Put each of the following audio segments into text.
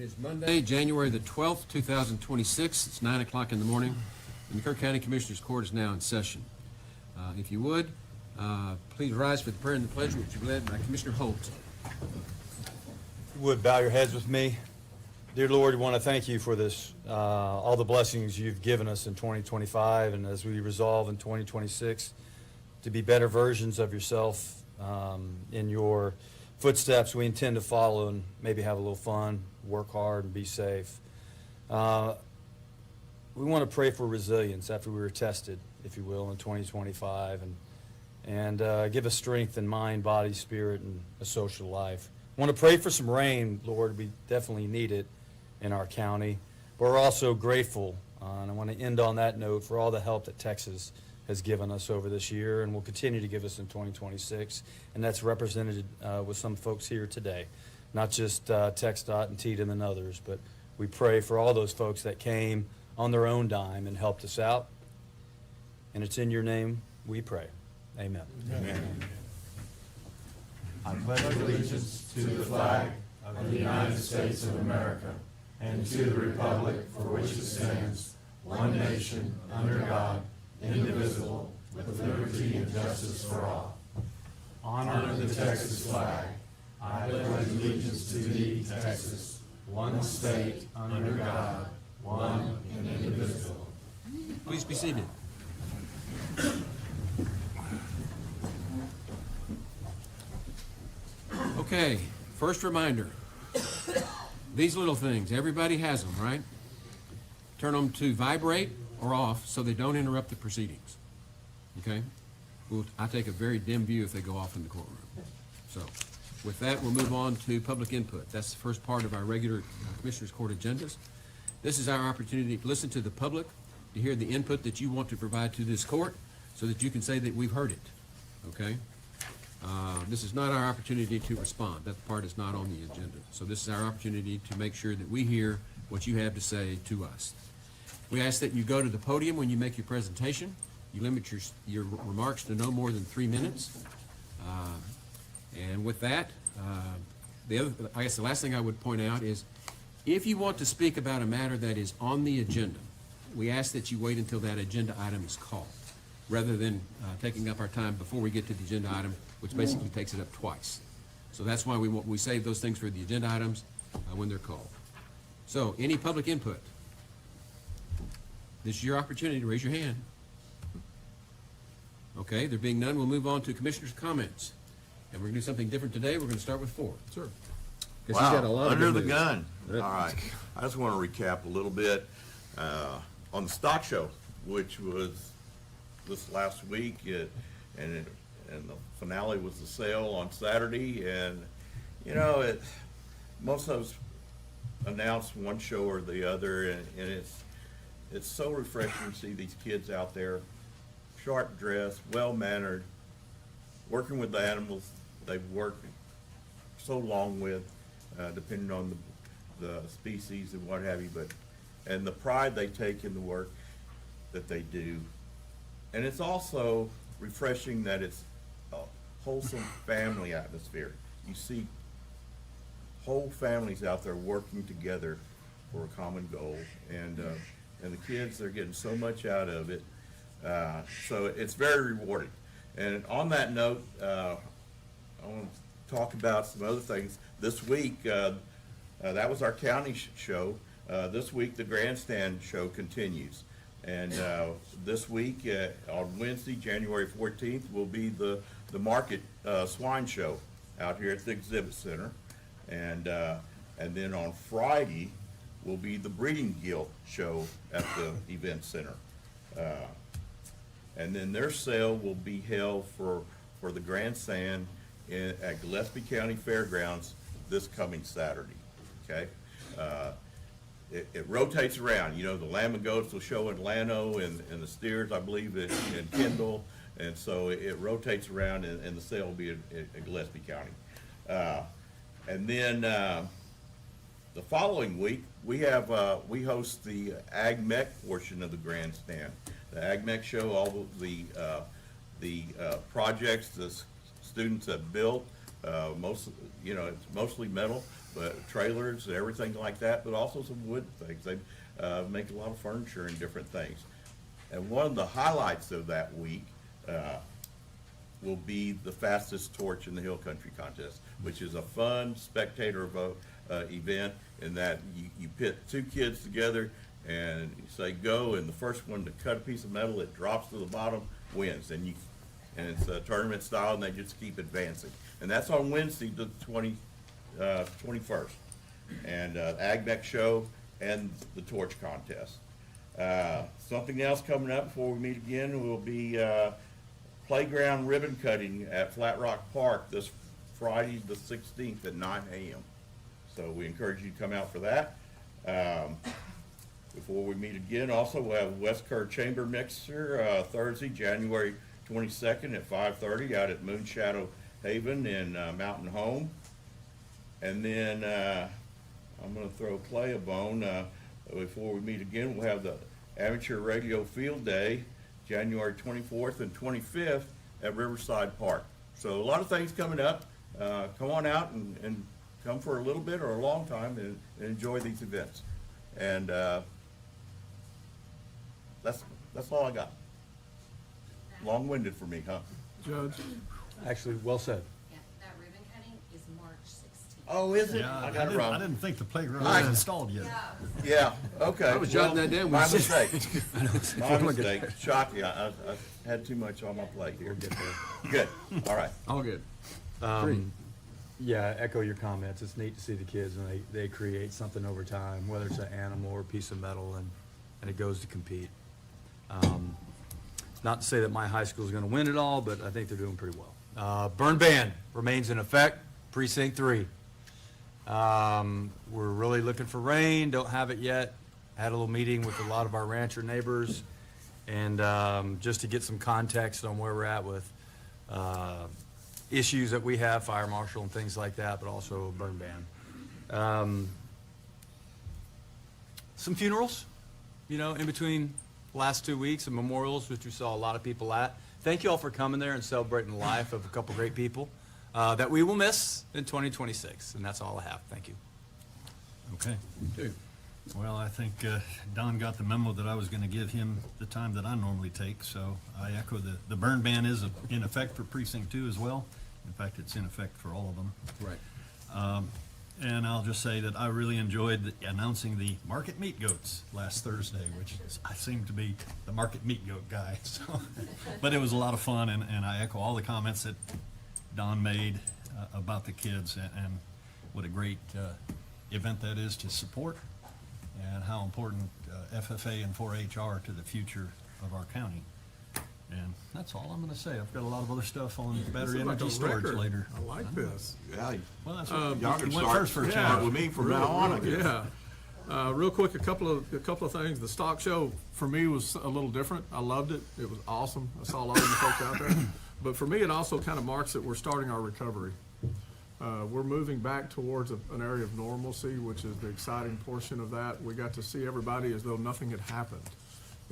It is Monday, January the 12th, 2026. It's 9 o'clock in the morning, and the Kerr County Commissioners Court is now in session. If you would, please rise for the prayer and the pledge, which will be led by Commissioner Holt. If you would, bow your heads with me. Dear Lord, we want to thank you for this, all the blessings you've given us in 2025, and as we resolve in 2026 to be better versions of yourself in your footsteps. We intend to follow and maybe have a little fun, work hard, and be safe. We want to pray for resilience after we were tested, if you will, in 2025, and give us strength in mind, body, spirit, and a social life. I want to pray for some rain, Lord. We definitely need it in our county. But we're also grateful, and I want to end on that note, for all the help that Texas has given us over this year and will continue to give us in 2026. And that's represented with some folks here today, not just TxDOT and TDM and others, but we pray for all those folks that came on their own dime and helped us out. And it's in your name we pray. Amen. Amen. I pledge allegiance to the flag of the United States of America and to the republic for which it stands, one nation, under God, indivisible, with liberty and justice for all. Honor the Texas flag. I pledge allegiance to thee, Texas, one state, under God, one and indivisible. Please be seated. Okay, first reminder. These little things, everybody has them, right? Turn them to vibrate or off so they don't interrupt the proceedings. Okay? I take a very dim view if they go off in the courtroom. So, with that, we'll move on to public input. That's the first part of our regular Commissioners Court agendas. This is our opportunity to listen to the public, to hear the input that you want to provide to this court so that you can say that we've heard it. Okay? This is not our opportunity to respond. That part is not on the agenda. So this is our opportunity to make sure that we hear what you have to say to us. We ask that you go to the podium when you make your presentation. You limit your remarks to no more than 3 minutes. And with that, I guess the last thing I would point out is if you want to speak about a matter that is on the agenda, we ask that you wait until that agenda item is called, rather than taking up our time before we get to the agenda item, which basically takes it up twice. So that's why we save those things for the agenda items when they're called. So, any public input? This is your opportunity to raise your hand. Okay, there being none, we'll move on to Commissioners' comments. And we're going to do something different today. We're going to start with Ford. Sure. Wow, he's got a lot under the gun. All right. I just want to recap a little bit on the stock show, which was this last week, and the finale was the sale on Saturday. And you know, most of us announced one show or the other, and it's so refreshing to see these kids out there, sharp dressed, well mannered, working with the animals they've worked so long with, depending on the species and what have you, and the pride they take in the work that they do. And it's also refreshing that it's a wholesome family atmosphere. You see whole families out there working together for a common goal, and the kids, they're getting so much out of it. So it's very rewarding. And on that note, I want to talk about some other things. This week, that was our county show. This week, the grandstand show continues. And this week, on Wednesday, January 14th, will be the market swine show out here at the exhibit center. And then on Friday will be the breeding guild show at the event center. And then their sale will be held for the grandstand at Gillespie County Fairgrounds this coming Saturday. Okay, it rotates around. You know, the lamb and goats will show in Llano, and the steers, I believe, in Kendall, and so it rotates around, and the sale will be at Gillespie County. And then the following week, we host the Ag Mech portion of the grandstand. The Ag Mech show, all of the projects the students have built, It's mostly metal, but trailers and everything like that, but also some wood things. They make a lot of furniture and different things. And one of the highlights of that week will be the fastest torch in the Hill Country contest, which is a fun spectator vote event in that you pit two kids together and you say go, and the first one to cut a piece of metal that drops to the bottom wins. And it's a tournament style, and they just keep advancing. And that's on Wednesday, the 21st. And AgMech show and the torch contest. Something else coming up before we meet again will be playground ribbon cutting at Flat Rock Park this Friday, the 16th at 9 a.m. So we encourage you to come out for that. Before we meet again, also we'll have West Kerr Chamber Mixer Thursday, January 22nd at 5:30 out at Moonshadow Haven in Mountain Home. And then I'm going to throw Clay a bone. Before we meet again, we'll have the Amateur Radio Field Day, January 24th and 25th at Riverside Park. So a lot of things coming up. Come on out and come for a little bit or a long time and enjoy these events. And that's all I got. Long-winded for me, huh? Judge? Actually, well said. Yeah, that ribbon cutting is March 16th. Oh, is it? Yeah, I got it wrong. I didn't think the playground I- was installed yet. Yeah, okay. I was jotting that down when My you said- mistake. My mistake. Shocking. I had too much on my plate here. Good. All right. All good. Yeah, echo your comments. It's neat to see the kids and they create something over time, whether it's an animal or a piece of metal, and it goes to compete. Not to say that my high school is going to win it all, but I think they're doing pretty well. Burn ban remains in effect, precinct 3. We're really looking for rain, don't have it yet. Had a little meeting with a lot of our rancher neighbors, and just to get some context on where we're at with issues that we have, fire marshal and things like that, but also a burn ban. Some funerals, in between the last 2 weeks, and memorials, which we saw a lot of people at. Thank you all for coming there and celebrating the life of a couple great people that we will miss in 2026, and that's all I have. Thank you. Okay. Two. Well, I think Don got the memo that I was going to give him the time that I normally take, so I echo the burn ban is in effect for precinct 2 as well. In fact, it's in effect for all of them. Right. And I'll just say that I really enjoyed announcing the market meat goats last Thursday, which I seem to be the market meat goat guy. So, but it was a lot of fun, and I echo all the comments that Don made about the kids and what a great event that is to support, and how important FFA and 4-H are to the future of our county. And that's all I'm going to say. I've got a lot of other stuff on battery energy storage later. I like this. Yeah. Well, that's Y'all what can you went first for a start change. with me from now on, I guess. Yeah. Real quick, a couple of things. The stock show for me was a little different. I loved it. It was awesome. I saw a lot of you folks out there. But for me, it also kind of marks that we're starting our recovery. We're moving back towards an area of normalcy, which is the exciting portion of that. We got to see everybody as though nothing had happened.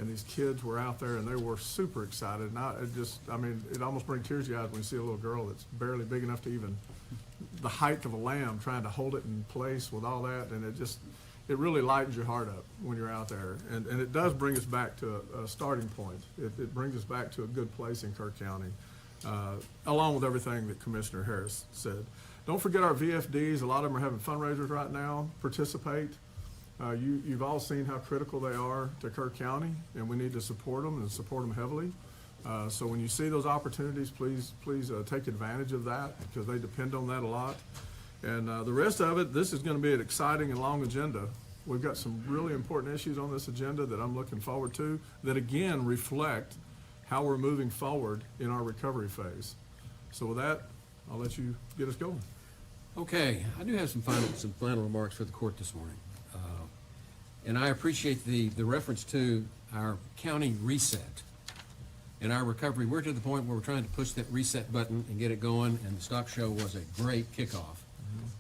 And these kids were out there and they were super excited. And it almost brings tears to your eyes when you see a little girl that's barely big enough to even the height of a lamb, trying to hold it in place with all that. And it really lightens your heart up when you're out there. And it does bring us back to a starting point. It brings us back to a good place in Kerr County, along with everything that Commissioner Harris said. Don't forget our VFDs. A lot of them are having fundraisers right now. Participate. You've all seen how critical they are to Kerr County, and we need to support them and support them heavily. So when you see those opportunities, please take advantage of that, because they depend on that a lot. And the rest of it, this is going to be an exciting and long agenda. We've got some really important issues on this agenda that I'm looking forward to, that again reflect how we're moving forward in our recovery phase. So with that, I'll let you get us going. Okay, I do have some final remarks for the court this morning. And I appreciate the reference to our county reset and our recovery. We're to the point where we're trying to push that reset button and get it going, and the stock show was a great kickoff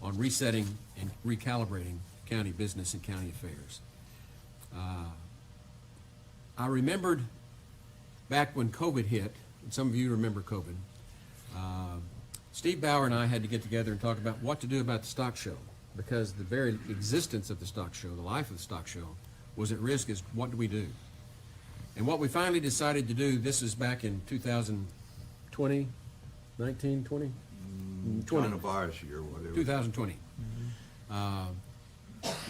on resetting and recalibrating county business and county affairs. I remembered back when COVID hit, and some of you remember COVID, Steve Bauer and I had to get together and talk about what to do about the stock show, because the very existence of the stock show, the life of the stock show, was at risk. Is what do we do? And what we finally decided to do, this is back in 2020, 19, 20? 20. Coronavirus year, whatever. 2020.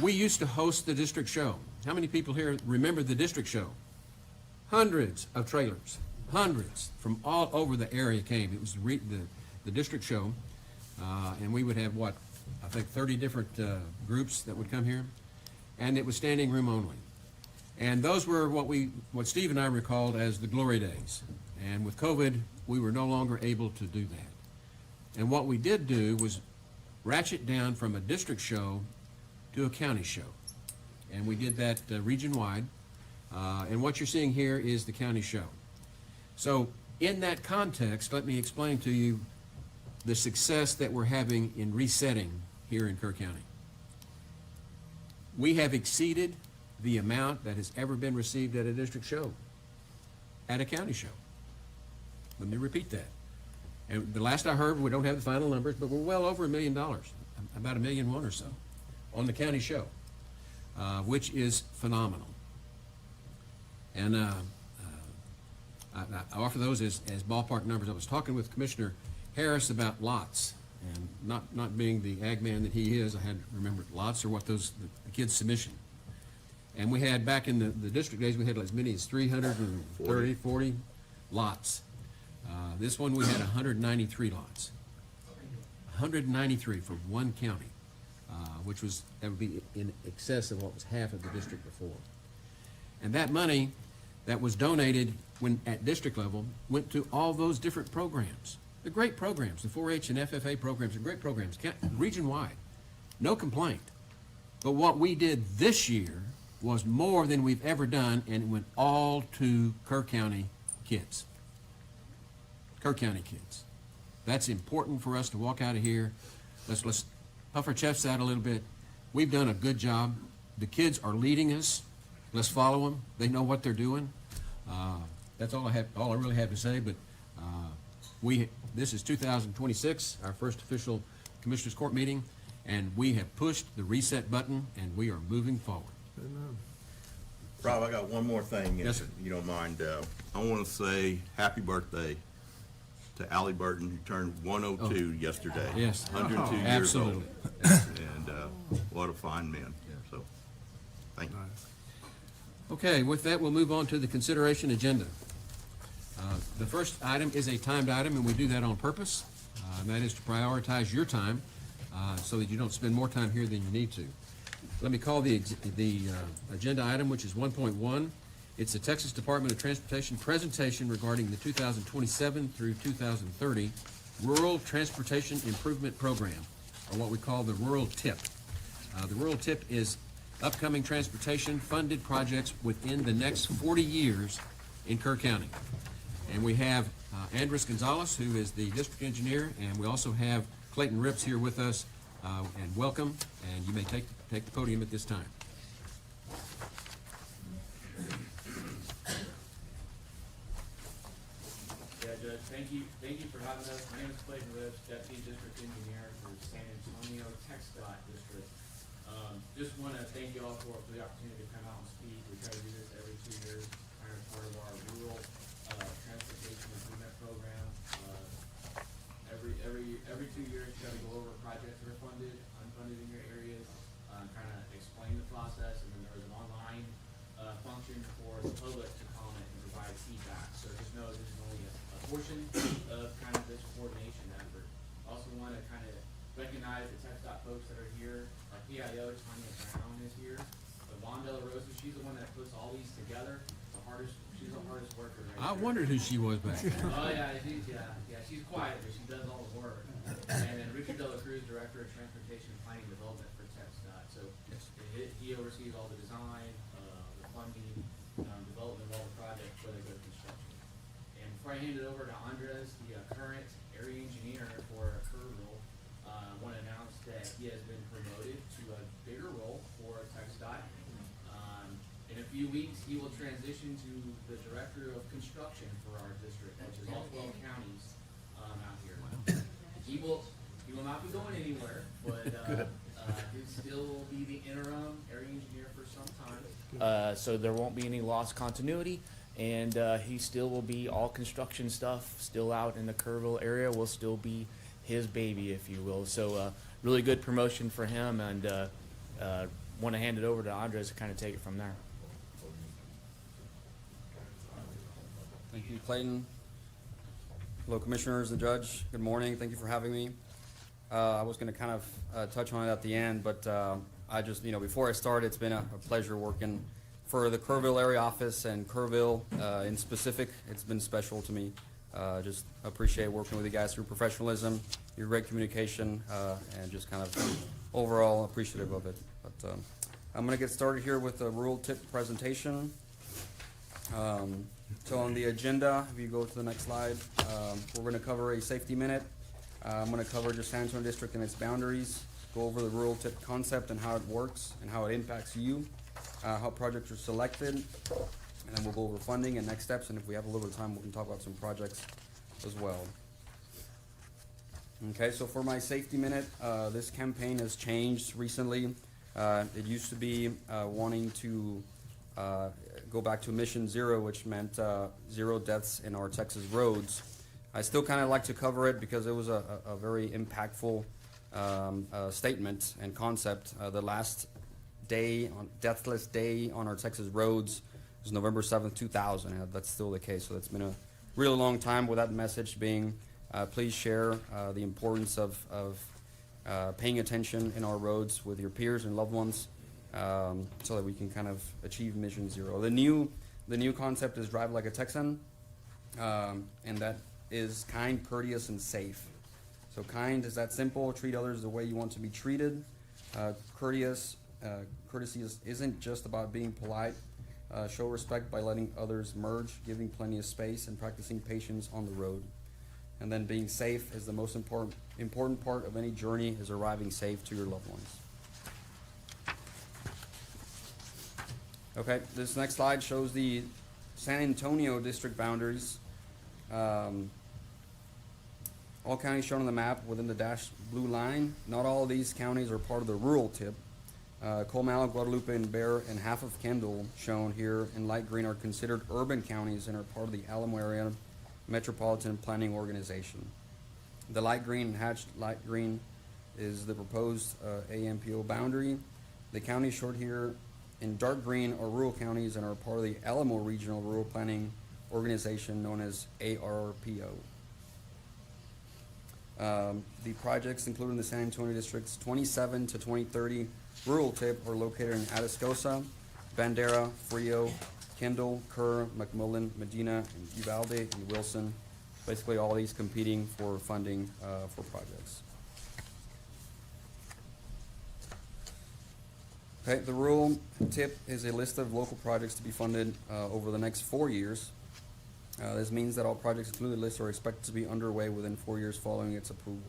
We used to host the district show. How many people here remember the district show? Hundreds of trailers, hundreds from all over the area came. It was the district show, and we would have, what, I think 30 different groups that would come here, and it was standing room only. And those were what Steve and I recalled as the glory days. And with COVID, we were no longer able to do that. And what we did do was ratchet down from a district show to a county show. And we did that region-wide. And what you're seeing here is the county show. So in that context, let me explain to you the success that we're having in resetting here in Kerr County. We have exceeded the amount that has ever been received at a district show, at a county show. Let me repeat that. And the last I heard, we don't have the final numbers, but we're well over $1 million, about $1.1 million or so, on the county show, which is phenomenal. And I offer those as ballpark numbers. I was talking with Commissioner Harris about lots, and not being the ag man that he is, I had to remember lots are what the kids' submission. And we had, back in the district days, we had as many as 330, 40 lots. This one, we had 193 lots. 193 for one county, that would be in excess of what was half of the district before. And that money that was donated at district level went to all those different programs. They're great programs. The 4-H and FFA programs are great programs, region-wide. No complaint. But what we did this year was more than we've ever done, and it went all to Kerr County kids. Kerr County kids. That's important for us to walk out of here. Let's puff our chests out a little bit. We've done a good job. The kids are leading us. Let's follow them. They know what they're doing. That's all I really have to say. But this is 2026, our first official Commissioners Court meeting, and we have pushed the reset button, and we are moving forward. Rob, I got one more thing, Yes, sir. if you don't mind. I want to say happy birthday to Allie Burton, who turned 102 yesterday. Yes. 102 years Absolutely. old. And what a fine man. So, thank you. Okay, with that, we'll move on to the consideration agenda. The first item is a timed item, and we do that on purpose. And that is to prioritize your time so that you don't spend more time here than you need to. Let me call the agenda item, which is 1.1. It's the Texas Department of Transportation presentation regarding the 2027 through 2030 Rural Transportation Improvement Program, or what we call the Rural TIP. The Rural TIP is upcoming transportation funded projects within the next 40 years in Kerr County. And we have Andres Gonzalez, who is the district engineer, and we also have Clayton Rips here with us, and welcome, and you may take the podium at this time. Yeah, Judge, thank you for having us. My name is Clayton Rips, Deputy District Engineer for San Antonio TxDOT District. Just want to thank you all for the opportunity to come out and speak. We try to do this every 2 years, kind of part of our rural transportation improvement program. Every 2 years, try to go over projects that are funded, unfunded in your areas, kind of explain the process, and then there was an online function for the public to comment and provide feedback. So just know this is only a portion of kind of this coordination effort. Also want to kind of recognize the TxDOT folks that are here. Our PIO, Tanya Brown, is here. Yvonne De La Rosa, she's the one that puts all these together. She's the hardest worker right I there. wondered who she was back there. Oh, yeah, she's quiet, but she does all the work. And then Richard De La Cruz, Director of Transportation and Planning Development for TxDOT. So he oversees all the design, the funding, development of all the projects before they go to construction. And before I hand it over to Andres, the current area engineer for Kerrville, I want to announce that he has been promoted to a bigger role for TxDOT. In a few weeks, he will transition to the Director of Construction for our district, which is all 12 counties out here. He will not be going anywhere, but, he'll still be the interim area engineer for some time. So there won't be any lost continuity, and, he still will be, all construction stuff still out in the Kerrville area will still be his baby, if you will. So, really good promotion for him, and, want to hand it over to Andres to kind of take it from there. Thank you, Clayton. Hello, Commissioners, the Judge. Good morning. Thank you for having me. I was going to kind of touch on it at the end, but I just, before I start, it's been a pleasure working for the Kerrville area office and Kerrville in specific. It's been special to me. Just appreciate working with you guys through professionalism, your great communication, and just kind of overall appreciative of it. But I'm going to get started here with a rural tip presentation. So on the agenda, if you go to the next slide, we're going to cover a safety minute. I'm going to cover just San Antonio District and its boundaries, go over the rural tip concept and how it works and how it impacts you, how projects are selected, and then we'll go over funding and next steps, and if we have a little bit of time, we can talk about some projects as well. Okay, so for my safety minute, this campaign has changed recently. It used to be wanting to go back to mission zero, which meant 0 deaths in our Texas roads. I still kind of like to cover it because it was a very impactful statement and concept. The last deathless day on our Texas roads was November 7th, 2000, and that's still the case. So it's been a really long time with that message being, please share the importance of paying attention in our roads with your peers and loved ones, so that we can kind of achieve mission zero. The new concept is drive like a Texan, and that is kind, courteous, and safe. So kind is that simple, treat others the way you want to be treated. Courteous, courtesy isn't just about being polite. Show respect by letting others merge, giving plenty of space, and practicing patience on the road. And then being safe is the most important part of any journey, is arriving safe to your loved ones. Okay, this next slide shows the San Antonio district boundaries. All counties shown on the map within the dashed blue line. Not all of these counties are part of the rural tip. Comal, Guadalupe, and Bear, and half of Kendall, shown here in light green, are considered urban counties and are part of the Alamo Area Metropolitan Planning Organization. The light green and hatched light green is the proposed AMPO boundary. The counties showed here in dark green are rural counties and are part of the Alamo Regional Rural Planning Organization, known as ARPO. The projects included in the San Antonio District's 27 to 2030 rural tip are located in Atascosa, Bandera, Frio, Kendall, Kerr, McMullen, Medina, and Uvalde, and Wilson. Basically all these competing for funding for projects. Okay, the rural tip is a list of local projects to be funded over the next 4 years. This means that all projects included in the list are expected to be underway within 4 years following its approval.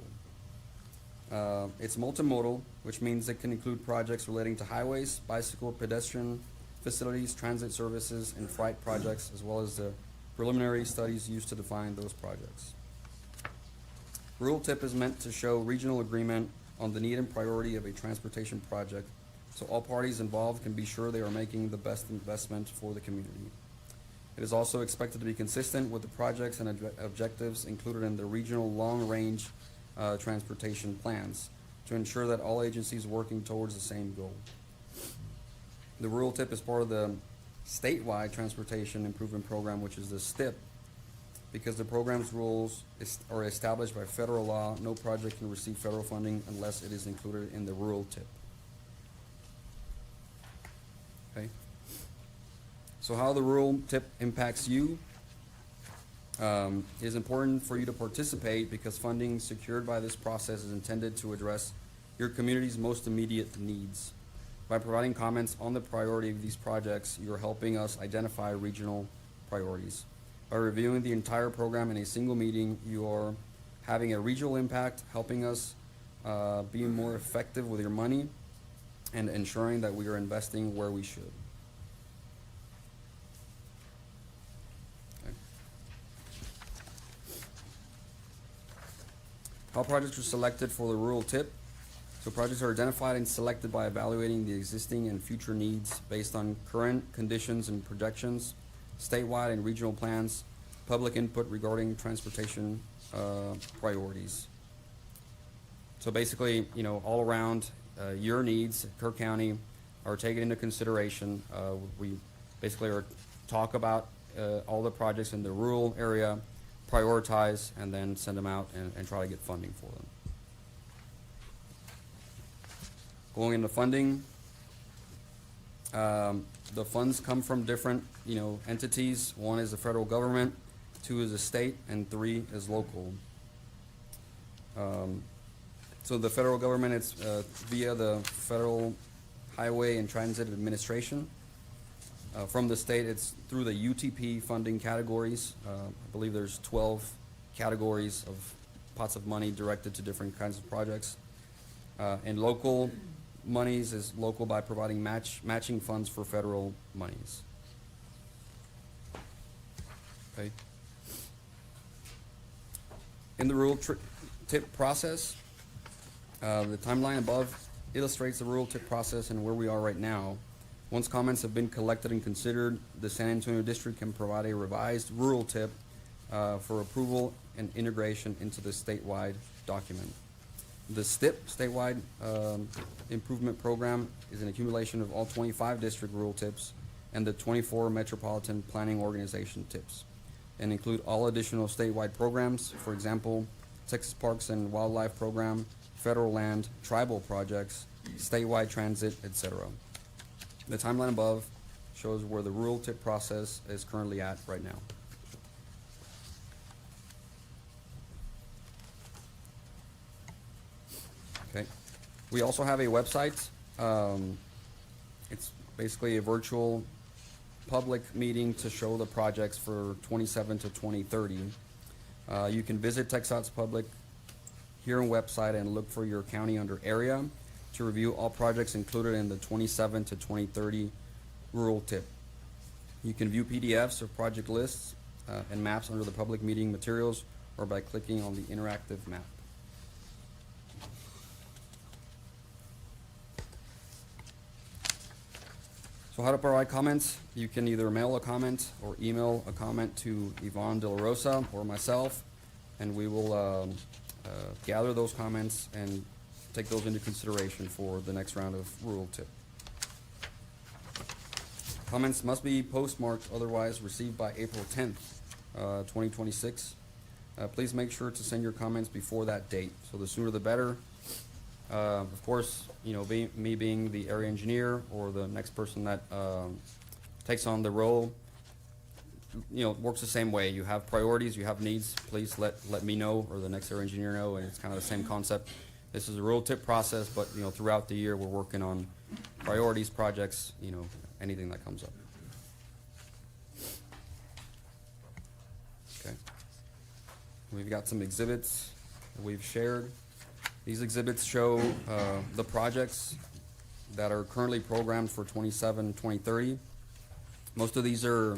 It's multimodal, which means it can include projects relating to highways, bicycle, pedestrian facilities, transit services, and freight projects, as well as the preliminary studies used to define those projects. Rural tip is meant to show regional agreement on the need and priority of a transportation project, so all parties involved can be sure they are making the best investment for the community. It is also expected to be consistent with the projects and objectives included in the regional long-range transportation plans to ensure that all agencies are working towards the same goal. The rural tip is part of the statewide transportation improvement program, which is the STIP. Because the program's rules are established by federal law, no project can receive federal funding unless it is included in the rural tip. Okay. So how the rural tip impacts you is important for you to participate because funding secured by this process is intended to address your community's most immediate needs. By providing comments on the priority of these projects, you're helping us identify regional priorities. By reviewing the entire program in a single meeting, you are having a regional impact, helping us be more effective with your money, and ensuring that we are investing where we should. All projects are selected for the rural tip. So projects are identified and selected by evaluating the existing and future needs based on current conditions and projections, statewide and regional plans, public input regarding transportation priorities. So basically, all around, your needs, Kerr County, are taken into consideration. We basically talk about all the projects in the rural area, prioritize, and then send them out and try to get funding for them. Going into funding, the funds come from different, entities. One is the federal government, 2 is the state, and 3 is local. So the federal government, it's via the Federal Highway and Transit Administration. From the state, it's through the UTP funding categories. I believe there's 12 categories of pots of money directed to different kinds of projects. And local monies is local by providing matching funds for federal monies. Okay. In the rural tip process, the timeline above illustrates the rural tip process and where we are right now. Once comments have been collected and considered, the San Antonio District can provide a revised rural tip for approval and integration into the statewide document. The STIP, Statewide Improvement Program, is an accumulation of all 25 district rural tips and the 24 Metropolitan Planning Organization tips, and include all additional statewide programs, for example, Texas Parks and Wildlife Program, federal land, tribal projects, statewide transit, etc. The timeline above shows where the rural tip process is currently at right now. Okay. We also have a website. It's basically a virtual public meeting to show the projects for 27 to 2030. You can visit TxDOT's public hearing website and look for your county under area to review all projects included in the 27 to 2030 rural tip. You can view PDFs of project lists and maps under the public meeting materials or by clicking on the interactive map. So how to provide comments? You can either mail a comment or email a comment to Yvonne De La Rosa or myself, and we will gather those comments and take those into consideration for the next round of rural tip. Comments must be postmarked, otherwise received by April 10th, 2026. Please make sure to send your comments before that date, so the sooner the better. Of course, me being the area engineer or the next person that takes on the role, works the same way. You have priorities, you have needs, please let me know or the next area engineer know, and it's kind of the same concept. This is a rural tip process, but throughout the year we're working on priorities, projects, anything that comes up. Okay. We've got some exhibits that we've shared. These exhibits show the projects that are currently programmed for 2030. Most of these are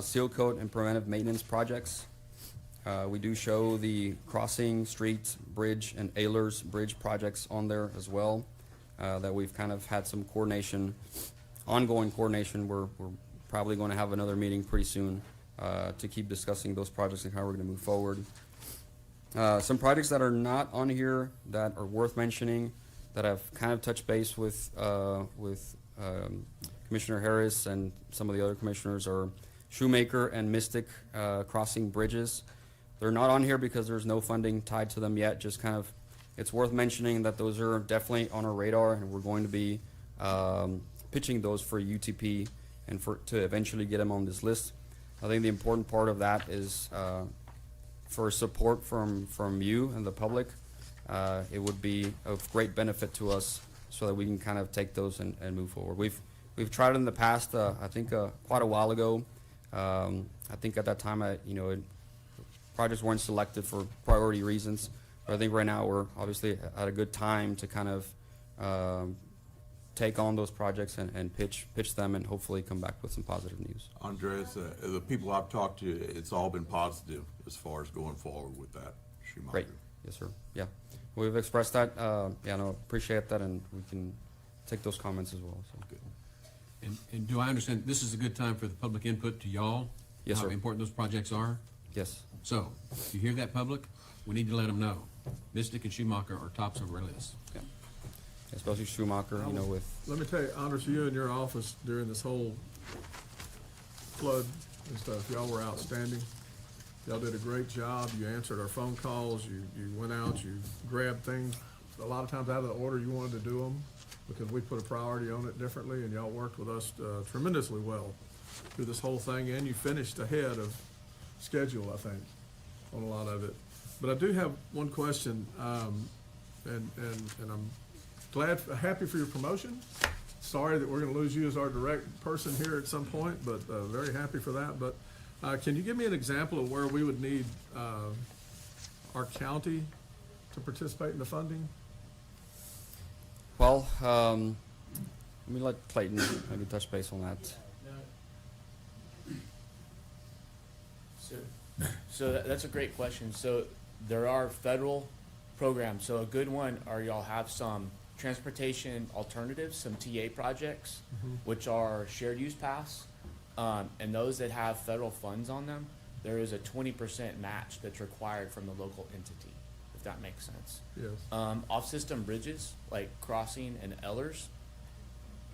seal coat and preventive maintenance projects. We do show the crossing, street, bridge, and Ehlers Bridge projects on there as well, that we've kind of had some ongoing coordination. We're probably going to have another meeting pretty soon to keep discussing those projects and how we're going to move forward. Some projects that are not on here that are worth mentioning that I've kind of touched base with Commissioner Harris and some of the other commissioners are Shoemaker and Mystic crossing bridges. They're not on here because there's no funding tied to them yet. Just kind of, it's worth mentioning that those are definitely on our radar, and we're going to be pitching those for UTP and to eventually get them on this list. I think the important part of that is for support from you and the public. It would be of great benefit to us so that we can kind of take those and move forward. We've tried it in the past. I think quite a while ago. I think at that time, projects weren't selected for priority reasons. But I think right now we're obviously at a good time to kind of take on those projects and pitch them and hopefully come back with some positive news. Andres, the people I've talked to, it's all been positive as far as going forward with that Shoemaker. Great. Yes, sir. Yeah. We've expressed that, yeah, no, appreciate that, and we can take those comments as well, so. And do I understand, this is a good time for the public input to y'all? Yes, sir. How important those projects are? Yes. So, if you hear that, public, we need to let them know. Mystic and Schumacher are tops of our list. Yeah. Especially Schumacher, you know, with, Let me tell you, Anders, you and your office during this whole flood and stuff, y'all were outstanding. Y'all did a great job. You answered our phone calls. You went out, you grabbed things, a lot of times out of the order you wanted to do them, because we put a priority on it differently, and y'all worked with us tremendously well through this whole thing, and you finished ahead of schedule, I think, on a lot of it. But I do have one question, and I'm happy for your promotion. Sorry that we're gonna lose you as our direct person here at some point, but very happy for that. But can you give me an example of where we would need our county to participate in the funding? well, let me let Clayton maybe touch base on that. So that's a great question. So there are federal programs. So a good one are y'all have some transportation alternatives, some TA projects, which are shared use paths. And those that have federal funds on them, there is a 20% match that's required from the local entity, if that makes sense. Yes. Off-system bridges, like Crossing and Ellers,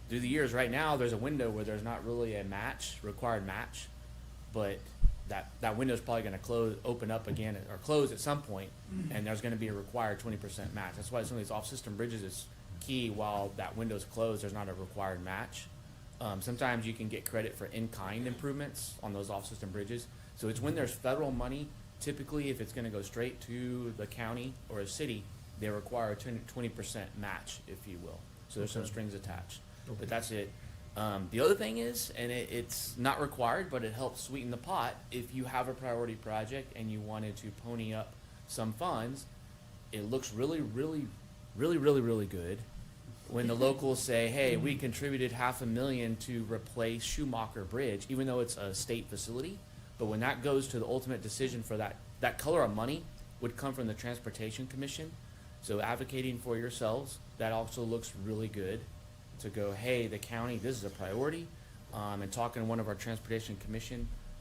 through the years, right now, there's a window where there's not really a required match, but that window is probably gonna open up again, or close at some point, and there's gonna be a required 20% match. That's why some of these off-system bridges is key. While that window's closed, there's not a required match. Sometimes you can get credit for in-kind improvements on those off-system bridges. So it's when there's federal money, typically if it's gonna go straight to the county or a city, they require a 20% match, if you will. So there's some strings attached, but that's it. The other thing is, and it's not required, but it helps sweeten the pot, if you have a priority project and you wanted to pony up some funds, it looks really good when the locals say, hey, we contributed $500,000 to replace Schumacher Bridge, even though it's a state facility. But when that goes to the ultimate decision for that color of money would come from the Transportation Commission. So advocating for yourselves, that also looks really good to go, hey, the county, this is a priority. And talking to one of our Transportation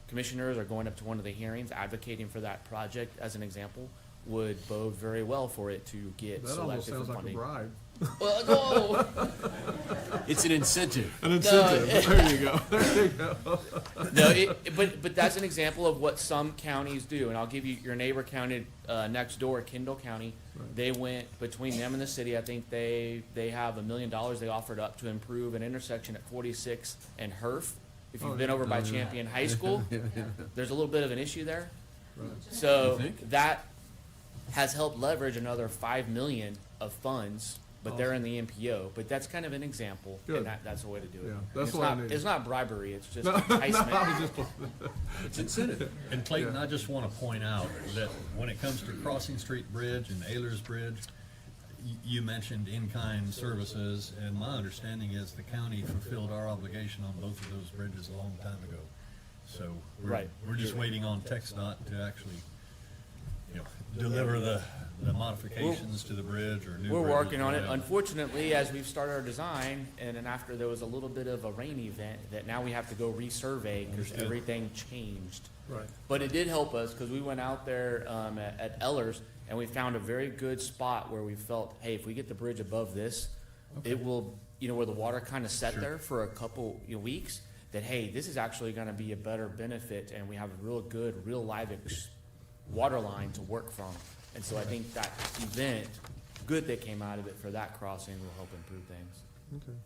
commissioners or going up to one of the hearings, advocating for that project as an example, would bode very well for it to get That almost selected for sounds like a funding. bribe. Well, no. It's an incentive. An incentive, there you go, there you go. No, but that's an example of what some counties do, and I'll give you your neighbor county next door, Kendall County. They went between them and the city. I think they have $1 million they offered up to improve an intersection at 46 and Herf. If you've been over by Champion High School, there's a little bit of an issue there. So You think? that has helped leverage another $5 million of funds. But they're in the MPO, but that's kind of an example, Good. and that's the way to do it. Yeah, And that's it's what I not, needed. it's not bribery, it's just No, enticement. I was just, It's incentive. And Clayton, Yeah. I just want to point out that when it comes to Crossing Street Bridge and Ehlers Bridge, you mentioned in-kind services, and my understanding is the county fulfilled our obligation on both of those bridges a long time ago. So Right. we're just waiting on TxDOT to actually, deliver the modifications to the bridge or new We're bridges, working on it. whatever. Unfortunately, as we've started our design, and then after there was a little bit of a rain event, that now we have to go resurvey because Understood. everything changed. right. But it did help us, because we went out there at Ellers, and we found a very good spot where we felt, hey, if we get the bridge above this, it will, where the water kind of sat there for a couple weeks, that, hey, this is actually gonna be a better benefit, and we have a real good, real live water line to work from. And so I think that event, good that came out of it for that crossing, will help improve things. Okay.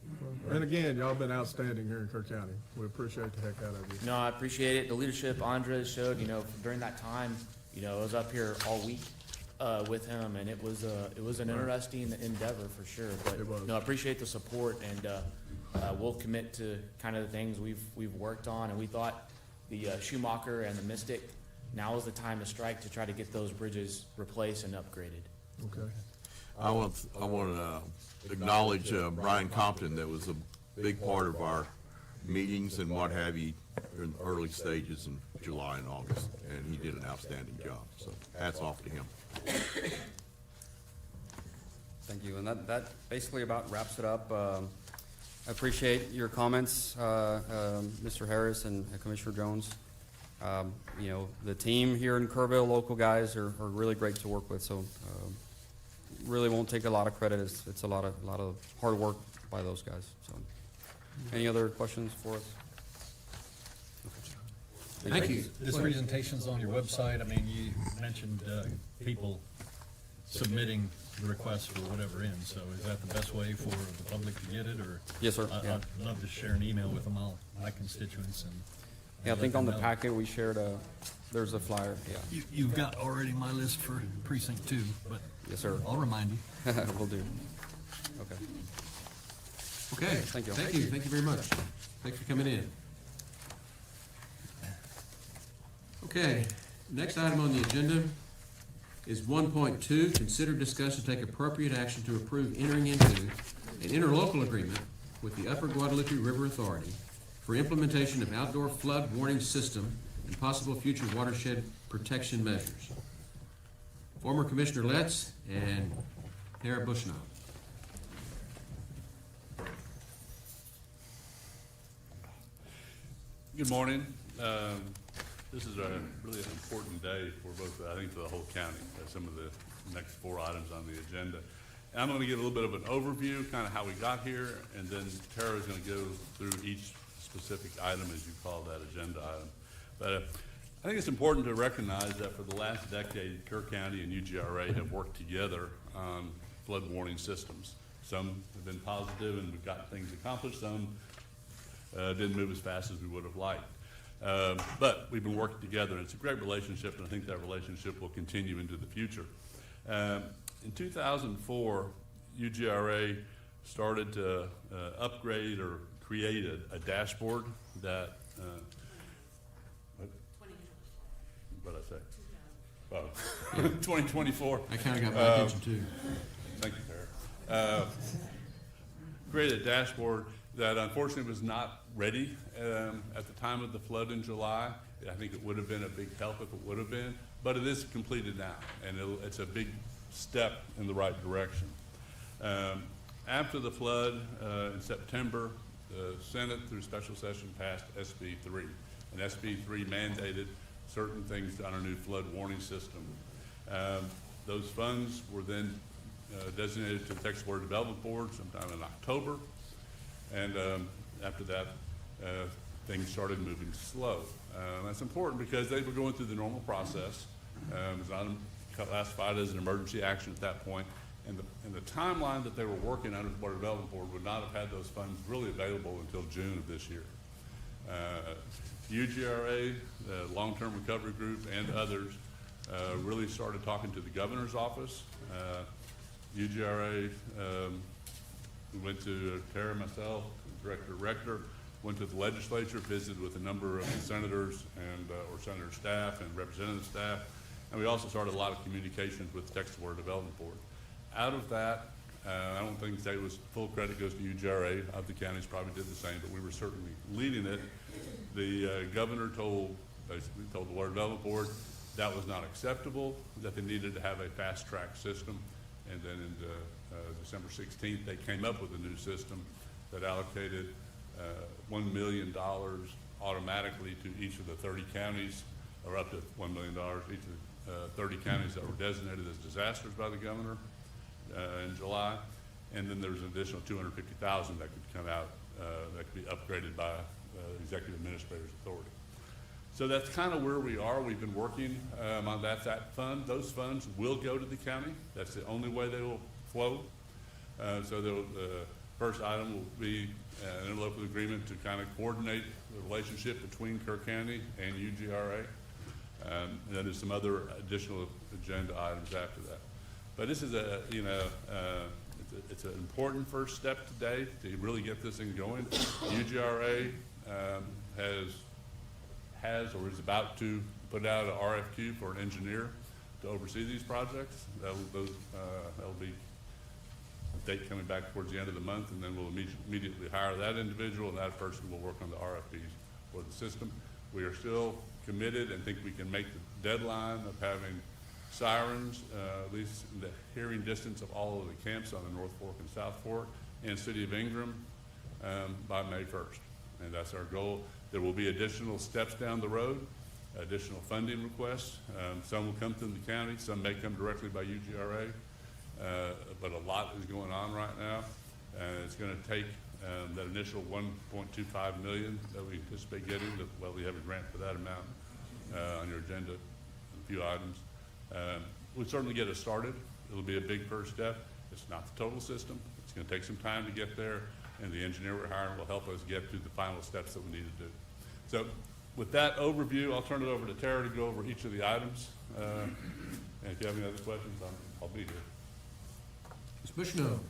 Well, and again, y'all been outstanding here in Kerr County. We appreciate the heck out of you. No, I appreciate it. The leadership Andres showed, during that time, I was up here all week with him, and it was an interesting endeavor for sure. But It was. no, I appreciate the support, and we'll commit to kind of the things we've worked on. And we thought the Schumacher and the Mystic, now is the time to strike to try to get those bridges replaced and upgraded. Okay. I want to acknowledge Brian Compton, that was a big part of our meetings and what have you in the early stages in July and August, and he did an outstanding job, so hats off to him. Thank you, and that basically about wraps it up. I appreciate your comments, Mr. Harris and Commissioner Jones. You know, the team here in Kerrville, local guys are really great to work with, so really won't take a lot of credit. It's a lot of hard work by those guys, so. Any other questions for us? Thank you. This presentation's on your website. I mean, you mentioned people submitting the request for whatever in, so is that the best way for the public to get it, or? Yes, sir. Yeah. I'd love to share an email with them, all my constituents, and. Yeah, I let think on the them know. packet we shared there's a flyer, yeah. You've got already my list for precinct 2, but Yes, sir. I'll remind you. Will do. Okay. Okay. Thank you. Thank you. Thank you very much. Thanks for coming in. Okay, next item on the agenda is 1.2, consider discussion, take appropriate action to approve entering into an interlocal agreement with the Upper Guadalupe River Authority for implementation of outdoor flood warning system and possible future watershed protection measures. Former Commissioner Letts and Tara Bushnell. Good morning. This is a really an important day for both, I think, for the whole county. Some of the next 4 items on the agenda. And I'm going to give a little bit of an overview, kind of how we got here, and then Tara is going to go through each specific item, as you call that agenda item. But I think it's important to recognize that for the last decade, Kerr County and UGRA have worked together on flood warning systems. Some have been positive and we've gotten things accomplished. Some didn't move as fast as we would have liked. But we've been working together, and it's a great relationship, and I think that relationship will continue into the future. In 2004, UGRA started to upgrade or created a dashboard that, what'd I say? Oh, 2024. I kind of got my attention too. Thank you, Tara. Created a dashboard that unfortunately was not ready at the time of the flood in July. I think it would have been a big help if it would have been, but it is completed now, and it's a big step in the right direction. After the flood in September, the Senate through special session passed SB 3, and SB 3 mandated certain things on our new flood warning system. Those funds were then designated to the Texas Water Development Board sometime in October, and after that, things started moving slow. That's important because they were going through the normal process. It was not classified as an emergency action at that point, and the timeline that they were working under the Water Development Board would not have had those funds really available until June of this year. UGRA, the Long-Term Recovery Group, and others really started talking to the governor's office. UGRA, we went to Tara, myself, Director Rector, went to the legislature, visited with a number of the senators and or senator staff and representative staff, and we also started a lot of communications with the Texas Water Development Board. Out of that, I don't think that was full credit goes to UGRA. Other counties probably did the same, but we were certainly leading it. The governor basically told the Water Development Board that was not acceptable, that they needed to have a fast track system, and then in December 16th, they came up with a new system that allocated $1 million automatically to each of the 30 counties, or up to $1 million each of the 30 counties that were designated as disasters by the governor in July. And then there's an additional $250,000 that could come out, that could be upgraded by Executive Administrator's Authority. So that's kind of where we are. We've been working on that fund. Those funds will go to the county. That's the only way they will flow. So the first item will be an interlocal agreement to kind of coordinate the relationship between Kerr County and UGRA. And then there's some other additional agenda items after that. But this is it's an important first step today to really get this thing going. UGRA has or is about to put out an RFQ for an engineer to oversee these projects. That'll be a date coming back towards the end of the month, and then we'll immediately hire that individual, and that person will work on the RFPs for the system. We are still committed and think we can make the deadline of having sirens, at least in the hearing distance of all of the camps on the North Fork and South Fork and City of Ingram by May 1st. And that's our goal. There will be additional steps down the road, additional funding requests. Some will come from the county, some may come directly by UGRA, but a lot is going on right now. And it's going to take that initial $1.25 million that we anticipate getting. Well, we have a grant for that amount on your agenda, a few items. We'll certainly get us started. It'll be a big first step. It's not the total system. It's going to take some time to get there, and the engineer we're hiring will help us get through the final steps that we need to do. So with that overview, I'll turn it over to Tara to go over each of the items. And if you have any other questions, I'll be here. Ms. Bushnell.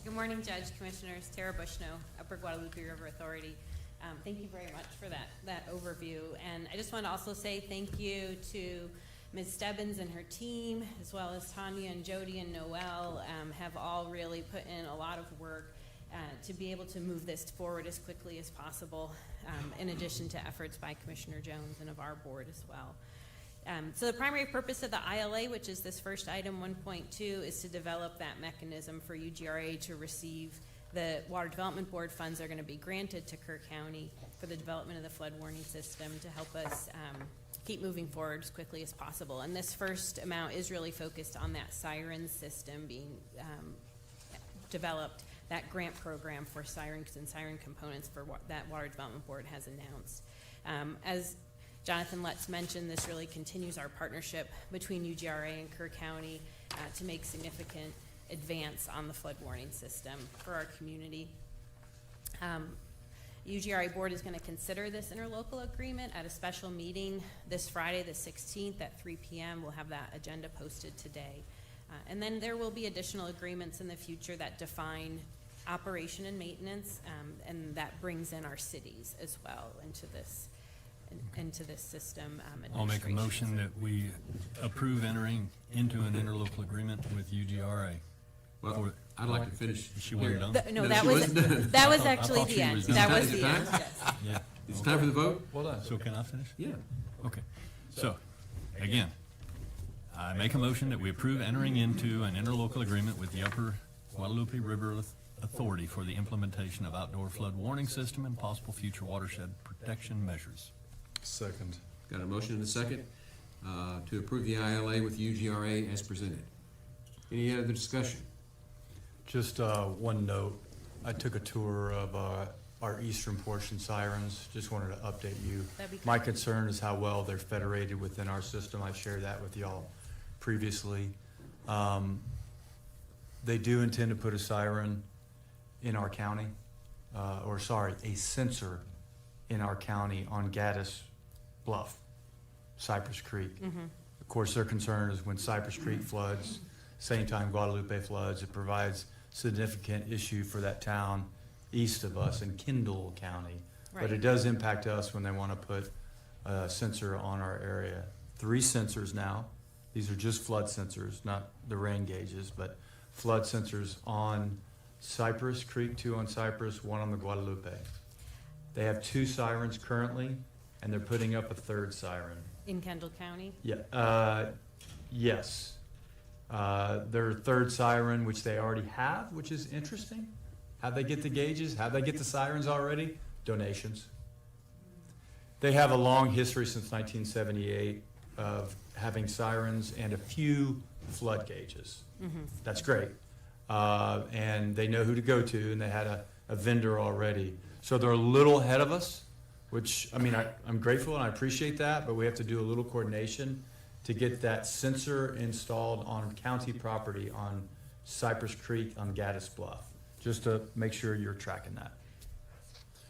Good morning, Judge, Commissioners. Tara Bushnell, Upper Guadalupe River Authority. Thank you very much for that overview. And I just want to also say thank you to Ms. Stebbins and her team, as well as Tanya and Jody and Noel, have all really put in a lot of work to be able to move this forward as quickly as possible, in addition to efforts by Commissioner Jones and of our board as well. So the primary purpose of the ILA, which is this first item 1.2, is to develop that mechanism for UGRA to receive the Water Development Board funds are going to be granted to Kerr County for the development of the flood warning system to help us keep moving forward as quickly as possible. And this first amount is really focused on that siren system being developed, that grant program for sirens and siren components for that Water Development Board has announced. As Jonathan Letts mentioned, this really continues our partnership between UGRA and Kerr County to make significant advance on the flood warning system for our community. UGRA board is going to consider this interlocal agreement at a special meeting this Friday, the 16th at 3 p.m. We'll have that agenda posted today. And then there will be additional agreements in the future that define operation and maintenance, and that brings in our cities as well into this system. I'll make a motion that we approve entering into an interlocal agreement with UGRA. Well, I'd like to finish. She wasn't here. done? No, No, that she was wasn't. that was I actually thought the she end. was That done. was Is it the end. time? Yes. Yeah. It's time for the vote? Well done. So can I finish? Yeah. Okay. So, again, I make a motion that we approve entering into an interlocal agreement with the Upper Guadalupe River Authority for the implementation of outdoor flood warning system and possible future watershed protection measures. Second. Got a motion and a second to approve the ILA with UGRA as presented. Any other discussion? Just one note. I took a tour of our eastern portion sirens. Just wanted to update you. That'd be My great. concern is how well they're federated within our system. I shared that with y'all previously. They do intend to put a siren in our county, a sensor in our county on Gaddis Bluff, Cypress Creek. Of course, their concern is when Cypress Creek floods, same time Guadalupe floods, it provides significant issue for that town east of us in Kendall County. But Right. it does impact us when they want to put a sensor on our area. 3 sensors now. These are just flood sensors, not the rain gauges, but flood sensors on Cypress Creek, 2 on Cypress, 1 on the Guadalupe. They have 2 sirens currently, and they're putting up a 3rd siren. In Kendall County. Yeah, yes. Their 3rd siren, which they already have, which is interesting. How'd they get the gauges? How'd they get the sirens already? Donations. They have a long history since 1978 of having sirens and a few flood gauges. That's great. And they know who to go to, and they had a vendor already. So they're a little ahead of us, which, I mean, I'm grateful and I appreciate that, but we have to do a little coordination to get that sensor installed on county property on Cypress Creek on Gaddis Bluff, just to make sure you're tracking that.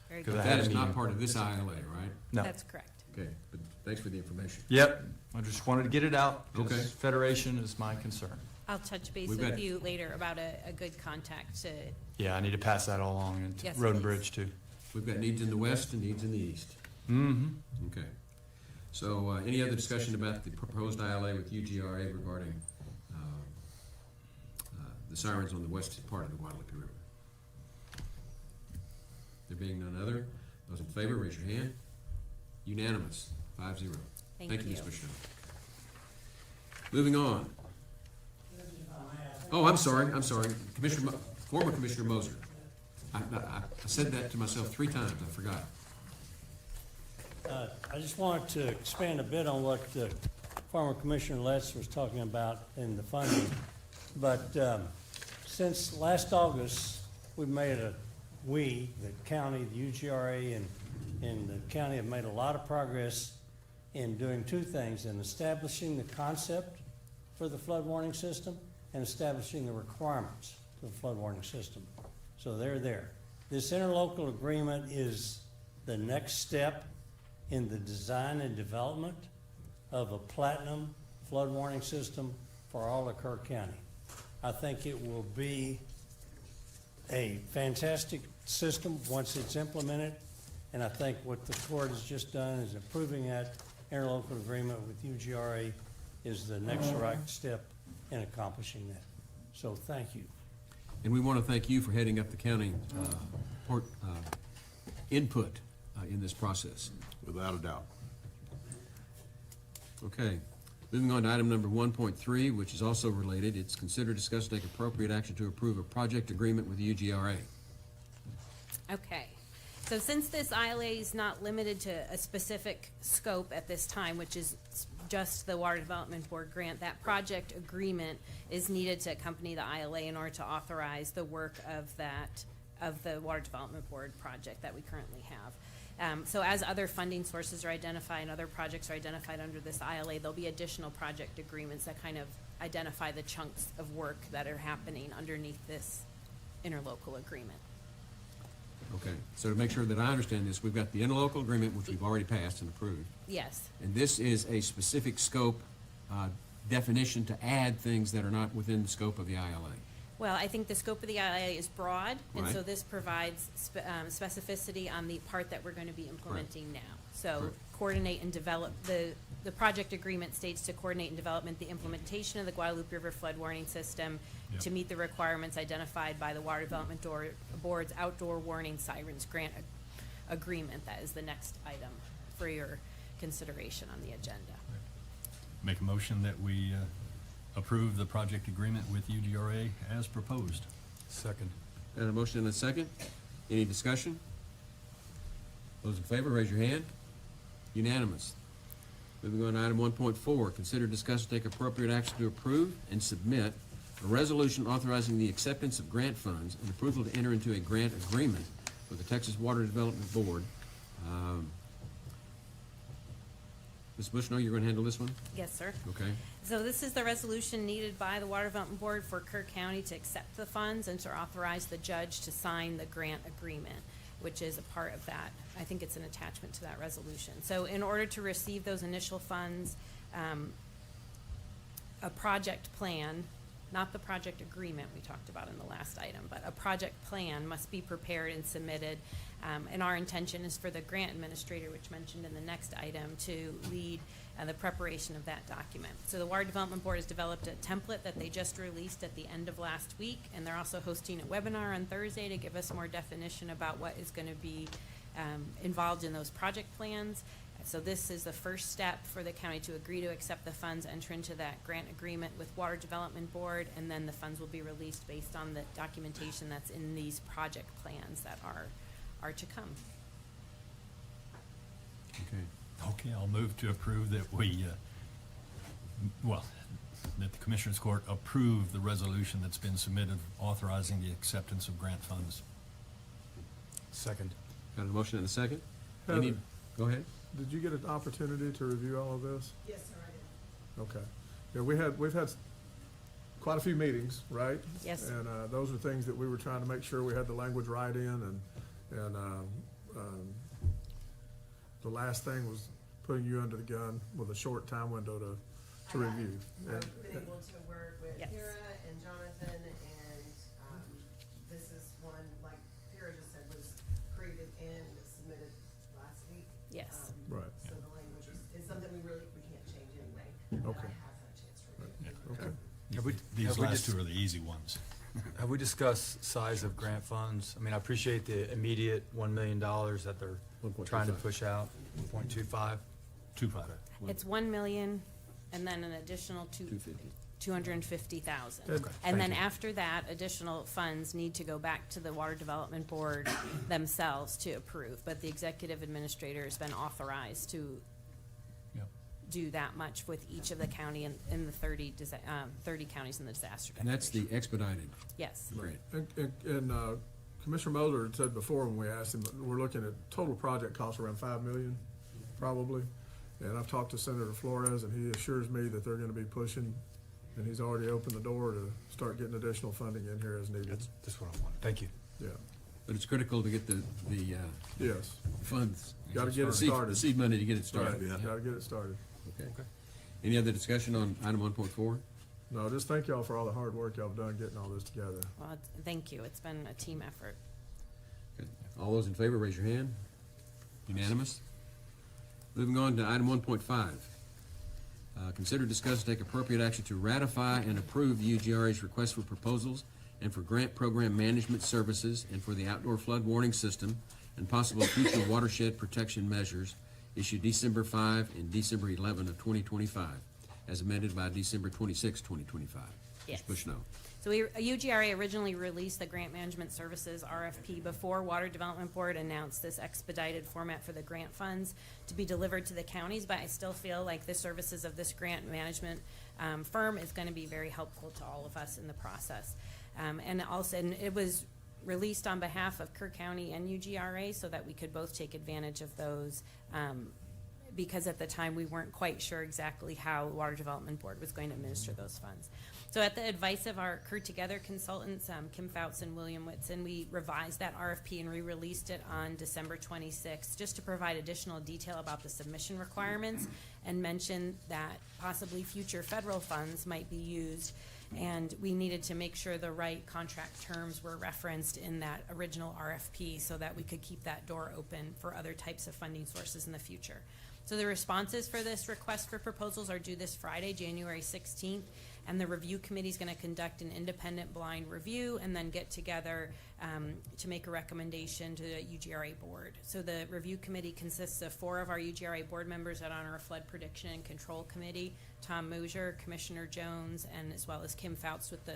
Very 'Cause good. I had That a is not meeting. part of this ILA, right? No. That's correct. Okay, but thanks for the information. Yep, I just wanted to get it out. 'Cause Okay. Federation is my concern. I'll touch base We've got- with you later about a good contact to, Yeah, I need to pass that all along into Yes, Road and please. Bridge too. We've got needs in the west and needs in the east. Mm-hmm. Okay. So, any other discussion about the proposed ILA with UGRA regarding the sirens on the west part of the Guadalupe River? There being none other, those in favor, raise your hand. Unanimous, 5-0. Thank Thank you, you. Ms. Bushnell. Moving on. Oh, I'm sorry. Former Commissioner Moser. I said that to myself 3 times, I forgot. I just wanted to expand a bit on what former Commissioner Letts was talking about in the funding. But since last August, we've made the county, the UGRA, and the county have made a lot of progress in doing 2 things: in establishing the concept for the flood warning system and establishing the requirements for the flood warning system. So they're there. This interlocal agreement is the next step in the design and development of a platinum flood warning system for all of Kerr County. I think it will be a fantastic system once it's implemented, and I think what the court has just done is approving that interlocal agreement with UGRA is the next right step in accomplishing that. So thank you. And we want to thank you for heading up the county input in this process. Without a doubt. Okay. Moving on to item number 1.3, which is also related. It's consider, discuss, take appropriate action to approve a project agreement with the UGRA. Okay, so since this ILA is not limited to a specific scope at this time, which is just the Water Development Board grant, that project agreement is needed to accompany the ILA in order to authorize the work of the Water Development Board project that we currently have. So as other funding sources are identified and other projects are identified under this ILA, there'll be additional project agreements that kind of identify the chunks of work that are happening underneath this interlocal agreement. Okay. So to make sure that I understand this, we've got the interlocal agreement, which we've already passed and approved. Yes, And this is a specific scope definition to add things that are not within the scope of the ILA. well, I think the scope of the ILA is broad, and so Right. this provides specificity on the part that we're going to be implementing now. So Correct. coordinate and develop, the project agreement states to coordinate and development the implementation of the Guadalupe River flood warning system to meet the requirements identified by the Water Development Board's outdoor warning sirens grant agreement. That is the next item for your consideration on the agenda. Make a motion that we approve the project agreement with UGRA as proposed. Second. Got a motion and a second? Any discussion? Those in favor, raise your hand. Unanimous. Moving on to item 1.4, consider, discuss, and take appropriate action to approve and submit a resolution authorizing the acceptance of grant funds and approval to enter into a grant agreement with the Texas Water Development Board. Ms. Bushnell, you're going to handle this one? Yes, sir. Okay. So this is the resolution needed by the Water Development Board for Kerr County to accept the funds and to authorize the judge to sign the grant agreement, which is a part of that. I think it's an attachment to that resolution. So in order to receive those initial funds, a project plan, not the project agreement we talked about in the last item, but a project plan must be prepared and submitted. And our intention is for the grant administrator, which mentioned in the next item, to lead the preparation of that document. So the Water Development Board has developed a template that they just released at the end of last week, and they're also hosting a webinar on Thursday to give us more definition about what is going to be involved in those project plans. So this is the first step for the county to agree to accept the funds, enter into that grant agreement with Water Development Board, and then the funds will be released based on the documentation that's in these project plans that are to come. Okay. Okay, I'll move to approve that we, that the Commissioners Court approve the resolution that's been submitted authorizing the acceptance of grant funds. Second. Got a motion and a second? Heather. Any, go ahead. Did you get an opportunity to review all of this? Yes, sir, I did. Okay. Yeah, we've had quite a few meetings, right? Yes. And those are things that we were trying to make sure we had the language right in, and the last thing was putting you under the gun with a short time window to review. I've been able to work with Yes. Tara and Jonathan, and this is one, like Tara just said, was created and submitted last week. Yes. Right. So the language is something we can't change anyway. But Okay. I have had a chance to review. Okay. These last two are the easy ones. Have we discussed size of grant funds? I mean, I appreciate the immediate $1 million that they're trying to 1.25. push out, 1.25. 2.5. It's 1 million and then an additional 250. 250,000. Okay, And then after that, additional funds need to go back to the Water Development Board themselves to approve. But the executive administrator has been authorized to Yep. do that much with each of the county in the 30 counties in the disaster And that's declaration. the expedited Yes. grant. And Commissioner Moser had said before when we asked him, we're looking at total project costs around $5 million, probably. And I've talked to Senator Flores, and he assures me that they're gonna be pushing, and he's already opened the door to start getting additional funding in here as needed. That's what I want. Thank you. Yeah, But it's critical to get the yes. funds. Gotta get it the seed- started. The seed money to get it Right, started. gotta get it started. Okay. Any other discussion on item 1.4? No, just thank y'all for all the hard work y'all have done getting all this together. Well, thank you. It's been a team effort. Good. All those in favor, raise your hand. Unanimous. Moving on to item 1.5. Consider, discuss, and take appropriate action to ratify and approve UGRA's request for proposals and for grant program management services and for the outdoor flood warning system and possible future watershed protection measures issued December 5 and December 11 of 2025, as amended by December 26, 2025. Yes. Ms. Bushnell. So UGRA originally released the Grant Management Services RFP before Water Development Board announced this expedited format for the grant funds to be delivered to the counties, but I still feel like the services of this grant management firm is going to be very helpful to all of us in the process. And also, and it was released on behalf of Kerr County and UGRA so that we could both take advantage of those, because at the time we weren't quite sure exactly how the Water Development Board was going to administer those funds. So at the advice of our Kerr Together consultants, Kim Fouts and William Whitson, we revised that RFP and re-released it on December 26th, just to provide additional detail about the submission requirements and mention that possibly future federal funds might be used. And we needed to make sure the right contract terms were referenced in that original RFP so that we could keep that door open for other types of funding sources in the future. So the responses for this request for proposals are due this Friday, January 16th, and the review committee is going to conduct an independent blind review and then get together to make a recommendation to the UGRA board. So the review committee consists of 4 of our UGRA board members that are on our flood prediction and control committee, Tom Mosier, Commissioner Jones, and as well as Kim Fouts with the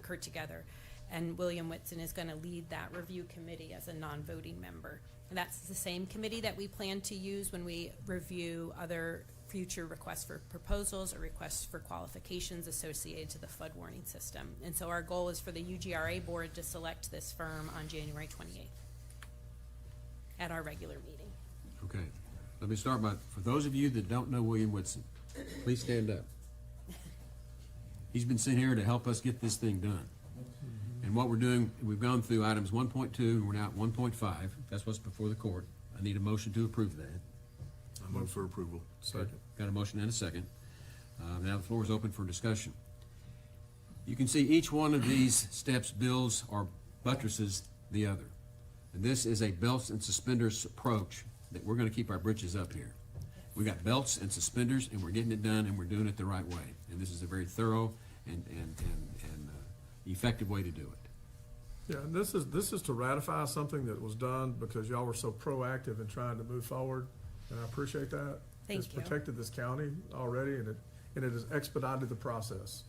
Kerr Together. And William Whitson is going to lead that review committee as a non-voting member. And that's the same committee that we plan to use when we review other future requests for proposals or requests for qualifications associated to the flood warning system. And so our goal is for the UGRA board to select this firm on January 28th at our regular meeting. Okay. Let me start by, for those of you that don't know William Whitson, please stand up. He's been sent here to help us get this thing done. And what we're doing, we've gone through items 1.2, and we're now at 1.5. That's what's before the court. I need a motion to approve that. I move for approval. Second. Got a motion and a second. Now the floor is open for discussion. You can see each one of these steps builds or buttresses the other. And this is a belts and suspenders approach that we're gonna keep our britches up here. We got belts and suspenders, and we're getting it done, and we're doing it the right way. And this is a very thorough and effective way to do it. Yeah, and this is to ratify something that was done because y'all were so proactive in trying to move forward, and I appreciate that. Thank It's you. protected this county already, and it has expedited the process,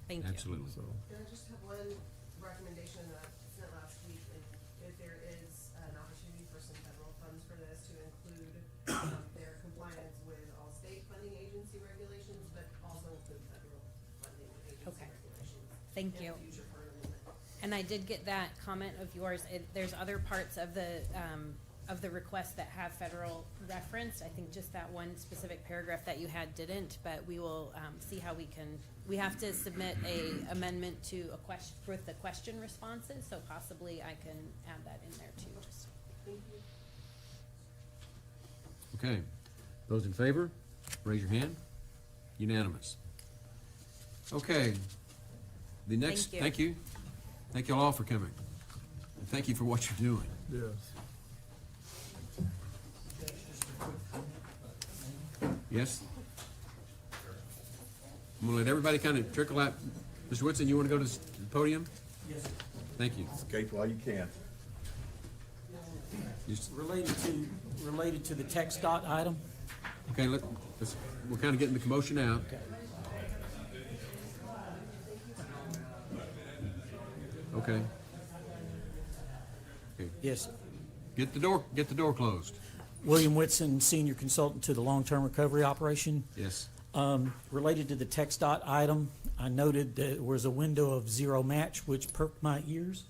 Thank you. Absolutely. so. And I just have one recommendation that I sent last week, and if there is an opportunity for some federal funds for this, to include their compliance with all state funding agency regulations, but also include federal funding agency Okay. regulations. Thank in you. future part of the amendment. And I did get that comment of yours. There's other parts of the request that have federal reference. I think just that one specific paragraph that you had didn't, but we will see how we have to submit a amendment to a question, with the question responses, so possibly I can add that in there too, just. Thank you. Okay. Those in favor, raise your hand. Unanimous. Okay. The next, Thank you. thank you. Thank you all for coming. And thank you for what you're doing. Yes. Yes? I'm gonna let everybody kind of trickle out. Mr. Whitson, you wanna go to the podium? Yes, Thank you. Escape while you can. Just- related to the text dot item. Okay, let's we're kind of getting the commotion out. Okay. Okay. Yes. Get the door closed. William Whitson, Senior Consultant to the Long-Term Recovery Operation. Yes. Related to the text dot item, I noted that there was a window of zero match, which perked my ears.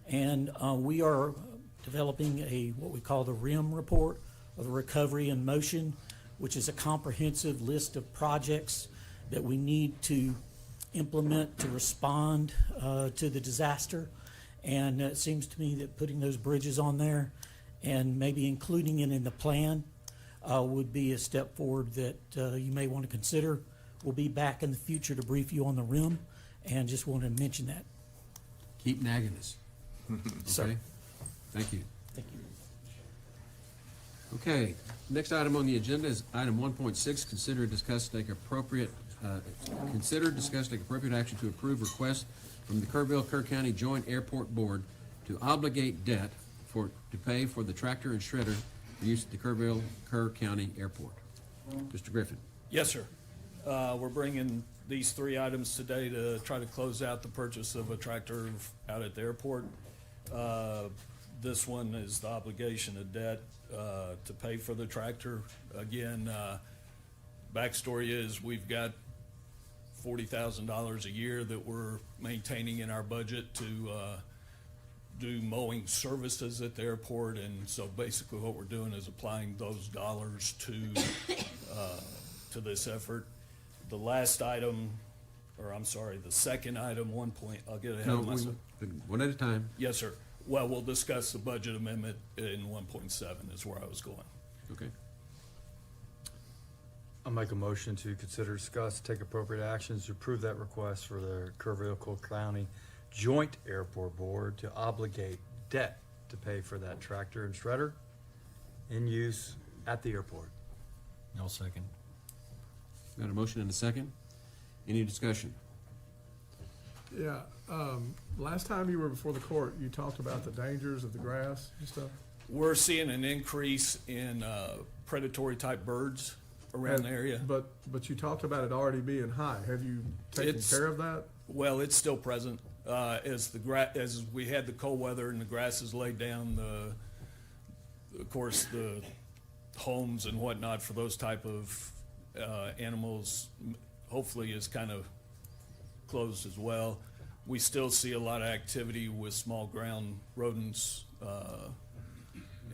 And we are developing what we call the RIM report, of Recovery in Motion, which is a comprehensive list of projects that we need to implement to respond to the disaster. And it seems to me that putting those bridges on there and maybe including it in the plan would be a step forward that you may want to consider. We'll be back in the future to brief you on the RIM, and just wanted to mention that. Keep nagging us. Sir. Okay? Thank you. Thank you. Okay, next item on the agenda is item 1.6, consider, discuss, take appropriate action to approve request from the Kerr County Joint Airport Board to obligate debt to pay for the tractor and shredder for use at the Kerr County Airport. Mr. Griffin. Yes, sir. We're bringing these three items today to try to close out the purchase of a tractor out at the airport. This one is the obligation of debt to pay for the tractor. Again, backstory is we've got $40,000 a year that we're maintaining in our budget to do mowing services at the airport, and so basically what we're doing is applying those dollars to this effort. The last item, the second item, I'll get ahead of myself. One at a time. Yes, sir. Well, we'll discuss the budget amendment in 1.7 is where I was going. Okay. I'll make a motion to consider, discuss, take appropriate actions to approve that request for the Kerr County Joint Airport Board to obligate debt to pay for that tractor and shredder in use at the airport. No second. Got a motion and a second. Any discussion? Yeah, last time you were before the court, you talked about the dangers of the grass and stuff. We're seeing an increase in predatory type birds around the area. But you talked about it already being high. Have you taken care of that? Well, it's still present. As we had the cold weather and the grass is laid down, of course, the homes and whatnot for those type of animals hopefully is kind of closed as well. We still see a lot of activity with small ground rodents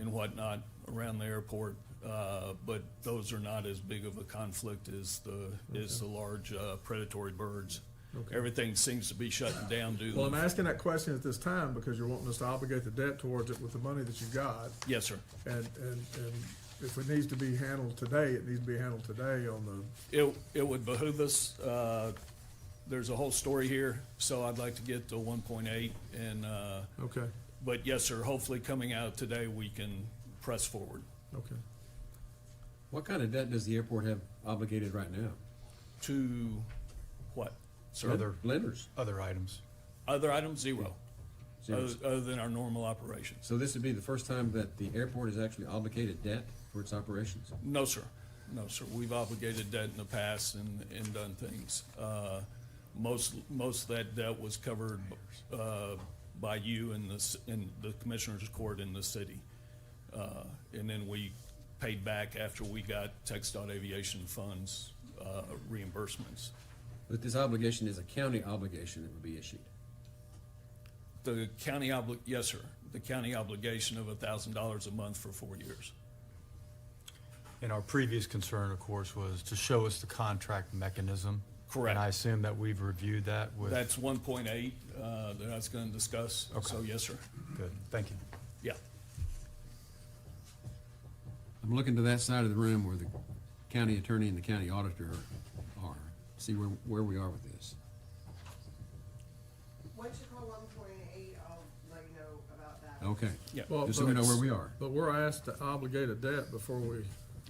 and whatnot around the airport, but those are not as big of a conflict as the large predatory birds. Okay. Everything seems to be shutting down due to. Well, I'm asking that question at this time because you're wanting us to obligate the debt towards it with the money that you got. Yes, sir. And if it needs to be handled today, it needs to be handled today on the. It would behoove us. There's a whole story here, so I'd like to get to 1.8 and. Okay. But yes, sir. Hopefully, coming out today, we can press forward. Okay. What kind of debt does the airport have obligated right now? To what? Sir? Other lenders. Other items. Other items, zero. Zero. Other than our normal operations. So this would be the first time that the airport has actually obligated debt for its operations? No, sir. No, sir. We've obligated debt in the past and done things. Most of that debt was covered by you and the Commissioner's Court in the city. And then we paid back after we got TxDOT Aviation Funds reimbursements. But this obligation is a county obligation that would be issued. The county yes, sir. The county obligation of $1,000 a month for 4 years. And our previous concern, of course, was to show us the contract mechanism. Correct. And I assume that we've reviewed that with. That's 1.8 that I was going to discuss. Okay. So yes, sir. Good, thank you. Yeah. I'm looking to that side of the room where the county attorney and the county auditor are, see where we are with this. Once you call 1.8, I'll let you know about that. Okay. Yeah. Well, Just so we know where we are. But we're asked to obligate a debt before we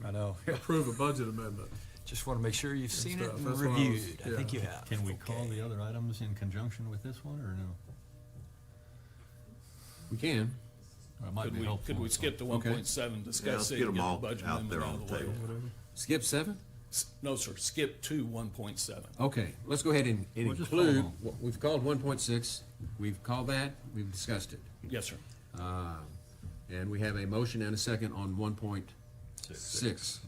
I know. approve a budget amendment. Just want to make sure you've seen it stuff. and That's what I was- reviewed. I think yeah. you have. Can we call the other items in conjunction with this one, or no? We can. It might be helpful. Could we skip to Okay. 1.7, Yeah, let's discuss it get and them get the all budget out amendment there out on of the the way? table. Skip 7? No, sir, skip to 1.7. Okay, let's go ahead and We'll just include, follow. what we've called 1.6, we've called that, we've discussed it. Yes, sir. And we have a motion and a second on 1.6.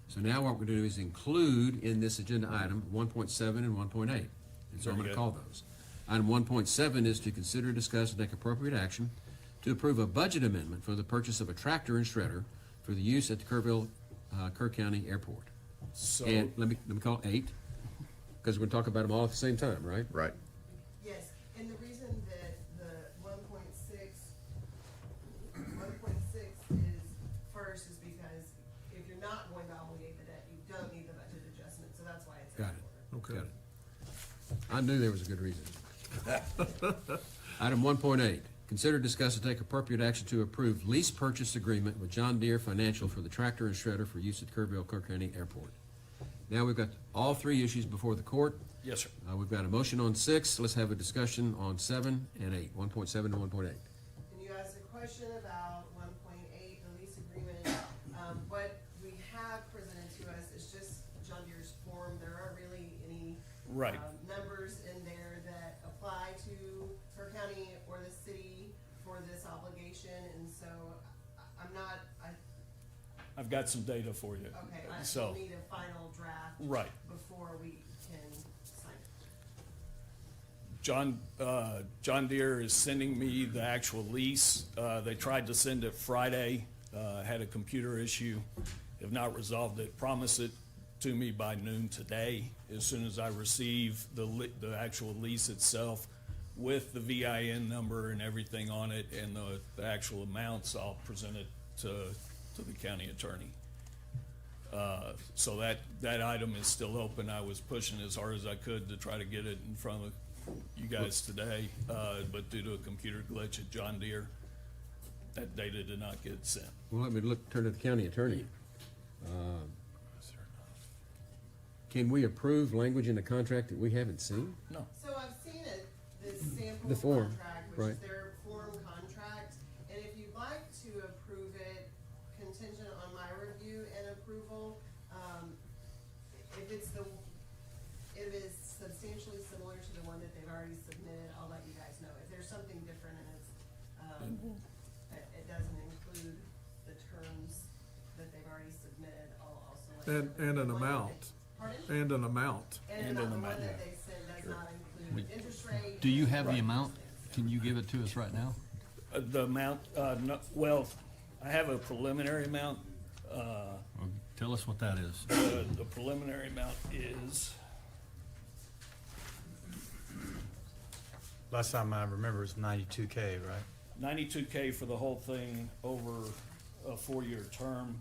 So now what we're gonna do is include in this agenda item 1.7 and 1.8. And so I'm Very gonna good. call those. Item 1.7 is to consider, discuss, and take appropriate action to approve a budget amendment for the purchase of a tractor and shredder for the use at the Kerr County Airport. So, And let me call it 8, because we're gonna talk about them all at the same time, right? Right. Yes, and the reason that the 1.6 is first is because if you're not going to obligate the debt, you don't need the budget adjustment, so that's why it's in Got order. it. Got it. I knew there was a good reason. Item 1.8, consider, discuss, and take appropriate action to approve lease purchase agreement with John Deere Financial for the tractor and shredder for use at Kerr County Airport. Now we've got all three issues before the court. yes, sir. We've got a motion on 6. Let's have a discussion on 7 and 8, 1.7 and 1.8. And you asked a question about 1.8, the lease agreement. What we have presented to us is just John Deere's form. There aren't really any Right. numbers in there that apply to Kerr County or the city for this obligation, and so I'm not, I've got some data for you. okay, I So, still need a final draft. Right. Before we can sign it. John Deere is sending me the actual lease. They tried to send it Friday, had a computer issue, have not resolved it. Promise it to me by noon today. As soon as I receive the actual lease itself with the VIN number and everything on it and the actual amounts, I'll present it to the county attorney. So that item is still open. I was pushing as hard as I could to try to get it in front of you guys today, but due to a computer glitch at John Deere, that data did not get sent. Well, let me turn to the county attorney. Can we approve language in the contract that we haven't seen? No. So I've seen it, this sample The form, contract, which right. is their form contract, and if you'd like to approve it contingent on my review and approval, if it is substantially similar to the one that they've already submitted, I'll let you guys know. If there's something different and it's, it doesn't include the terms that they've already submitted, I'll also let you know. And an The one that amount. they- Pardon? And an amount. And the one that they sent does not include interest rate. Do you have the amount? Can you give it to us right now? The amount, no, well, I have a preliminary amount. Or tell us what that is. The preliminary amount is, Last time I remember it was 92K, right? 92K for the whole thing over a 4-year term.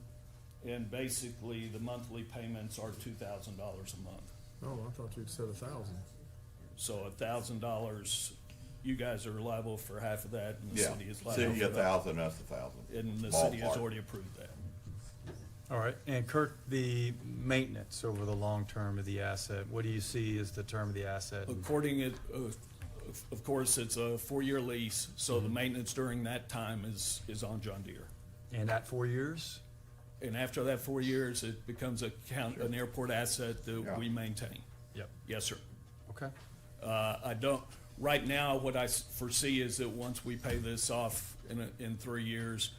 And basically, the monthly payments are $2,000 a month. Oh, I thought you'd said 1,000. So $1,000, you guys are liable for half of that, and the Yeah. city is liable City, for that. 1,000, us 1,000. And the city has Ballpark. already approved that. All right, and Kurt, the maintenance over the long term of the asset, what do you see as the term of the asset? Of course, it's a 4-year lease, so the maintenance during that time is on John Deere. And at 4 years? And after that 4 years, it becomes an airport asset Yeah. that we maintain. Yep. Yes, sir. Okay. Right now, what I foresee is that once we pay this off in 3 years,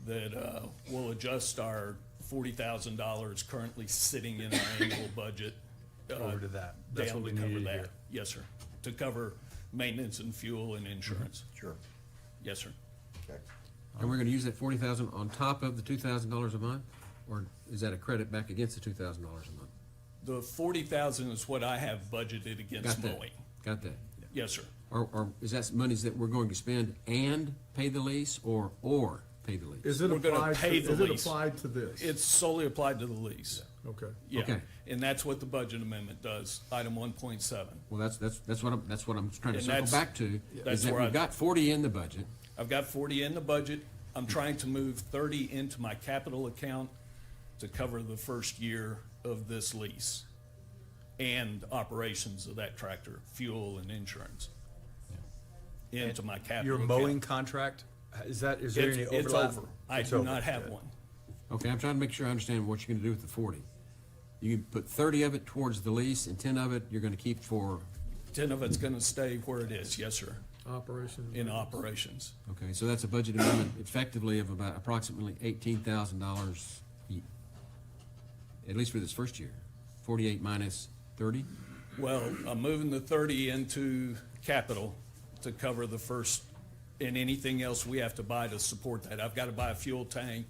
that we'll adjust our $40,000 currently sitting in our annual budget. Over to that. That's Down what to we cover needed to that. hear. Yes, sir. To cover maintenance and fuel and insurance. Sure. Yes, sir. Okay. And we're gonna use that 40,000 on top of the $2,000 a month? Or is that a credit back against the $2,000 a month? The 40,000 is what I have budgeted against Got that. mowing. Got that? Yes, sir. Or is that monies that we're going to spend and pay the lease, or pay the lease? Is it We're gonna applied, pay the is it lease. applied to this? It's solely applied to the lease. Okay. Yeah, Okay. and that's what the budget amendment does, item 1.7. Well, that's what I'm trying to And circle that's- back to, that's is that where we've got 40 in the budget. I've got 40 in the budget. I'm trying to move 30 into my capital account to cover the first year of this lease and operations of that tractor, fuel and insurance. Into my capital Your account. mowing contract, is there any overlap? It's over. I It's do over. not have Good. one. Okay, I'm trying to make sure I understand what you're gonna do with the 40. You can put 30 of it towards the lease, and 10 of it you're gonna keep for, 10 of it's gonna stay where it is, yes, sir, Operation. in operations. okay, so that's a budget amendment effectively of about approximately $18,000, at least for this first year. 48 minus 30? Well, I'm moving the 30 into capital to cover the first, and anything else we have to buy to support that. I've got to buy a fuel tank,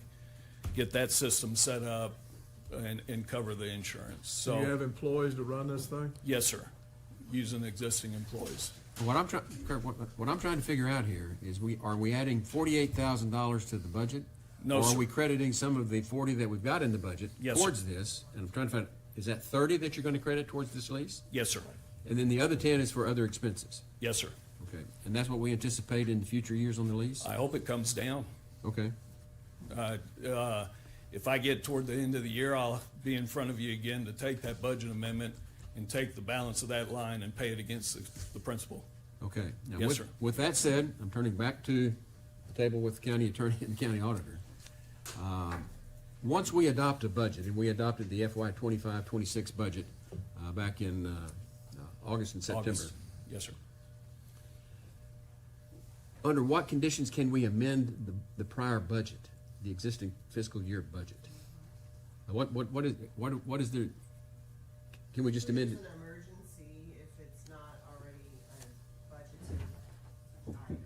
get that system set up, and cover the insurance. Do you So, have employees to run this thing? yes, sir, using existing employees. What I'm trying, Kurt, what I'm trying to figure out here is are we adding $48,000 to the budget? No, Or sir. are we crediting some of the 40 that we've got in the budget Yes, sir. towards this? And I'm trying to find, is that 30 that you're gonna credit towards this lease? Yes, sir, And then the other 10 is for other expenses? yes, sir. Okay, and that's what we anticipate in future years on the lease? I hope it comes down. Okay, If I get toward the end of the year, I'll be in front of you again to take that budget amendment and take the balance of that line and pay it against the principal. okay. Now, Yes, with- sir. With that said, I'm turning back to the table with the county attorney and the county auditor. Once we adopt a budget, and we adopted the FY 25-26 budget back in August and September. August. Yes, sir. Under what conditions can we amend the prior budget, the existing fiscal year budget? What is the, can we just amend it? It's an emergency if it's not already a budgeted item.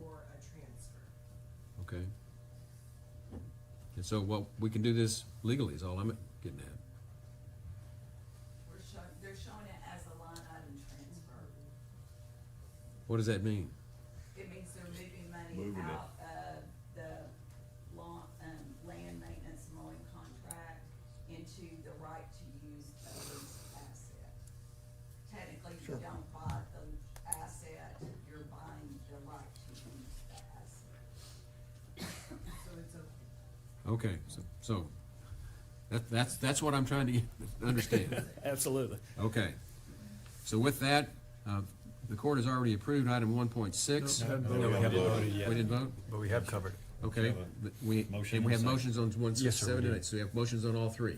Or a transfer. Okay. And so, well, we can do this legally is all I'm getting at. They're showing it as a line item transfer. What does that mean? It means they're moving money Moving it. out of the land maintenance mowing contract into the right to use a leased asset. Technically, you don't buy the asset, you're buying the right to use the asset. So it's a Okay, so that's what I'm trying to understand. Absolutely. Okay. So with that, the court has already approved item 1.6. No, No, we haven't voted yet, We didn't vote? but we have covered it. Okay. But we motion and we have and a motions on 1, 6, Yes, sir, we 7, and do. 8. So we have motions on all three.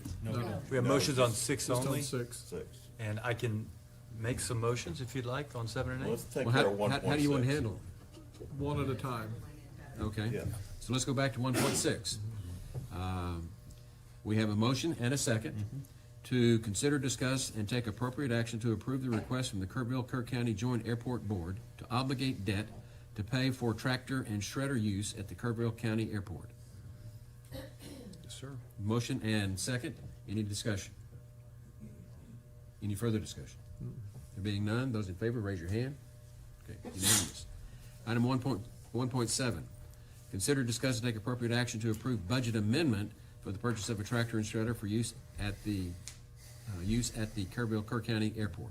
We have motions on 6 Just on only, 6. and I can make some motions if you'd like on 7 and 8. Let's take Well, care of how do you want to 1.6. handle One at a time. it? Okay. Yeah. So let's go back to 1.6. We have a motion and a second to consider, discuss, and take appropriate action to approve the request from the Kerr County Joint Airport Board to obligate debt to pay for tractor and shredder use at the Kerr County Airport. Yes, sir. Motion and second. Any discussion? Any further discussion? There being none, those in favor, raise your hand. Okay, unanimous. Item 1.7, consider, discuss, and take appropriate action to approve budget amendment for the purchase of a tractor and shredder for use at the Kerr County Airport.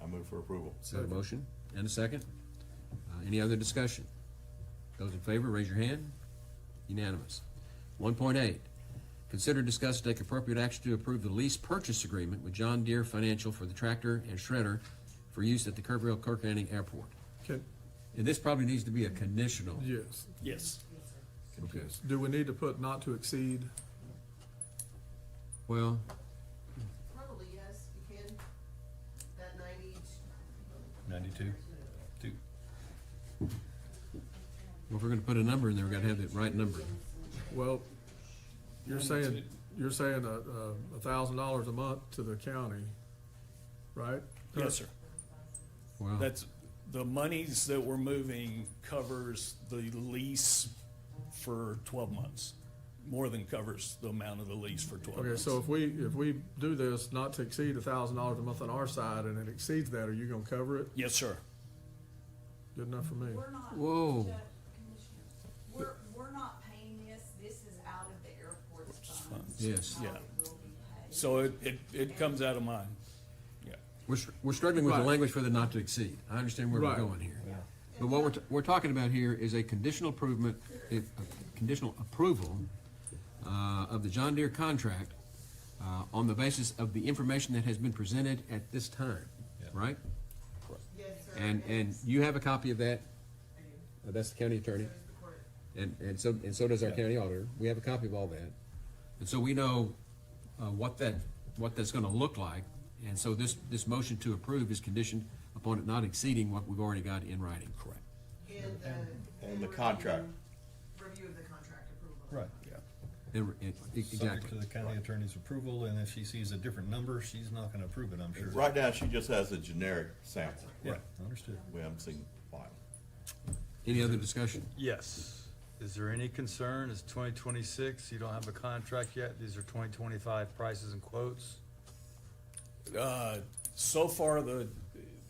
I move for approval. Is that a motion and a second? Any other discussion? Those in favor, raise your hand. Unanimous. 1.8, consider, discuss, and take appropriate action to approve the lease purchase agreement with John Deere Financial for the tractor and shredder for use at the Kerr County Airport. Can, And this probably needs to be a conditional. yes. Yes. Okay. Do we need to put not to exceed? Well, Probably yes, you can. That 92? if we're gonna put a number in there, we gotta have the right number. Well, you're saying $1,000 a month to the county, right? Yes, sir. Well, That's, the monies that we're moving covers the lease for 12 months. More than covers the amount of the lease for 12 Okay, months. so if we do this not to exceed $1,000 a month on our side and it exceeds that, are you gonna cover it? Yes, sir. Good enough for me. We're not. Whoa. Commissioner, we're not paying this, this is out of the airport's funds. Yes. Yeah. How it will be paid. So it comes out of mine. Yeah. we're struggling with the Right. language for the not to exceed. I understand where we're Right. going here. But what we're talking about here is a conditional improvement, a conditional approval of the John Deere contract on the basis of the information that has been presented at this time, right? Yes, sir. And you have a copy of that? I do. That's the county attorney? So is the court. And so does our county auditor. We have a copy of all that. And so we know, what that's gonna look like. And so this motion to approve is conditioned upon it not exceeding what we've already got in writing. Correct. And the contract. Review of the contract approval. Right. Exactly. Subject to the county attorney's approval, and if she sees a different number, she's not gonna approve it, I'm sure. Right now, she just has a generic sample. Yeah, understood. We haven't seen the final. Any other discussion? Yes. Is there any concern? It's 2026, you don't have a contract yet? These are 2025 prices and quotes? So far,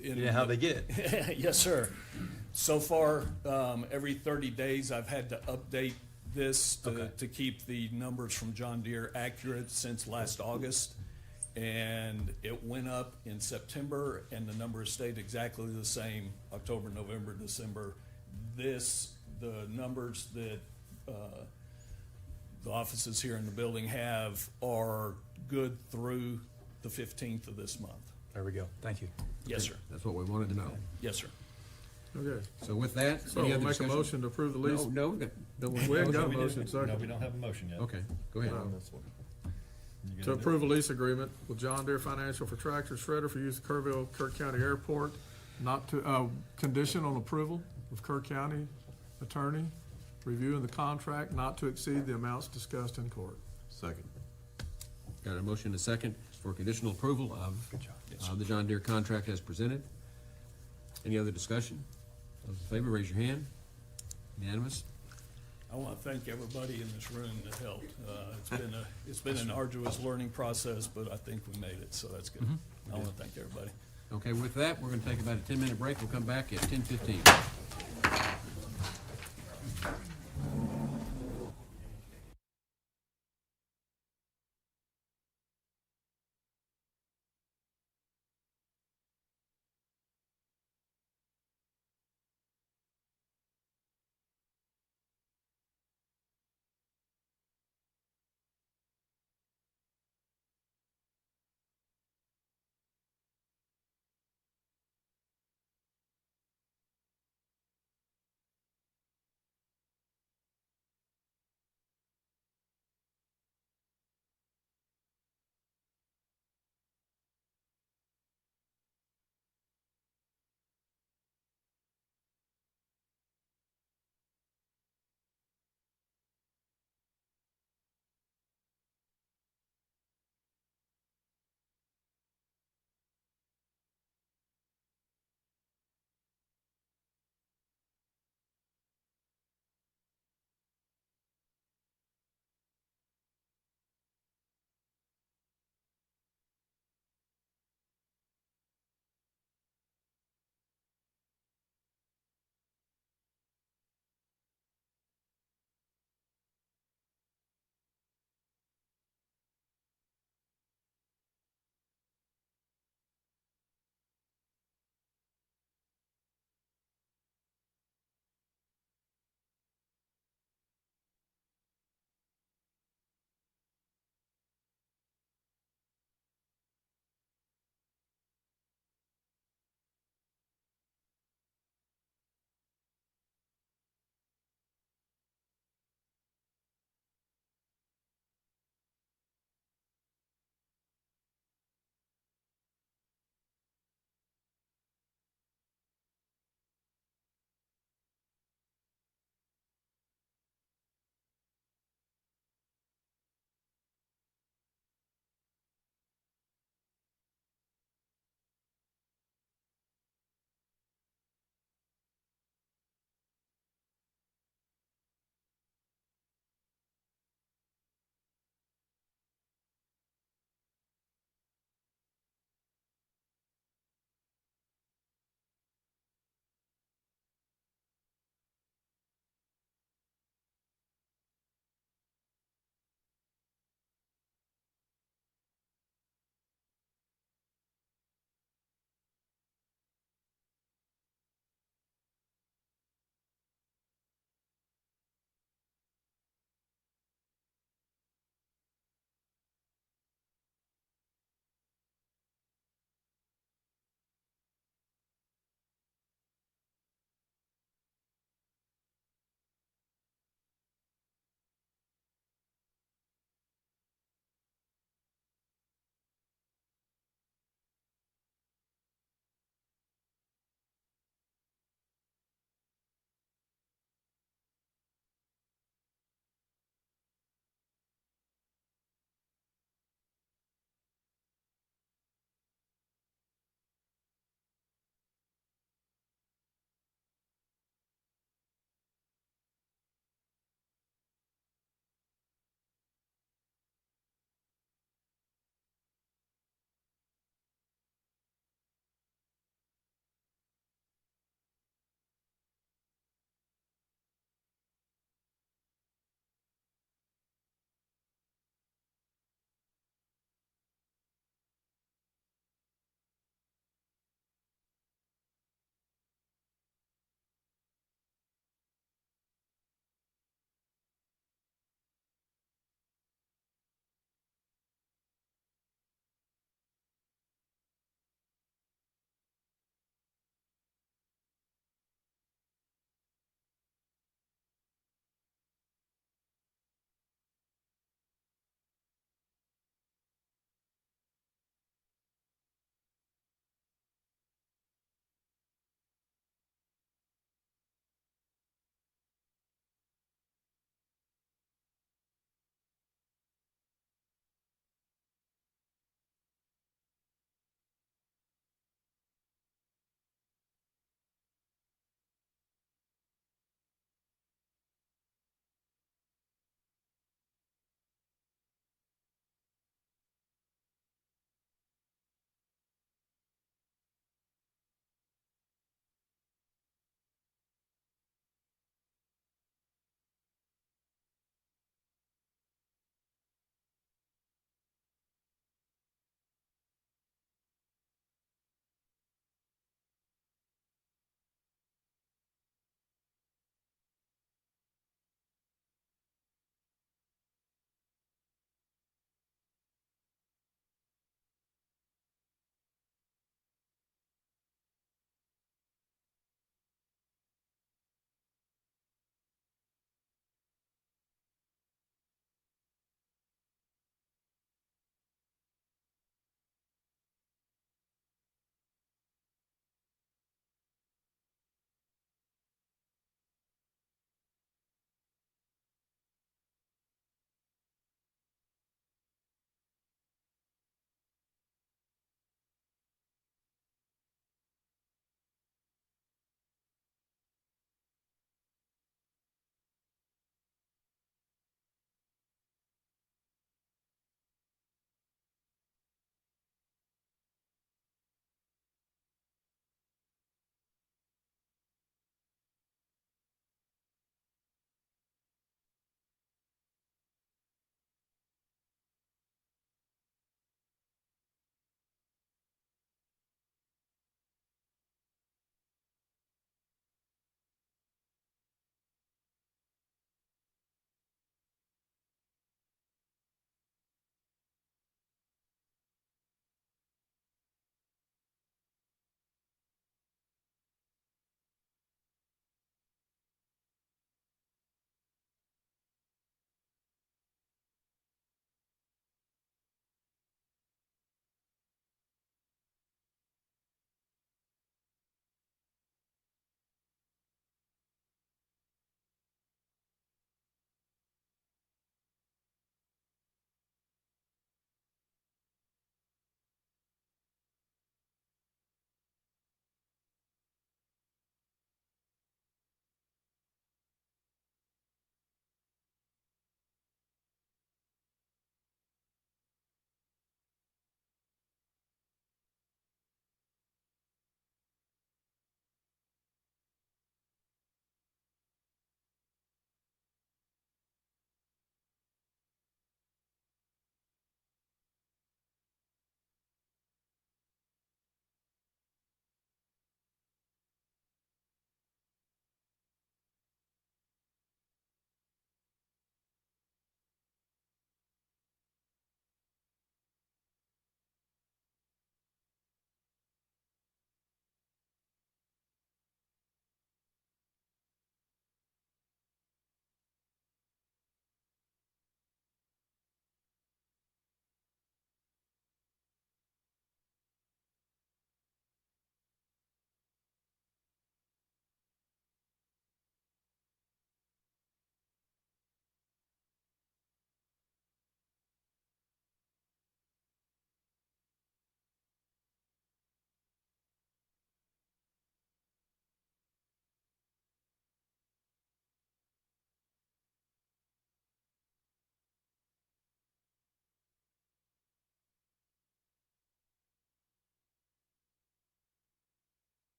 Yeah, how they get? Yes, sir. So far, every 30 days, I've had to update this to keep the numbers from John Deere accurate since last August. And it went up in September, and the numbers stayed exactly the same, October, November, December. The numbers that the offices here in the building have are good through the 15th of this month. There we go. Thank you. Yes, sir. That's what we wanted to know. Yes, sir. Okay, So with that, so any we'll other make a discussion? motion to approve the lease. No, don't We haven't got a motion, No, we second. don't have a motion yet. Okay, go ahead. You To gonna do approve a lease agreement with John Deere Financial for tractor shredder for use at Kerr County Airport, not to, condition on approval of Kerr County attorney, reviewing the contract not to exceed the amounts discussed in court. Second. Got a motion and a second for conditional approval of the John Deere contract as presented. Any other discussion? Those in favor, raise your hand. Unanimous? I want to thank everybody in this room that helped. It's been an arduous learning process, but I think we made it, so that's good. I want to thank everybody. Okay, with that, we're gonna take about a 10-minute break. We'll come back at 10:15.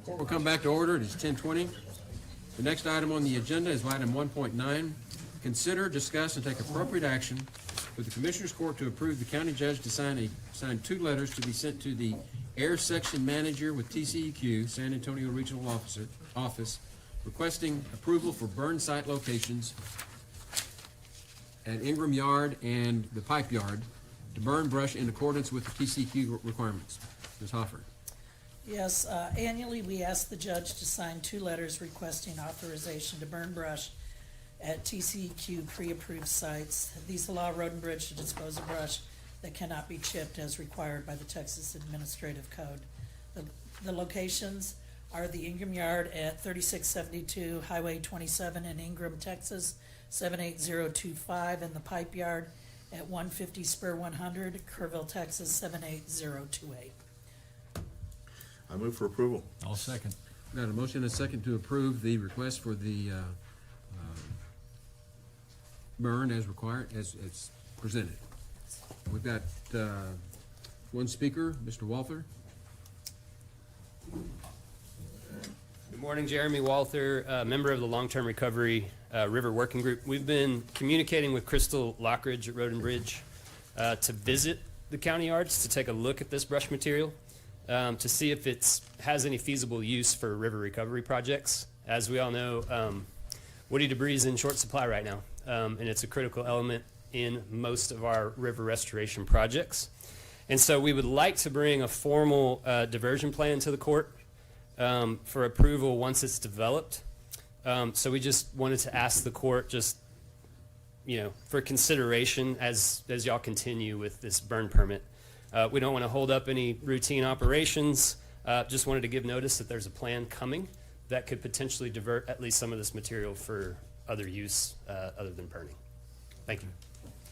Court will come back to order. It is 10:20. The next item on the agenda is item 1.9. Consider, discuss, and take appropriate action for the Commissioners Court to approve the county judge to sign 2 letters to be sent to the Air Section Manager with TCEQ, San Antonio Regional Office, requesting approval for burn site locations at Ingram Yard and the Pipe Yard to burn brush in accordance with the TCEQ requirements. Ms. Hoffer. Yes, annually, we ask the judge to sign 2 letters requesting authorization to burn brush at TCEQ pre-approved sites. These allow Road and Bridge to dispose of brush that cannot be chipped as required by the Texas Administrative Code. The locations are the Ingram Yard at 3672 Highway 27 in Ingram, Texas, 78025, and the Pipe Yard at 150 Spur 100, Kerrville, Texas, 78028. I move for approval. I'll second. Got a motion and a second to approve the request for the burn as required, as it's presented. We've got one speaker, Mr. Walther. Good morning, Jeremy Walther, member of the Long-Term Recovery River Working Group. We've been communicating with Crystal Lockridge at Road and Bridge to visit the county yards to take a look at this brush material to see if it has any feasible use for river recovery projects. As we all know, woody debris is in short supply right now, and it's a critical element in most of our river restoration projects. And so we would like to bring a formal diversion plan to the court for approval once it's developed. So we just wanted to ask the court just, for consideration as y'all continue with this burn permit. We don't want to hold up any routine operations. Just wanted to give notice that there's a plan coming that could potentially divert at least some of this material for other use other than burning. Thank you.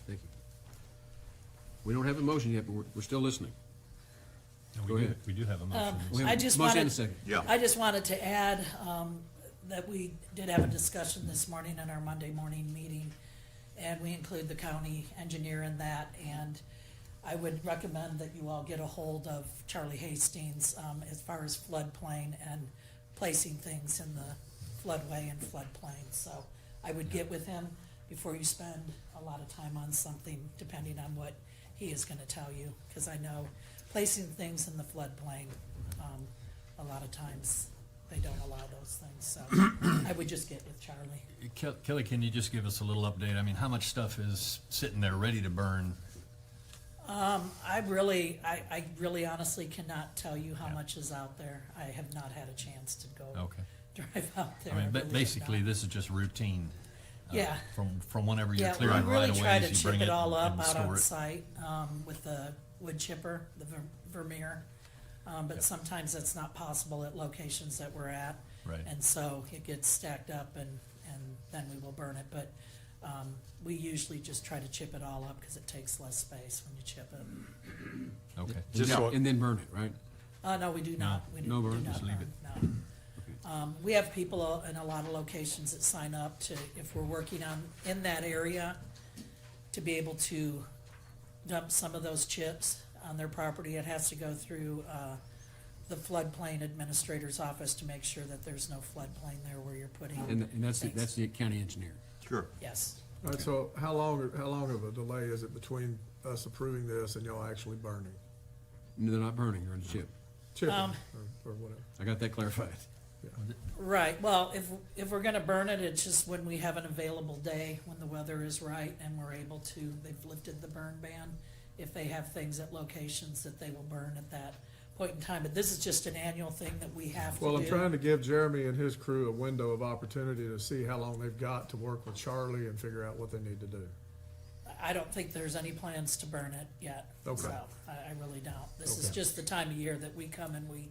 Thank you. We don't have a motion yet, but we're still listening. Go ahead. We do have a motion. We have I a just motion wanted, and a second. Yeah. I just wanted to add that we did have a discussion this morning in our Monday morning meeting, and we include the county engineer in that, and I would recommend that you all get a hold of Charlie Hastings as far as floodplain and placing things in the floodway and floodplain. So I would get with him before you spend a lot of time on something, depending on what he is going to tell you, because I know placing things in the floodplain, a lot of times they don't allow those things. So I would just get with Charlie. Kelly, can you just give us a little update? I mean, how much stuff is sitting there ready to burn? I really honestly cannot tell you how much is out there. I have not had a chance to go Okay. drive out there. I mean, really have basically, not. this is just routine. Yeah. From whenever you're Yeah, we clearing right really try away, to you bring chip it it all up and out store on it. site with the wood chipper, the Vermeer. But sometimes that's not possible at locations that we're at. Right. And so it gets stacked up and then we will burn it. But we usually just try to chip it all up because it takes less space when you chip it. Okay. Just so- And then burn it, right? No, we do not. We No do burn, not just leave burn, no. We have people in a lot of locations that sign up to, if we're working in that area, to be able to dump some of those chips on their property. It has to go through the floodplain administrator's office to make sure that there's no floodplain there where you're putting And that's things. the county engineer. Sure. Yes. All right, so how long of a delay is it between us approving this and y'all actually burning? No, they're not burning, they're on the chip. Chipping, or whatever. I got that clarified. Right, well, if we're gonna burn it, it's just when we have an available day, when the weather is right and we're able to, they've lifted the burn ban. If they have things at locations that they will burn at that point in time, but this is just an annual thing that we have to do. Well, I'm trying to give Jeremy and his crew a window of opportunity to see how long they've got to work with Charlie and figure out what they need to do. I don't think there's any plans to burn it yet. Okay. So, I really don't. This is Okay. just the time of year that we come and we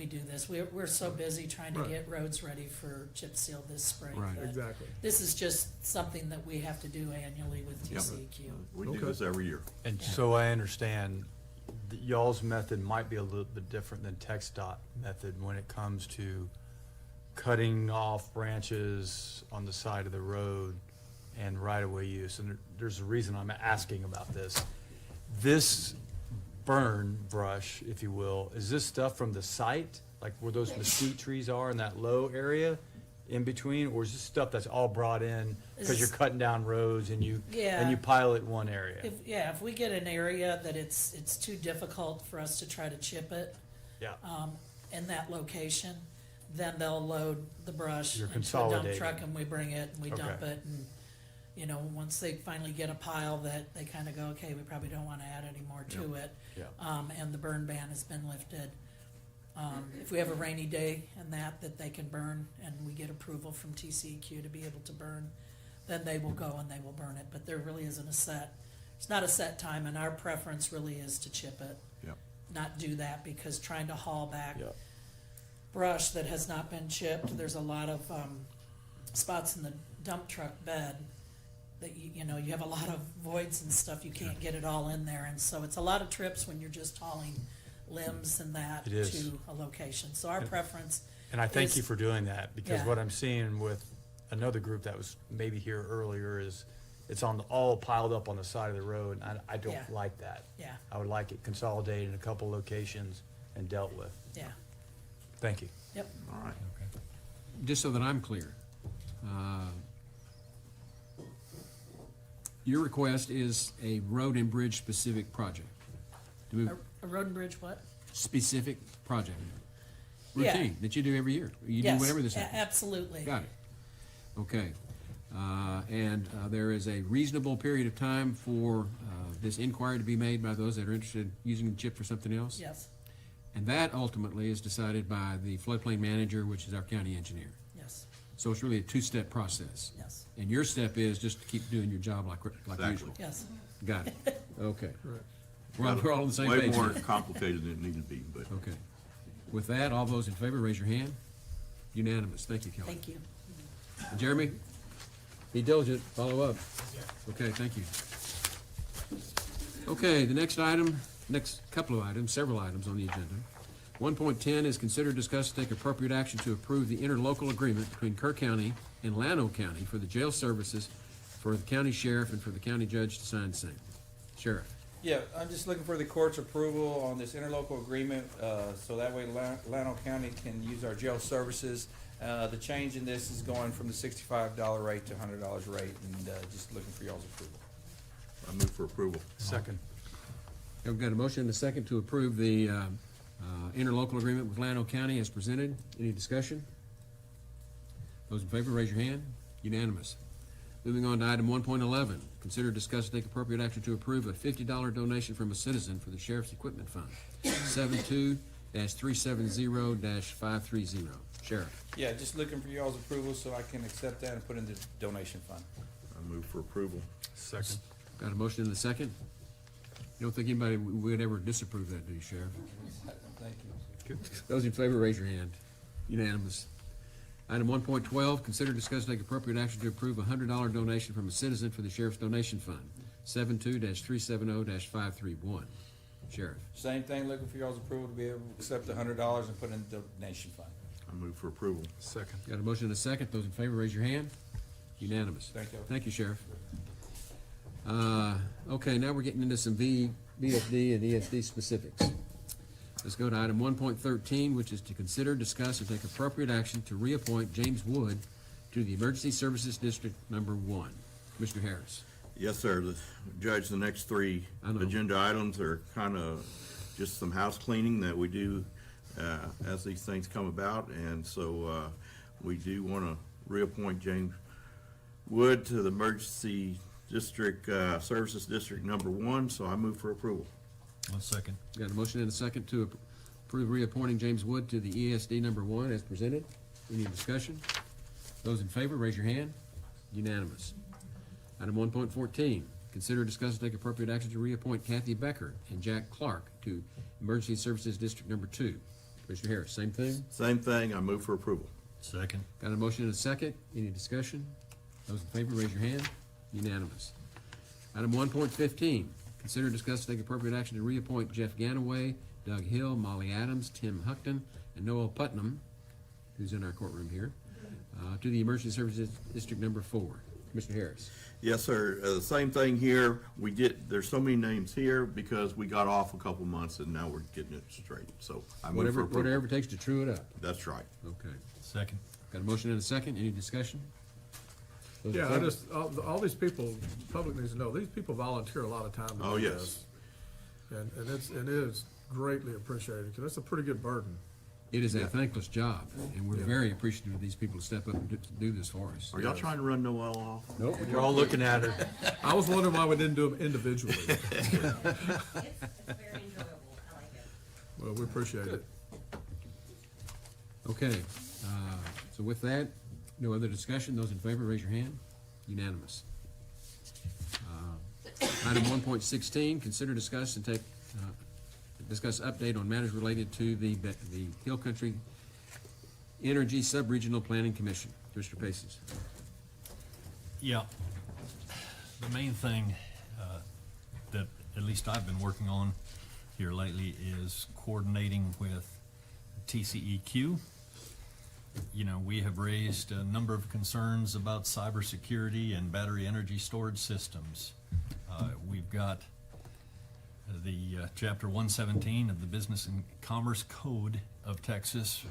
do this. We're so busy trying to Right. get roads ready for chip seal this spring. Right. but Exactly. This is just something that we have to do annually with Yep. TCEQ. We do Okay. this every year. And so I understand that y'all's method might be a little bit different than TxDOT method when it comes to cutting off branches on the side of the road and right-of-way use. And there's a reason I'm asking about this. This burn brush, if you will, is this stuff from the site like where those mesquite trees are in that low area in between, or is this stuff that's all brought in because you're cutting down roads and you Yeah. pile it in one area? If we get an area that it's too difficult for us to try to chip it, Yeah. in that location, then they'll load the brush You're into a dump consolidating. truck and we bring it and we dump Okay. it and, you know, once they finally get a pile that they kinda go, okay, we probably don't wanna add any more to it. Yeah. And the burn ban has been lifted. If we have a rainy day and that they can burn and we get approval from TCEQ to be able to burn, then they will go and they will burn it, but there really isn't it's not a set time, and our preference really is to chip it. Yep. Not do that, because trying to haul back Yep. brush that has not been chipped, there's a lot of, spots in the dump truck bed that you know, you have a lot of voids and stuff, you can't get it all in there, and so it's a lot of trips when you're just hauling limbs and that It is. to a location. So our preference And I thank is- you for doing that, because Yeah. what I'm seeing with another group that was maybe here earlier is it's all piled up on the side of the road, and I don't Yeah. like that. Yeah, I would like it consolidated in a couple locations and dealt with. yeah, Thank you. yep. All right. Just so that I'm clear, your request is a road and bridge specific project. To move A road and bridge what? specific project. Yeah. Routine that you do every year. You do Yes, whenever this a- happens. absolutely. Got it. Okay. And there is a reasonable period of time for this inquiry to be made by those that are interested in using the chip for something else? Yes, And that ultimately is decided by the floodplain manager, which is our county engineer. yes, So it's really a two-step process. yes, And your step is just to keep doing your job like Exactly. usual. yes. Got it. Okay. We're all on the same Way page more here. complicated than it needed to be, but. Okay. With that, all those in favor, raise your hand. Unanimous. Thank you, Kelly. Thank you. And Jeremy, be diligent, follow up. Okay, thank you. Okay, the next couple of items, several items on the agenda. 1.10 is consider, discuss, and take appropriate action to approve the interlocal agreement between Kerr County and Llano County for the jail services for the county sheriff and for the county judge to sign same. Sheriff. Yeah, I'm just looking for the court's approval on this interlocal agreement, so that way Llano County can use our jail services. The change in this is going from the $65 rate to $100 rate, and just looking for y'all's approval. I move for approval. Second. We've got a motion and a second to approve the interlocal agreement with Llano County as presented. Any discussion? Those in favor, raise your hand. Unanimous. Moving on to item 1.11, consider, discuss, and take appropriate action to approve a $50 donation from a citizen for the Sheriff's Equipment Fund, 72-370-530. Sheriff. Yeah, just looking for y'all's approval so I can accept that and put in the donation fund. I move for approval. Second. Got a motion and a second? You don't think anybody would ever disapprove that, do you, Sheriff? Thank you. Those in favor, raise your hand. Unanimous. Item 1.12, consider, discuss, and take appropriate action to approve a $100 donation from a citizen for the Sheriff's Donation Fund, 72-370-531. Sheriff. Same thing, looking for y'all's approval to be able to accept the $100 and put in the donation fund. I move for approval. Second. Got a motion and a second. Those in favor, raise your hand. Unanimous. Thank you. Thank you, Sheriff. Okay, now we're getting into some VFD and ESD specifics. Let's go to item 1.13, which is to consider, discuss, and take appropriate action to reappoint James Wood to the Emergency Services District Number 1. Commissioner Harris. Yes, sir. Judge, the next three I know. agenda items are kind of just some house cleaning that we do as these things come about. And so we do want to reappoint James Wood to the Emergency District Services District Number 1. So I move for approval. One second. Got a motion and a second to approve reappointing James Wood to the ESD Number 1 as presented. Any discussion? Those in favor, raise your hand. Unanimous. Item 1.14, consider, discuss, and take appropriate action to reappoint Kathy Becker and Jack Clark to Emergency Services District Number 2. Commissioner Harris, same thing? Same thing. I move for approval. Second. Got a motion and a second. Any discussion? Those in favor, raise your hand. Unanimous. Item 1.15, consider, discuss, and take appropriate action to reappoint Jeff Ganaway, Doug Hill, Molly Adams, Tim Huckton, and Noel Putnam, who's in our courtroom here, to the Emergency Services District Number 4. Commissioner Harris. Yes, sir. Same thing here. There's so many names here because we got off a couple months and now we're getting it straight. So I move for approval. Whatever it takes to true it up. That's right. Okay. Second. Got a motion and a second. Any discussion? Those in Yeah, favor? all these people, the public needs to know, these people volunteer a lot of time to Oh, do yes. this. And it is greatly appreciated, because that's a pretty good burden. It is a thankless job, and we're very appreciative of these people to step up and do this for us. Are y'all trying to run Noel off? Nope. You're all looking at her. I was wondering why we didn't do them individually. It's very enjoyable, I like it. Well, we appreciate it. Okay, so with that, no other discussion. Those in favor, raise your hand. Unanimous. Item 1.16, consider, discuss, and discuss update on matters related to the Hill Country Energy Sub-Regional Planning Commission. Commissioner Paces. Yeah. The main thing that at least I've been working on here lately is coordinating with TCEQ. You know, we have raised a number of concerns about cybersecurity and battery energy storage systems. We've got the Chapter 117 of the Business and Commerce Code of Texas,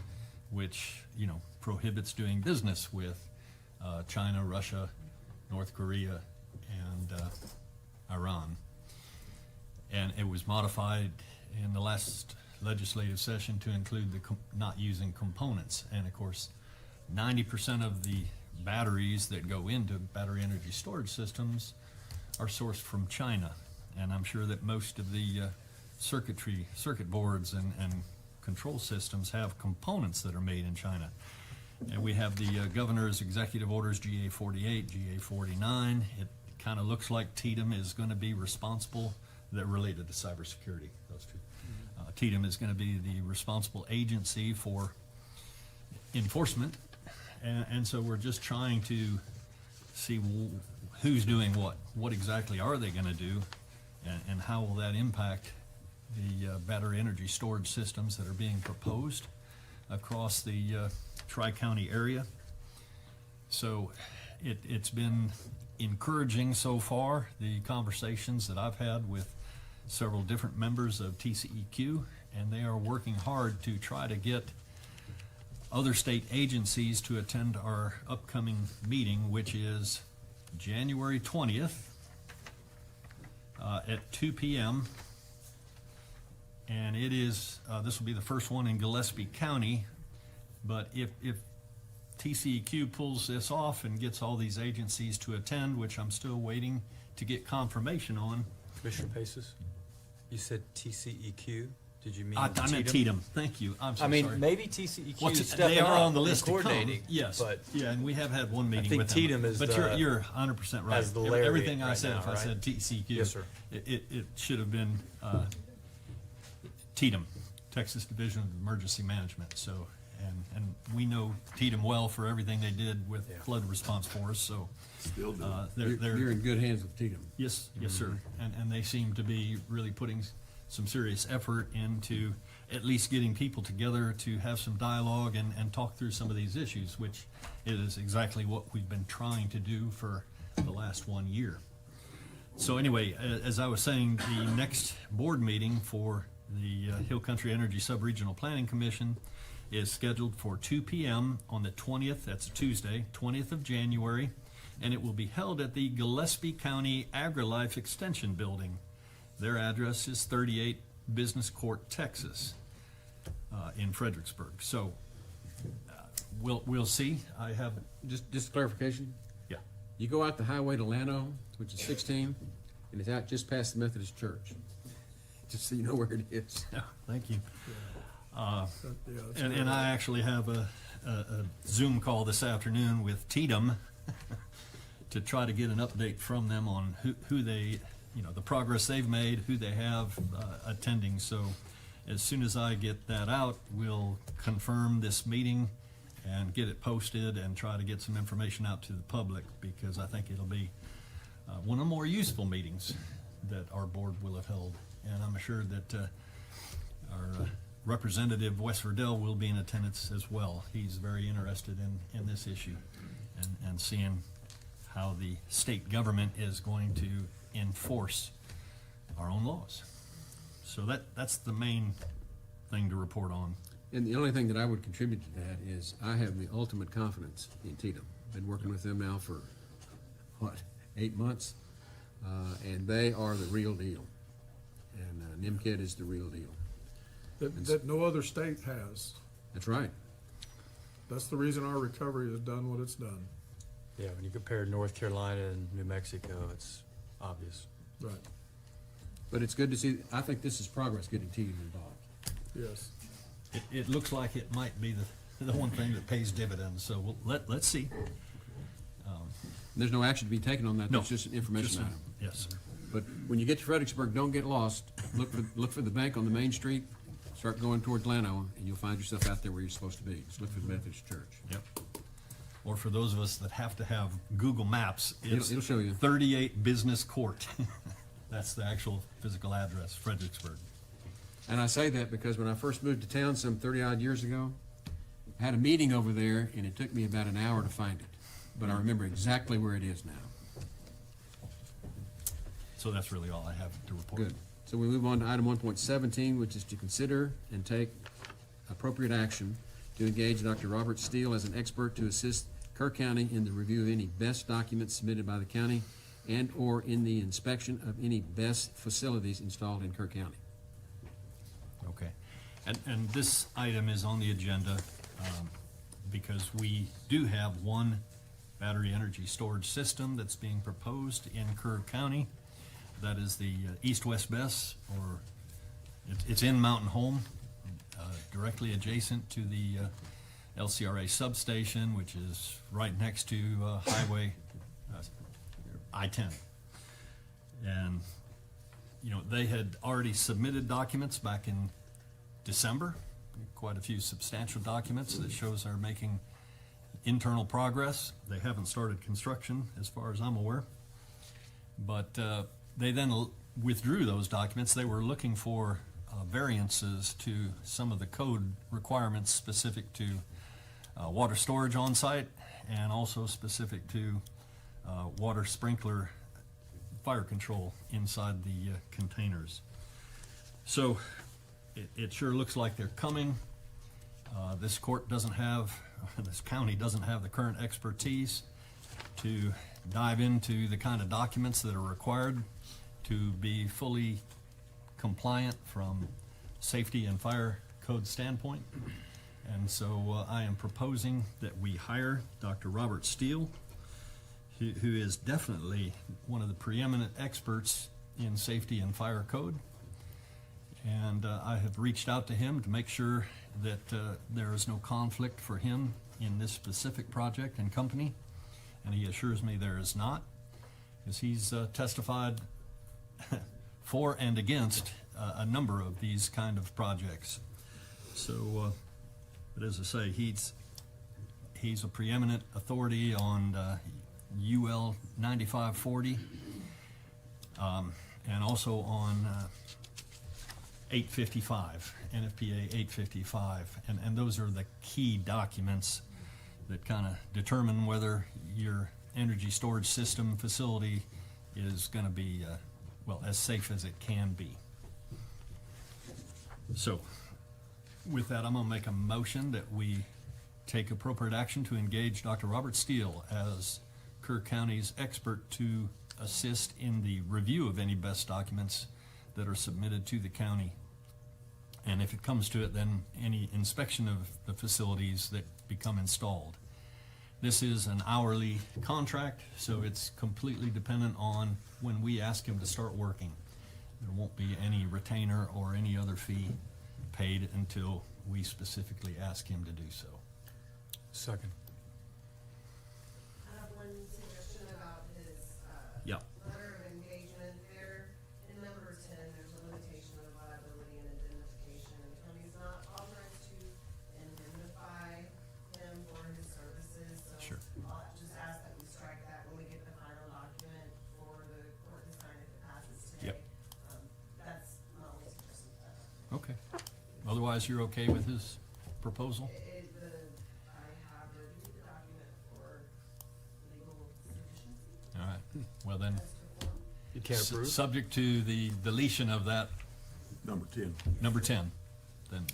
which, you know, prohibits doing business with China, Russia, North Korea, and Iran. And it was modified in the last legislative session to include the not using components. And of course, 90% of the batteries that go into battery energy storage systems are sourced from China. And I'm sure that most of the circuit boards and control systems have components that are made in China. And we have the governor's executive orders, GA 48, GA 49. It kind of looks like TDM is going to be responsible, that related to cybersecurity, those two. TDM is going to be the responsible agency for enforcement. And so we're just trying to see who's doing what. What exactly are they going to do? And how will that impact the battery energy storage systems that are being proposed across the Tri-County area? So it's been encouraging so far, the conversations that I've had with several different members of TCEQ, and they are working hard to try to get other state agencies to attend our upcoming meeting, which is January 20th at 2 p.m. And it is, this will be the first one in Gillespie County, but if TCEQ pulls this off and gets all these agencies to attend, which I'm still waiting to get confirmation on. Commissioner Paces, you said TCEQ? Did you mean I meant TDM. Thank you. I'm so sorry. Maybe TCEQ is They stepping are up on the and list to come. coordinating. Yes, but yeah, and we have had one meeting think with them. TDM is but the- you're 100% right. has the lariat Everything I right said, now, if I right? said TCEQ, Yes, sir. It should have been TDM, Texas Division of Emergency Management. So, and we know TDM well for everything they did with flood response for us. So, Still do. You're in good hands with TDM. yes, sir. And they seem to be really putting some serious effort into at least getting people together to have some dialogue and talk through some of these issues, which is exactly what we've been trying to do for the last 1 year. So anyway, as I was saying, the next board meeting for the Hill Country Energy Sub-Regional Planning Commission is scheduled for 2 p.m. on the 20th, that's Tuesday, 20th of January, and it will be held at the Gillespie County AgriLife Extension Building. Their address is 38 Business Court, Texas, in Fredericksburg. So we'll see. I have Just clarification. yeah. You go out the highway to Llano, which is 16, and it's out just past the Methodist Church. Just so you know where it is. Yeah, thank you. It's And I actually have a Zoom call this afternoon with TDM to try to get an update from them on who they, the progress they've made, who they have attending. So as soon as I get that out, we'll confirm this meeting and get it posted and try to get some information out to the public, because I think it'll be one of the more useful meetings that our board will have held. And I'm sure that our Representative West Verdell will be in attendance as well. He's very interested in this issue and seeing how the state government is going to enforce our own laws. So that's the main thing to report on. And the only thing that I would contribute to that is I have the ultimate confidence in Tatum. Been working with them now for, 8 months? And they are the real deal. And NIMKID is the real deal. That no other state has. That's right. That's the reason our recovery has done what it's done. Yeah, when you compare North Carolina and New Mexico, it's obvious. Right, But it's good to see, I think this is progress getting Tatum involved. yes. It looks like it might be the one thing that pays dividends, so let's see. There's no action to be taken on that, No, that's just an information just item. Yes, sir. But when you get to Fredericksburg, don't get lost. Look for the bank on the main street, start going toward Llano, and you'll find yourself out there where you're supposed to be. Just look for the Methodist Church. Yep. Or for those of us that have to have Google Maps, It'll show you. 38 Business Court. That's the actual physical address, Fredericksburg. And I say that because when I first moved to town some 30-odd years ago, I had a meeting over there, and it took me about an hour to find it. But I remember exactly where it is now. So that's really all I have to report. Good. So we move on to item 1.17, which is to consider and take appropriate action to engage Dr. Robert Steele as an expert to assist Kerr County in the review of any best documents submitted by the county and/or in the inspection of any best facilities installed in Kerr County. Okay. And this item is on the agenda because we do have one battery energy storage system that's being proposed in Kerr County. That is the east-west BESS, or it's in Mountain Home, directly adjacent to the LCRA substation, which is right next to Highway I-10. And, you know, they had already submitted documents back in December, quite a few substantial documents that shows they're making internal progress. They haven't started construction, as far as I'm aware. But they then withdrew those documents. They were looking for variances to some of the code requirements specific to water storage on site and also specific to water sprinkler fire control inside the containers. So it sure looks like they're coming. This court doesn't have, this county doesn't have the current expertise to dive into the kind of documents that are required to be fully compliant from safety and fire code standpoint. And so I am proposing that we hire Dr. Robert Steele, who is definitely one of the preeminent experts in safety and fire code. And I have reached out to him to make sure that there is no conflict for him in this specific project and company. And he assures me there is not, because he's testified for and against a number of these kind of projects. So, but as I say, he's a preeminent authority on UL 9540, and also on 855, NFPA 855, and those are the key documents that kind of determine whether your energy storage system facility is going to be, well, as safe as it can be. So, with that, I'm going to make a motion that we take appropriate action to engage Dr. Robert Steele as Kerr County's expert to assist in the review of any best documents that are submitted to the county. And if it comes to it, then any inspection of the facilities that become installed. This is an hourly contract, so it's completely dependent on when we ask him to start working. There won't be any retainer or any other fee paid until we specifically ask him to do so. Second. I have one suggestion about his, Yeah. letter of engagement there. In number 10, there's a limitation of liability and indemnification. The county's not authorized to indemnify him for his services, so Sure. I'll just ask that we strike that when we get the final document for the court to sign if it passes today. Yep. That's my only suggestion to that. Okay. Otherwise, you're okay with his proposal? I have reviewed the document for legal sufficiency. Well, then, You can't approve? subject to the deletion of that Number 10. number 10, then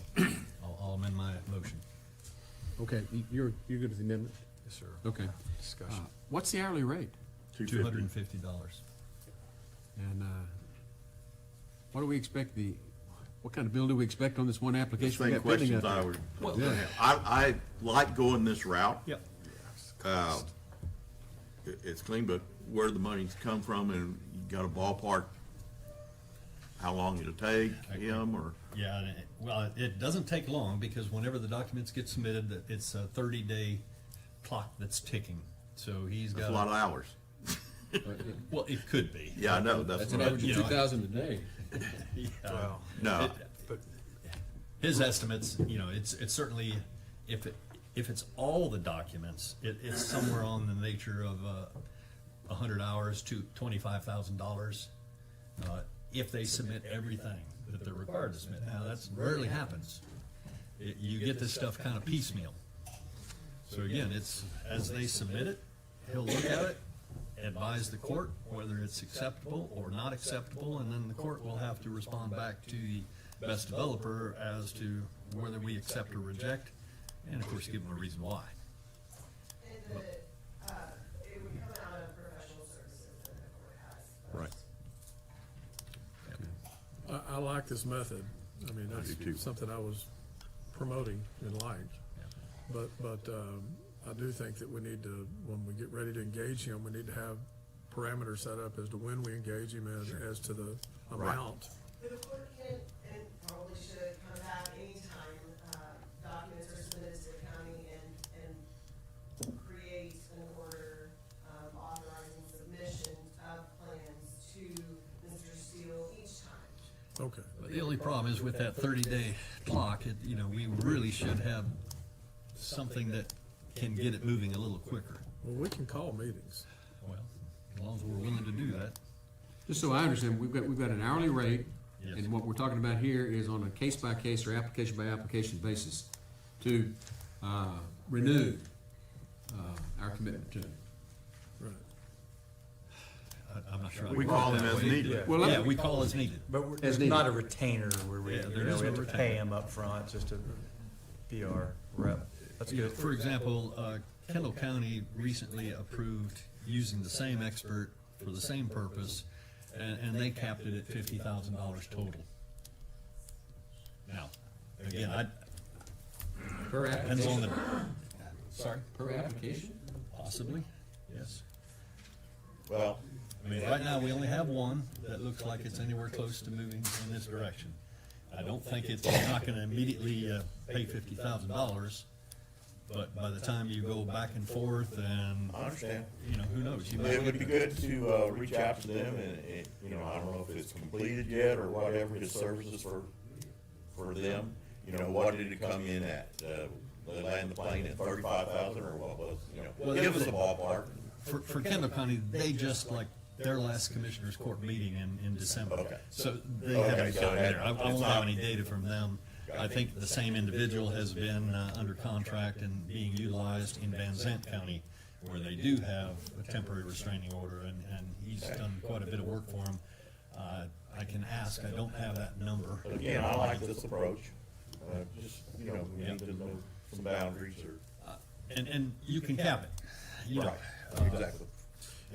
I'll amend my motion. Okay, you're good with the amendment? Yes, sir. Okay. Discussion. What's the hourly rate? $250. And what do we expect what kind of bill do we expect on this one The application? we same got pending questions out I there? would, Yeah. I like going this route. Yep. It's clean, but where the money's come from, and you got a ballpark, how long it'll take him, or? Yeah, well, it doesn't take long, because whenever the documents get submitted, it's a 30-day clock that's ticking. So he's got. That's a lot of hours. Well, it could be. Yeah, I know, that's That's an what I- average of 2,000 a day. Yeah. Well, No, but His estimates, it's certainly, if it's all the documents, it's somewhere on the nature of 100 hours to $25,000, if they submit everything that they're required to submit. Now, that rarely happens. You get this stuff kind of piecemeal. So again, it's, as they submit it, he'll look at it, advise the court whether it's acceptable or not acceptable, and then the court will have to respond back to the best developer as to whether we accept or reject, and of course, give them a reason why. And it would come out of professional services that the court has. right. I like this method. I mean, I do too. that's something I was promoting and liked. But I do think that we need to, when we get ready to engage him, we need to have parameters set up as to when we engage him and as to the amount. The court can and probably should come back anytime documents are submitted to the county and create an order authorizing submission of plans to Mr. Steele each time. Okay. But the only problem is with that 30-day clock, we really should have something that can get it moving a little quicker. Well, we can call meetings. Well, as long as we're willing to do that. Just so I understand, we've got an hourly rate, Yes. and what we're talking about here is on a case-by-case or application-by-application basis to renew our commitment to it. Right. I'm not sure. I We would call put it them that as way. needed. Well, Yeah, we call as needed. But As it's needed. not a retainer where we, Yeah, there we is have no to retainer. pay him up front just to be our rep. That's good. For example, Kendall County recently approved using the same expert for the same purpose, and they capped it at $50,000 total. Now, again, Per depends on the, application? sorry, Per application? possibly, yes. Well, I mean, right now, we only have one that looks like it's anywhere close to moving in this direction. I don't think it's not gonna immediately pay $50,000, but by the time you go back and forth and, I understand. who knows? You It might would be good to reach out to them, and, I don't know if it's completed yet or whatever, his services for them. What did it come in at? They land the plane at 35,000, or what was, Well, give us a ballpark. For Kendall County, they just like their last Commissioners Court meeting in December. Okay. So they Okay, haven't so gotten that- there. I it's won't not- have any data from them. I think the same individual has been under contract and being utilized in Van Zant County, where they do have a temporary restraining order, and he's done quite a bit of work for them. I can ask, I don't have that number. But again, I like this approach. Just, we need to know some boundaries or. And you can cap it. Right, exactly.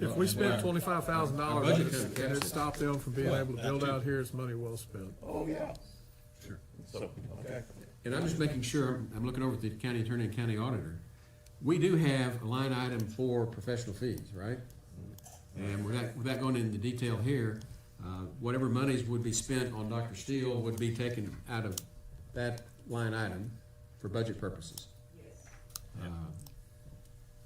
If we spent $25,000 Our and budget it stopped them from being able to build out here, it's money well spent. Oh, yeah. Sure. So, okay. And I'm just making sure, I'm looking over at the county attorney and county auditor. We do have a line item for professional fees, right? And without going into detail here, whatever monies would be spent on Dr. Steele would be taken out of that line item for budget purposes.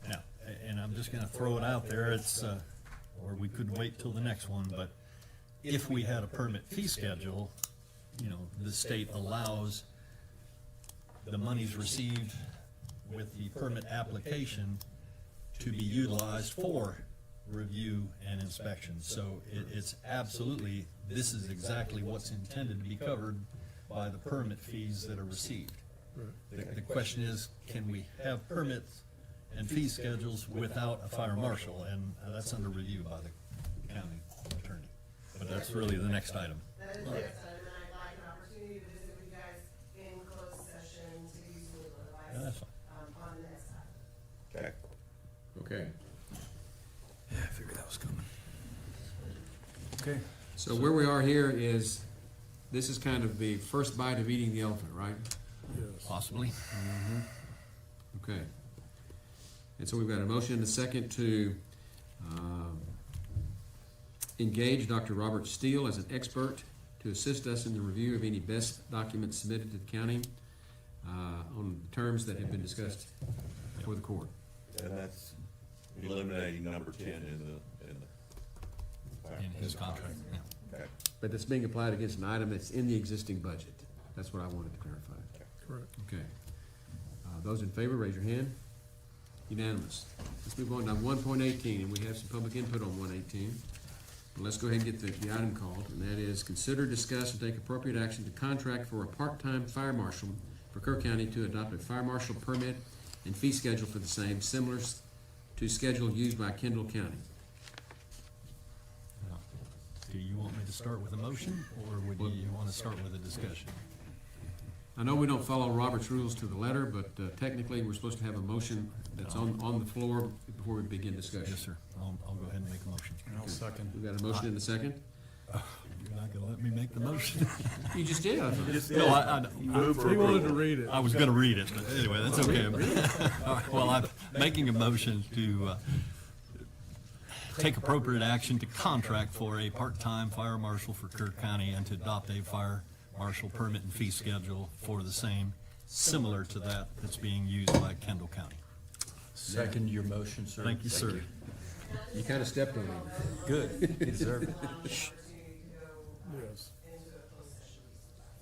Now, and I'm just gonna throw it out there, it's, or we could wait till the next one, but if we had a permit fee schedule, the state allows the monies received with the permit application to be utilized for review and inspection. So it's absolutely, this is exactly what's intended to be covered by the permit fees that are received. The question is, can we have permits and fee schedules without a fire marshal, and that's under review by the county attorney. But that's really the next item. That is the next item, and I'd like an opportunity to visit with you guys in closed session to give you some legal Yeah, that's advice, fine. on the next item. Okay. Okay. Yeah, I figured that was coming. Okay. So where we are here is, this is kind of the first bite of eating the elephant, right? Possibly. Okay. And so we've got a motion and a second to engage Dr. Robert Steele as an expert to assist us in the review of any best documents submitted to the county on terms that have been discussed before the court. And that's eliminating number 10 in In his contract, yeah. Okay. But that's being applied against an item that's in the existing budget. That's what I wanted to clarify. Correct. Okay. Those in favor, raise your hand. Unanimous. Let's move on to 1.18, and we have some public input on 118. Let's go ahead and get the item called, and that is consider, discuss, and take appropriate action to contract for a part-time fire marshal for Kerr County to adopt a fire marshal permit and fee schedule for the same, similar to schedule used by Kendall County. Do you want me to start with a motion, or would you want to start with a discussion? I know we don't follow Robert's rules to the letter, but technically, we're supposed to have a motion that's on the floor before we begin discussion. Yes, sir. I'll go ahead and make a motion. I'll second. We've got a motion and a second? You're not gonna let me make the motion? You just did. No, He wanted to read it. I was gonna read it, but anyway, that's okay. All right, well, I'm making a motion to take appropriate action to contract for a part-time fire marshal for Kerr County and to adopt a fire marshal permit and fee schedule for the same, similar to that that's being used by Kendall County. Second your motion, sir. Thank you, sir. You kind of stepped on him. Good. You deserve it. Yes. Into a closed session.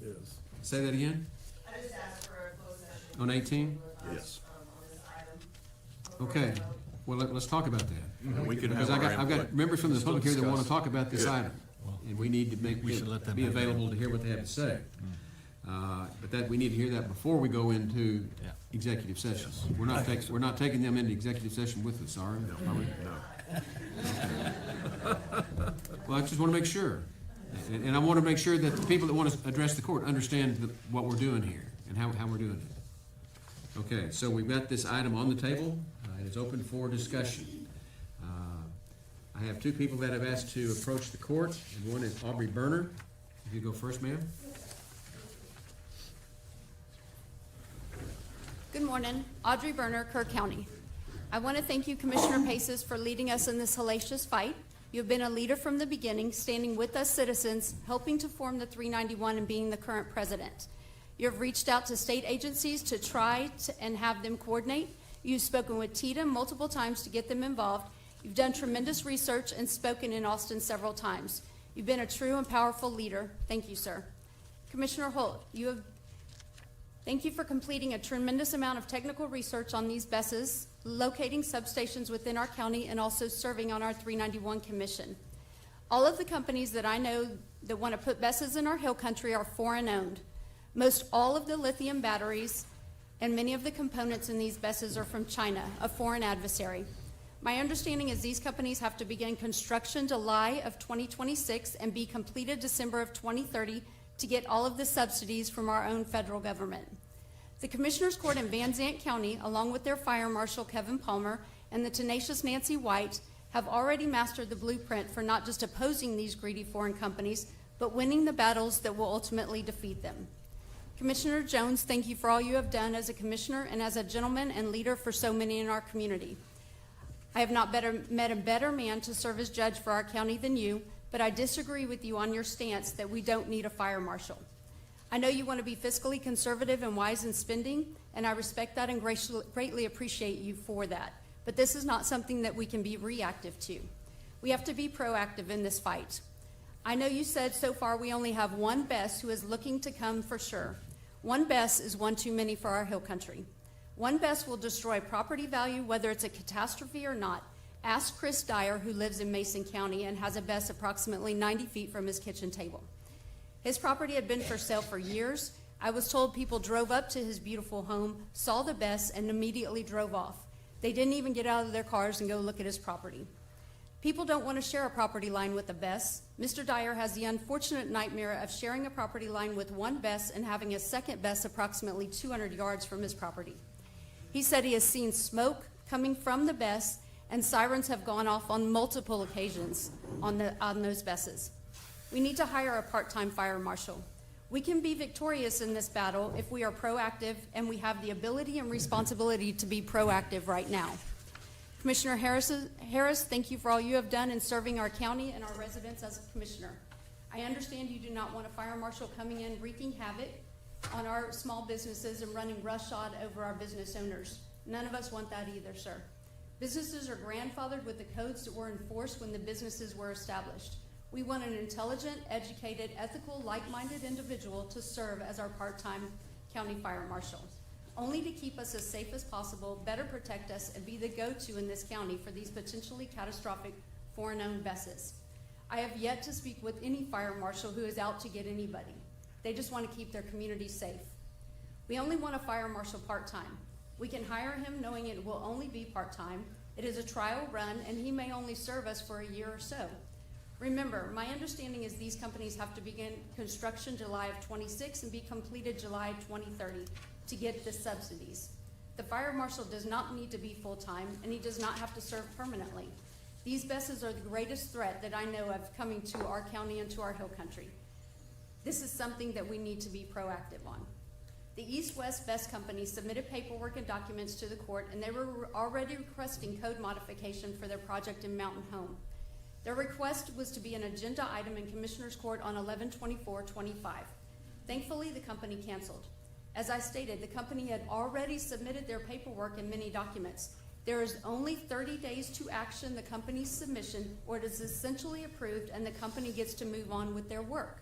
Yes. Say that again? I just asked for a closed session. On 18? Yes. On this item. Okay, well, let's talk about that. We can Because have our I've got input. members from the public here that want to discuss. talk about this Good. item. And we need to We should let them be have their available to hear what they have to say. But that, we need to hear that before we go into Yeah. executive session. We're not taking them into executive session with us, are we? Well, I just want to make sure. And I want to make sure that the people that want to address the court understand what we're doing here and how we're doing it. Okay, so we've got this item on the table. It is open for discussion. I have two people that have asked to approach the court, and one is Aubrey Berner. If you go first, ma'am. Good morning, Audrey Berner, Kerr County. I want to thank you, Commissioner Paces, for leading us in this hellacious fight. You have been a leader from the beginning, standing with us citizens, helping to form the 391 and being the current president. You have reached out to state agencies to try and have them coordinate. You've spoken with TITA multiple times to get them involved. You've done tremendous research and spoken in Austin several times. You've been a true and powerful leader. Thank you, sir. Commissioner Holt, thank you for completing a tremendous amount of technical research on these BESs, locating substations within our county, and also serving on our 391 commission. All of the companies that I know that want to put BESs in our hill country are foreign owned. Most all of the lithium batteries and many of the components in these BESs are from China, a foreign adversary. My understanding is these companies have to begin construction July of 2026 and be completed December of 2030 to get all of the subsidies from our own federal government. The Commissioners Court in Van Zandt County, along with their Fire Marshal Kevin Palmer and the tenacious Nancy White, have already mastered the blueprint for not just opposing these greedy foreign companies, but winning the battles that will ultimately defeat them. Commissioner Jones, thank you for all you have done as a commissioner and as a gentleman and leader for so many in our community. I have not met a better man to serve as judge for our county than you, but I disagree with you on your stance that we don't need a fire marshal. I know you want to be fiscally conservative and wise in spending, and I respect that and greatly appreciate you for that. But this is not something that we can be reactive to. We have to be proactive in this fight. I know you said so far we only have one BES who is looking to come for sure. One BES is one too many for our hill country. One BES will destroy property value, whether it's a catastrophe or not. Ask Chris Dyer, who lives in Mason County and has a BES approximately 90 feet from his kitchen table. His property had been for sale for years. I was told people drove up to his beautiful home, saw the BES, and immediately drove off. They didn't even get out of their cars and go look at his property. People don't want to share a property line with a Bess. Mr. Dyer has the unfortunate nightmare of sharing a property line with one Bess and having a second Bess approximately 200 yards from his property. He said he has seen smoke coming from the Bess, and sirens have gone off on multiple occasions on those Besses. We need to hire a part-time fire marshal. We can be victorious in this battle if we are proactive, and we have the ability and responsibility to be proactive right now. Commissioner Harris, thank you for all you have done in serving our county and our residents as a commissioner. I understand you do not want a fire marshal coming in wreaking havoc on our small businesses and running roughshod over our business owners. None of us want that either, sir. Businesses are grandfathered with the codes that were enforced when the businesses were established. We want an intelligent, educated, ethical, like-minded individual to serve as our part-time county fire marshal, only to keep us as safe as possible, better protect us, and be the go-to in this county for these potentially catastrophic foreign-owned Besses. I have yet to speak with any fire marshal who is out to get anybody. They just want to keep their community safe. We only want a fire marshal part-time. We can hire him knowing it will only be part-time. It is a trial run, and he may only serve us for a year or so. Remember, my understanding is these companies have to begin construction July of 26 and be completed July 2030 to get the subsidies. The fire marshal does not need to be full-time, and he does not have to serve permanently. These Besses are the greatest threat that I know of coming to our county and to our hill country. This is something that we need to be proactive on. The East-West Bess Company submitted paperwork and documents to the court, and they were already requesting code modification for their project in Mountain Home. Their request was to be an agenda item in Commissioner's Court on 11/24/25. Thankfully, the company canceled. As I stated, the company had already submitted their paperwork and many documents. There is only 30 days to action the company's submission, or it is essentially approved and the company gets to move on with their work.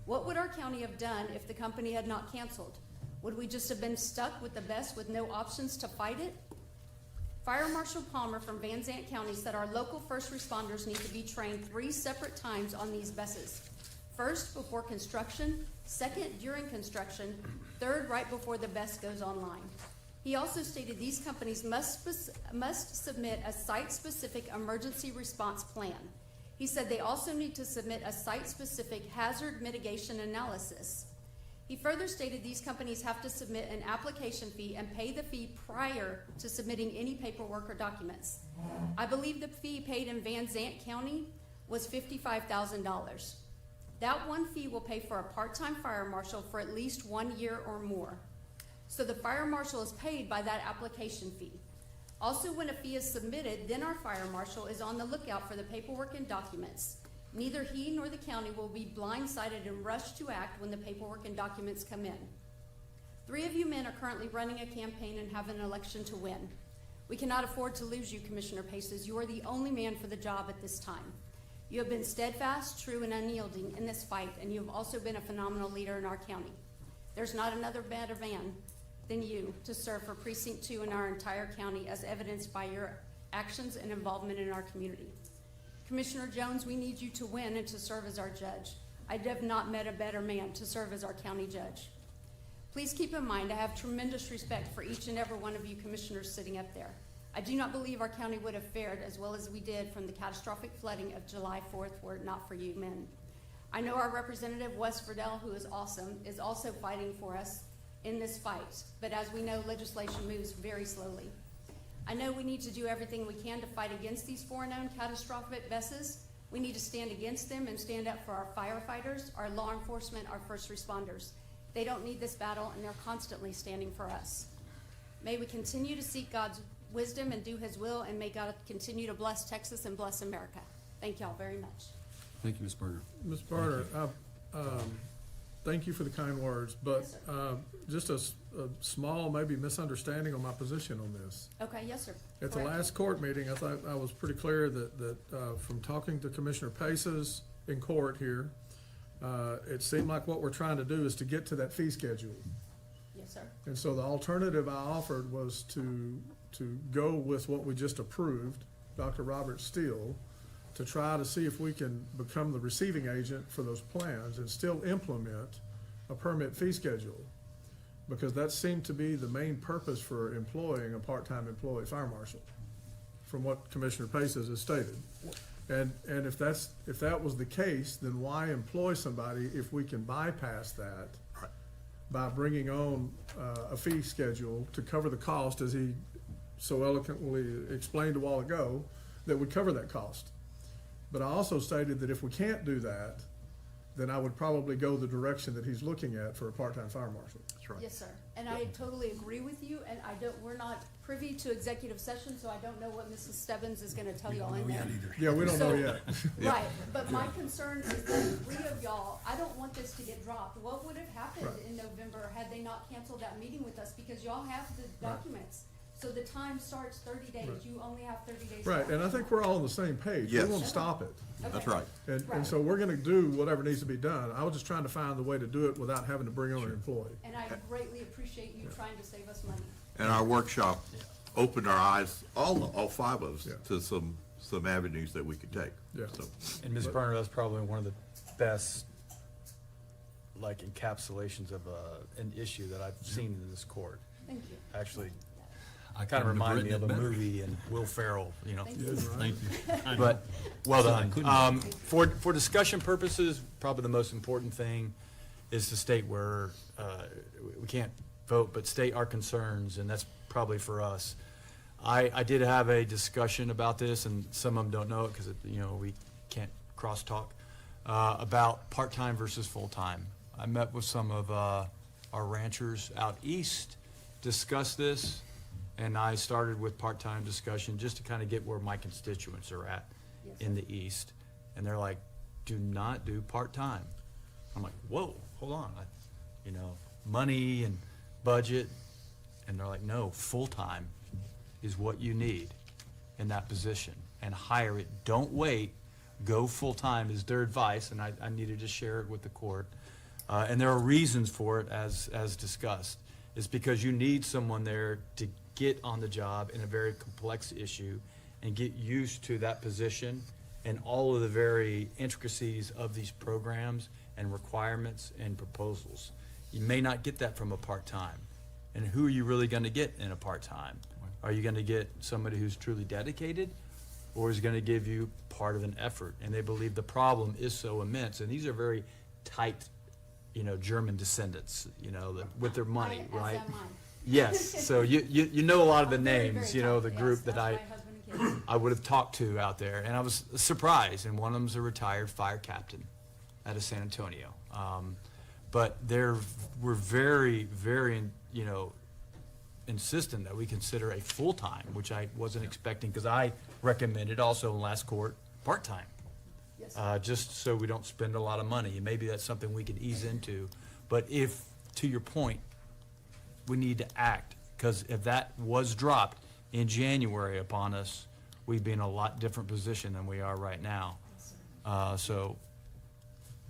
What would our county have done if the company had not canceled? Would we just have been stuck with the Bess with no options to fight it? Fire Marshal Palmer from Van Zant County said our local first responders need to be trained 3 separate times on these Besses. First, before construction, second, during construction, third, right before the Bess goes online. He also stated these companies must submit a site-specific emergency response plan. He said they also need to submit a site-specific hazard mitigation analysis. He further stated these companies have to submit an application fee and pay the fee prior to submitting any paperwork or documents. I believe the fee paid in Van Zant County was $55,000. That one fee will pay for a part-time fire marshal for at least 1 year or more. So the fire marshal is paid by that application fee. Also, when a fee is submitted, then our fire marshal is on the lookout for the paperwork and documents. Neither he nor the county will be blindsided and rushed to act when the paperwork and documents come in. 3 of you men are currently running a campaign and have an election to win. We cannot afford to lose you, Commissioner Paces. You are the only man for the job at this time. You have been steadfast, true, and unyielding in this fight, and you have also been a phenomenal leader in our county. There's not another better man than you to serve for Precinct 2 in our entire county, as evidenced by your actions and involvement in our community. Commissioner Jones, we need you to win and to serve as our judge. I have not met a better man to serve as our county judge. Please keep in mind, I have tremendous respect for each and every one of you commissioners sitting up there. I do not believe our county would have fared as well as we did from the catastrophic flooding of July 4th were it not for you men. I know our representative, Wes Verdell, who is awesome, is also fighting for us in this fight. But as we know, legislation moves very slowly. I know we need to do everything we can to fight against these foreign-owned catastrophic Besses. We need to stand against them and stand up for our firefighters, our law enforcement, our first responders. They don't need this battle, and they're constantly standing for us. May we continue to seek God's wisdom and do his will, and may God continue to bless Texas and bless America. Thank y'all very much. Thank you, Ms. Berger. Ms. Barner, thank you for the kind words, but just a small maybe misunderstanding on my position on this. Okay, yes, sir. At the last court meeting, I thought I was pretty clear that from talking to Commissioner Paces in court here, it seemed like what we're trying to do is to get to that fee schedule. Yes, sir. And so the alternative I offered was to go with what we just approved, Dr. Robert Steele, to try to see if we can become the receiving agent for those plans and still implement a permit fee schedule. because that seemed to be the main purpose for employing a part-time employee fire marshal, from what Commissioner Paces has stated. And if that was the case, then why employ somebody if we can bypass that by bringing on a fee schedule to cover the cost, as he so eloquently explained a while ago, that would cover that cost. But I also stated that if we can't do that, then I would probably go the direction that he's looking at for a part-time fire marshal. That's right. Yes, sir. And I totally agree with you, and we're not privy to executive session, so I don't know what Mrs. Stebbins is gonna tell y'all in there. Yeah, we don't know yet. Right, but my concern is that three of y'all, I don't want this to get dropped. What would have happened Right. in November had they not canceled that meeting with us? Because y'all have the documents. So the time starts 30 days. Right. You only have 30 days. Right, and I think we're all on the same page. Yes. We won't stop it. That's right. And so we're gonna do whatever needs to be done. I was just trying to find the way to do it without having to bring on an employee. And I greatly appreciate you trying to save us money. And our workshop opened our eyes, all five of us, Yeah. to some avenues that we could take. Yeah. So, And Ms. Berner, that's probably one of the best, like, encapsulations of an issue that I've seen in this court. Thank you. Actually, I kind of couldn't have reminded me of a written it better. movie and Will Ferrell, you know. Thank you. Thank you. I know. But, well So I done. couldn't- For discussion purposes, probably the most important thing is to state where, we can't vote, but state our concerns, and that's probably for us. I did have a discussion about this, and some of them don't know it because, we can't crosstalk, about part-time versus full-time. I met with some of our ranchers out east, discussed this, and I started with part-time discussion just to kind of get where my constituents are at Yes, in the east. And they're like, do not do part-time. I'm like, whoa, hold on. Money and budget. And they're like, no, full-time is what you need in that position, and hire it. Don't wait. Go full-time is their advice, and I needed to share it with the court. And there are reasons for it, as discussed. It's because you need someone there to get on the job in a very complex issue and get used to that position and all of the very intricacies of these programs and requirements and proposals. You may not get that from a part-time. And who are you really gonna get in a part-time? Are you gonna get somebody who's truly dedicated, or is gonna give you part of an effort? And they believe the problem is so immense, and these are very tight, German descendants, with their money, As right? am I. Yes, so you know a lot of the Very, names, very the tough. group Yes, that that's my husband and kids. I would have talked to out there, and I was surprised, and one of them's a retired fire captain out of San Antonio. But we're very, very, insistent that we consider a full-time, which I wasn't expecting, because I recommended also in last court, part-time. Yes. Just so we don't spend a lot of money, and maybe that's something we could ease into. But if, to your point, we need to act, because if that was dropped in January upon us, we'd be in a lot different position than we are right now. So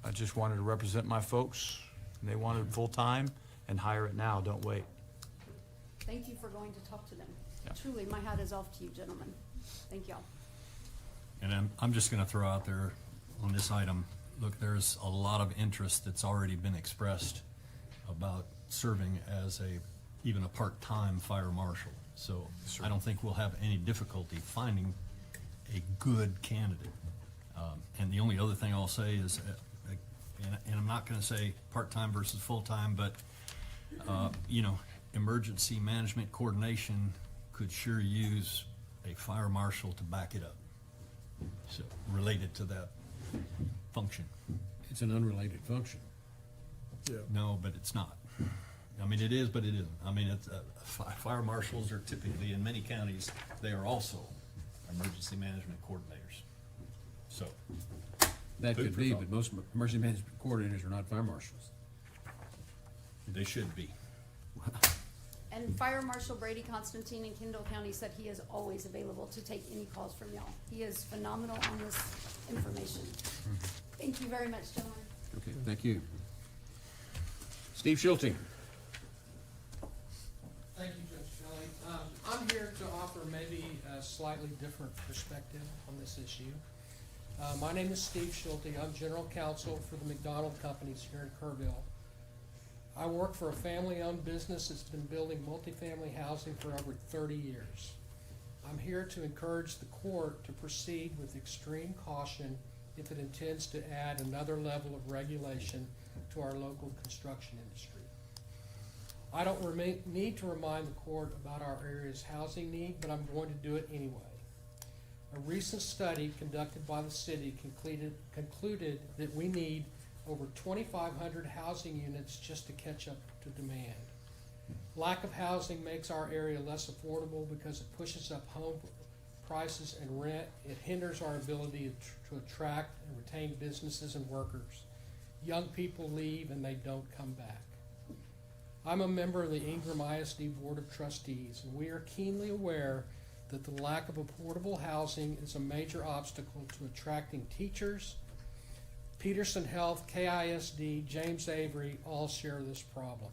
I just wanted to represent my folks, and they wanted full-time, and hire it now, don't wait. Thank you for going to talk to them. Yeah. Truly, my hat is off to you, gentlemen. Thank y'all. And I'm just gonna throw out there on this item, look, there's a lot of interest that's already been expressed about serving as even a part-time fire marshal. So I don't think we'll have any difficulty finding a good candidate. And the only other thing I'll say is, and I'm not gonna say part-time versus full-time, but, emergency management coordination could sure use a fire marshal to back it up. So, related to that function. It's an unrelated function. Yeah. No, but it's not. I mean, it is, but it isn't. I mean, it's, fire marshals are typically, in many counties, they are also emergency management coordinators. So. That food could for be, thought. but most emergency management coordinators are not fire marshals. They should be. And Fire Marshal Brady Constantine in Kendall County said he is always available to take any calls from y'all. He is phenomenal on this information. Thank you very much, gentlemen. Okay, thank you. Steve Schulte. Thank you, Judge Shelley. I'm here to offer maybe a slightly different perspective on this issue. My name is Steve Schulte. I'm General Counsel for the McDonald Companies here in Kerrville. I work for a family-owned business that's been building multifamily housing for over 30 years. I'm here to encourage the court to proceed with extreme caution if it intends to add another level of regulation to our local construction industry. I don't need to remind the court about our area's housing need, but I'm going to do it anyway. A recent study conducted by the city concluded that we need over 2,500 housing units just to catch up to demand. Lack of housing makes our area less affordable because it pushes up home prices and rent. It hinders our ability to attract and retain businesses and workers. Young people leave and they don't come back. I'm a member of the Ingram ISD Board of Trustees, and we are keenly aware that the lack of affordable housing is a major obstacle to attracting teachers. Peterson Health, KISD, James Avery all share this problem.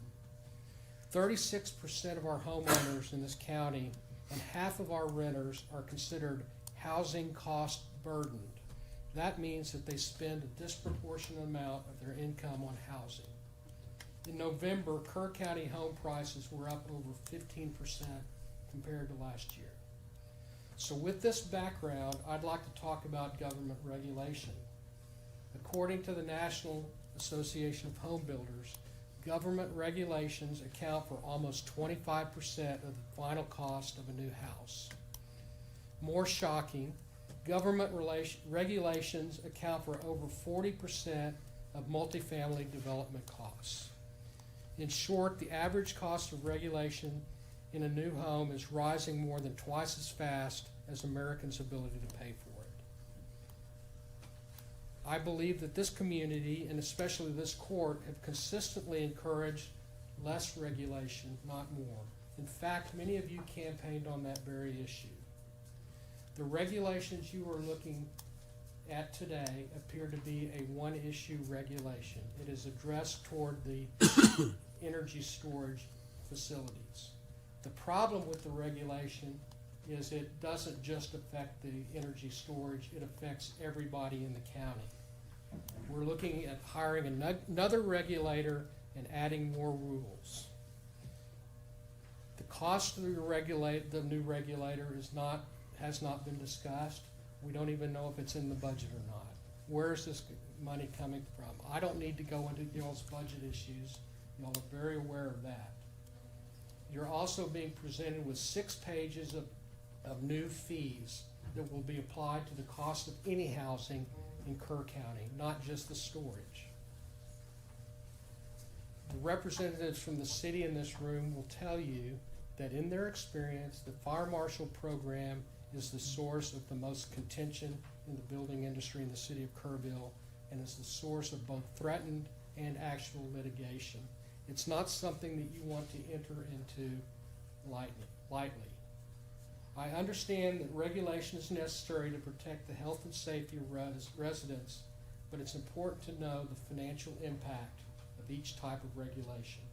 36% of our homeowners in this county and half of our renters are considered housing cost burdened. That means that they spend a disproportionate amount of their income on housing. In November, Kerr County home prices were up over 15% compared to last year. So with this background, I'd like to talk about government regulation. According to the National Association of Home Builders, government regulations account for almost 25% of the final cost of a new house. More shocking, government regulations account for over 40% of multifamily development costs. In short, the average cost of regulation in a new home is rising more than twice as fast as Americans' ability to pay for it. I believe that this community, and especially this court, have consistently encouraged less regulation, not more. In fact, many of you campaigned on that very issue. The regulations you are looking at today appear to be a one-issue regulation. It is addressed toward the energy storage facilities. The problem with the regulation is it doesn't just affect the energy storage, it affects everybody in the county. We're looking at hiring another regulator and adding more rules. The cost of the new regulator has not been discussed. We don't even know if it's in the budget or not. Where is this money coming from? I don't need to go into y'all's budget issues. Y'all are very aware of that. You're also being presented with 6 pages of new fees that will be applied to the cost of any housing in Kerr County, not just the storage. The representatives from the city in this room will tell you that in their experience, the fire marshal program is the source of the most contention in the building industry in the city of Kerrville, and is the source of both threatened and actual litigation. It's not something that you want to enter into lightly. I understand that regulation is necessary to protect the health and safety of residents, but it's important to know the financial impact of each type of regulation,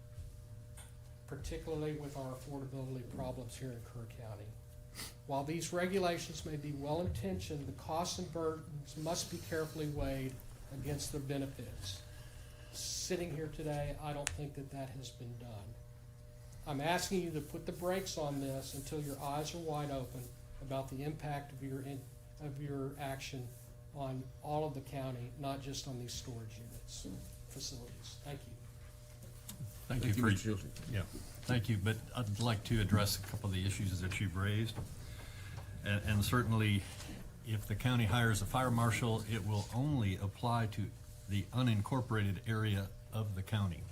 particularly with our affordability problems here in Kerr County. While these regulations may be well-intentioned, the costs and burdens must be carefully weighed against their benefits. Sitting here today, I don't think that has been done. I'm asking you to put the brakes on this until your eyes are wide open about the impact of your action on all of the county, not just on these storage units, facilities. Thank you. Thank you for, yeah, thank you, but I'd like to address a couple of the issues that you've raised. And certainly, if the county hires a fire marshal, it will only apply to the unincorporated area of the county.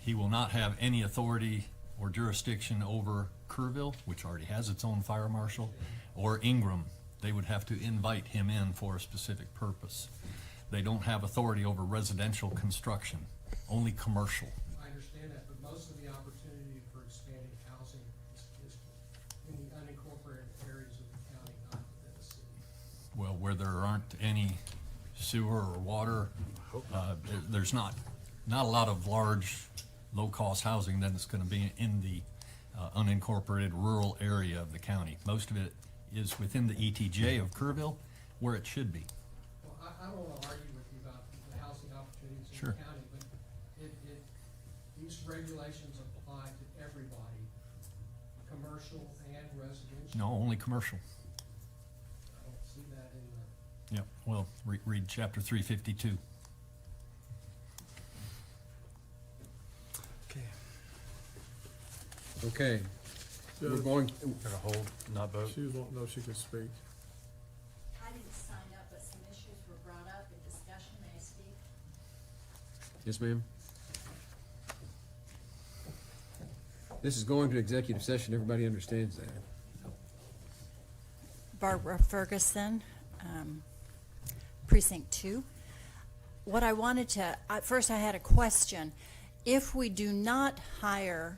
He will not have any authority or jurisdiction over Kerrville, which already has its own fire marshal, or Ingram. They would have to invite him in for a specific purpose. They don't have authority over residential construction, only commercial. I understand that, but most of the opportunity for expanding housing is in the unincorporated areas of the county, not within the city. Well, where there aren't any sewer or water, there's not a lot of large, low-cost housing that is going to be in the unincorporated rural area of the county. Most of it is within the ETJ of Kerrville, where it should be. Well, I don't want to argue with you about the housing opportunities in Sure. the county, but regulations apply to everybody, commercial and residential? No, only commercial. I don't see that in the. Yep, well, read chapter 352. Okay, we're going, Gonna hold, not vote. She was wanting to know if she could speak. I didn't sign up, but some issues were brought up in discussion. May I speak? yes, ma'am? This is going to executive session, everybody understands that. Barbara Ferguson, Precinct 2. What I wanted to, first I had a question. If we do not hire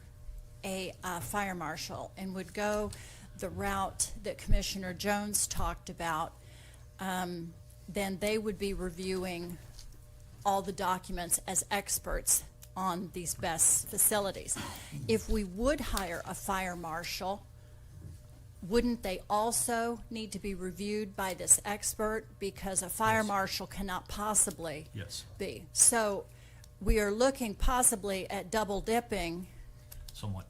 a fire marshal and would go the route that Commissioner Jones talked about, then they would be reviewing all the documents as experts on these best facilities. If we would hire a fire marshal, wouldn't they also need to be reviewed by this expert? Because a fire marshal cannot possibly Yes. be. So we are looking possibly at double dipping Somewhat.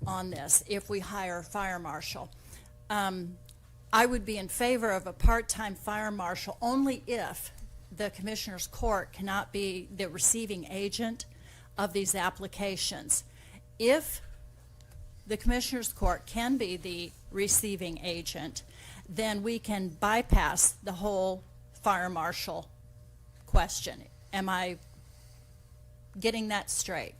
on this if we hire a fire marshal. I would be in favor of a part-time fire marshal only if the Commissioner's Court cannot be the receiving agent of these applications. If the Commissioner's Court can be the receiving agent, then we can bypass the whole fire marshal question. Am I getting that straight?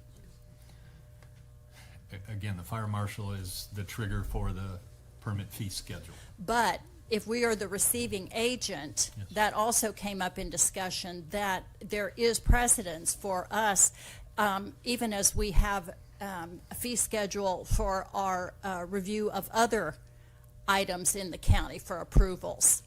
Again, the fire marshal is the trigger for the permit fee schedule. But if we are the receiving agent, Yes. that also came up in discussion, that there is precedence for us, even as we have a fee schedule for our review of other items in the county for approvals.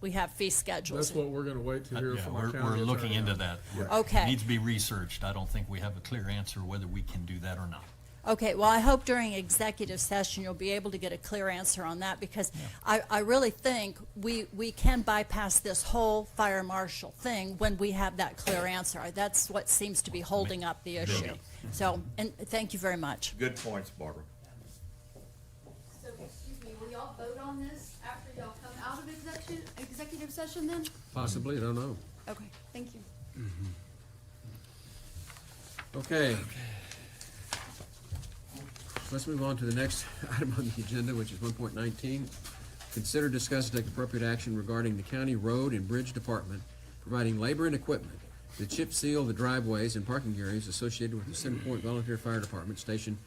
We have fee schedules. That's what we're gonna wait to hear Yeah, from our county we're looking attorney. into that. Okay. Needs to be researched. I don't think we have a clear answer whether we can do that or not. Okay, well, I hope during executive session you'll be able to get a clear answer on that, because I really think we can bypass this whole fire marshal thing when we have that clear answer. That's what seems to be holding up the issue. So, and thank you very much. Good points, Barbara. So, excuse me, will y'all vote on this after y'all come out of executive session then? Possibly, I don't know. Okay, thank you. Okay. Let's move on to the next item on the agenda, which is 1.19. Consider, discuss, and take appropriate action regarding the county road and bridge department providing labor and equipment to chip seal the driveways and parking areas associated with the Center Point Volunteer Fire Department, Station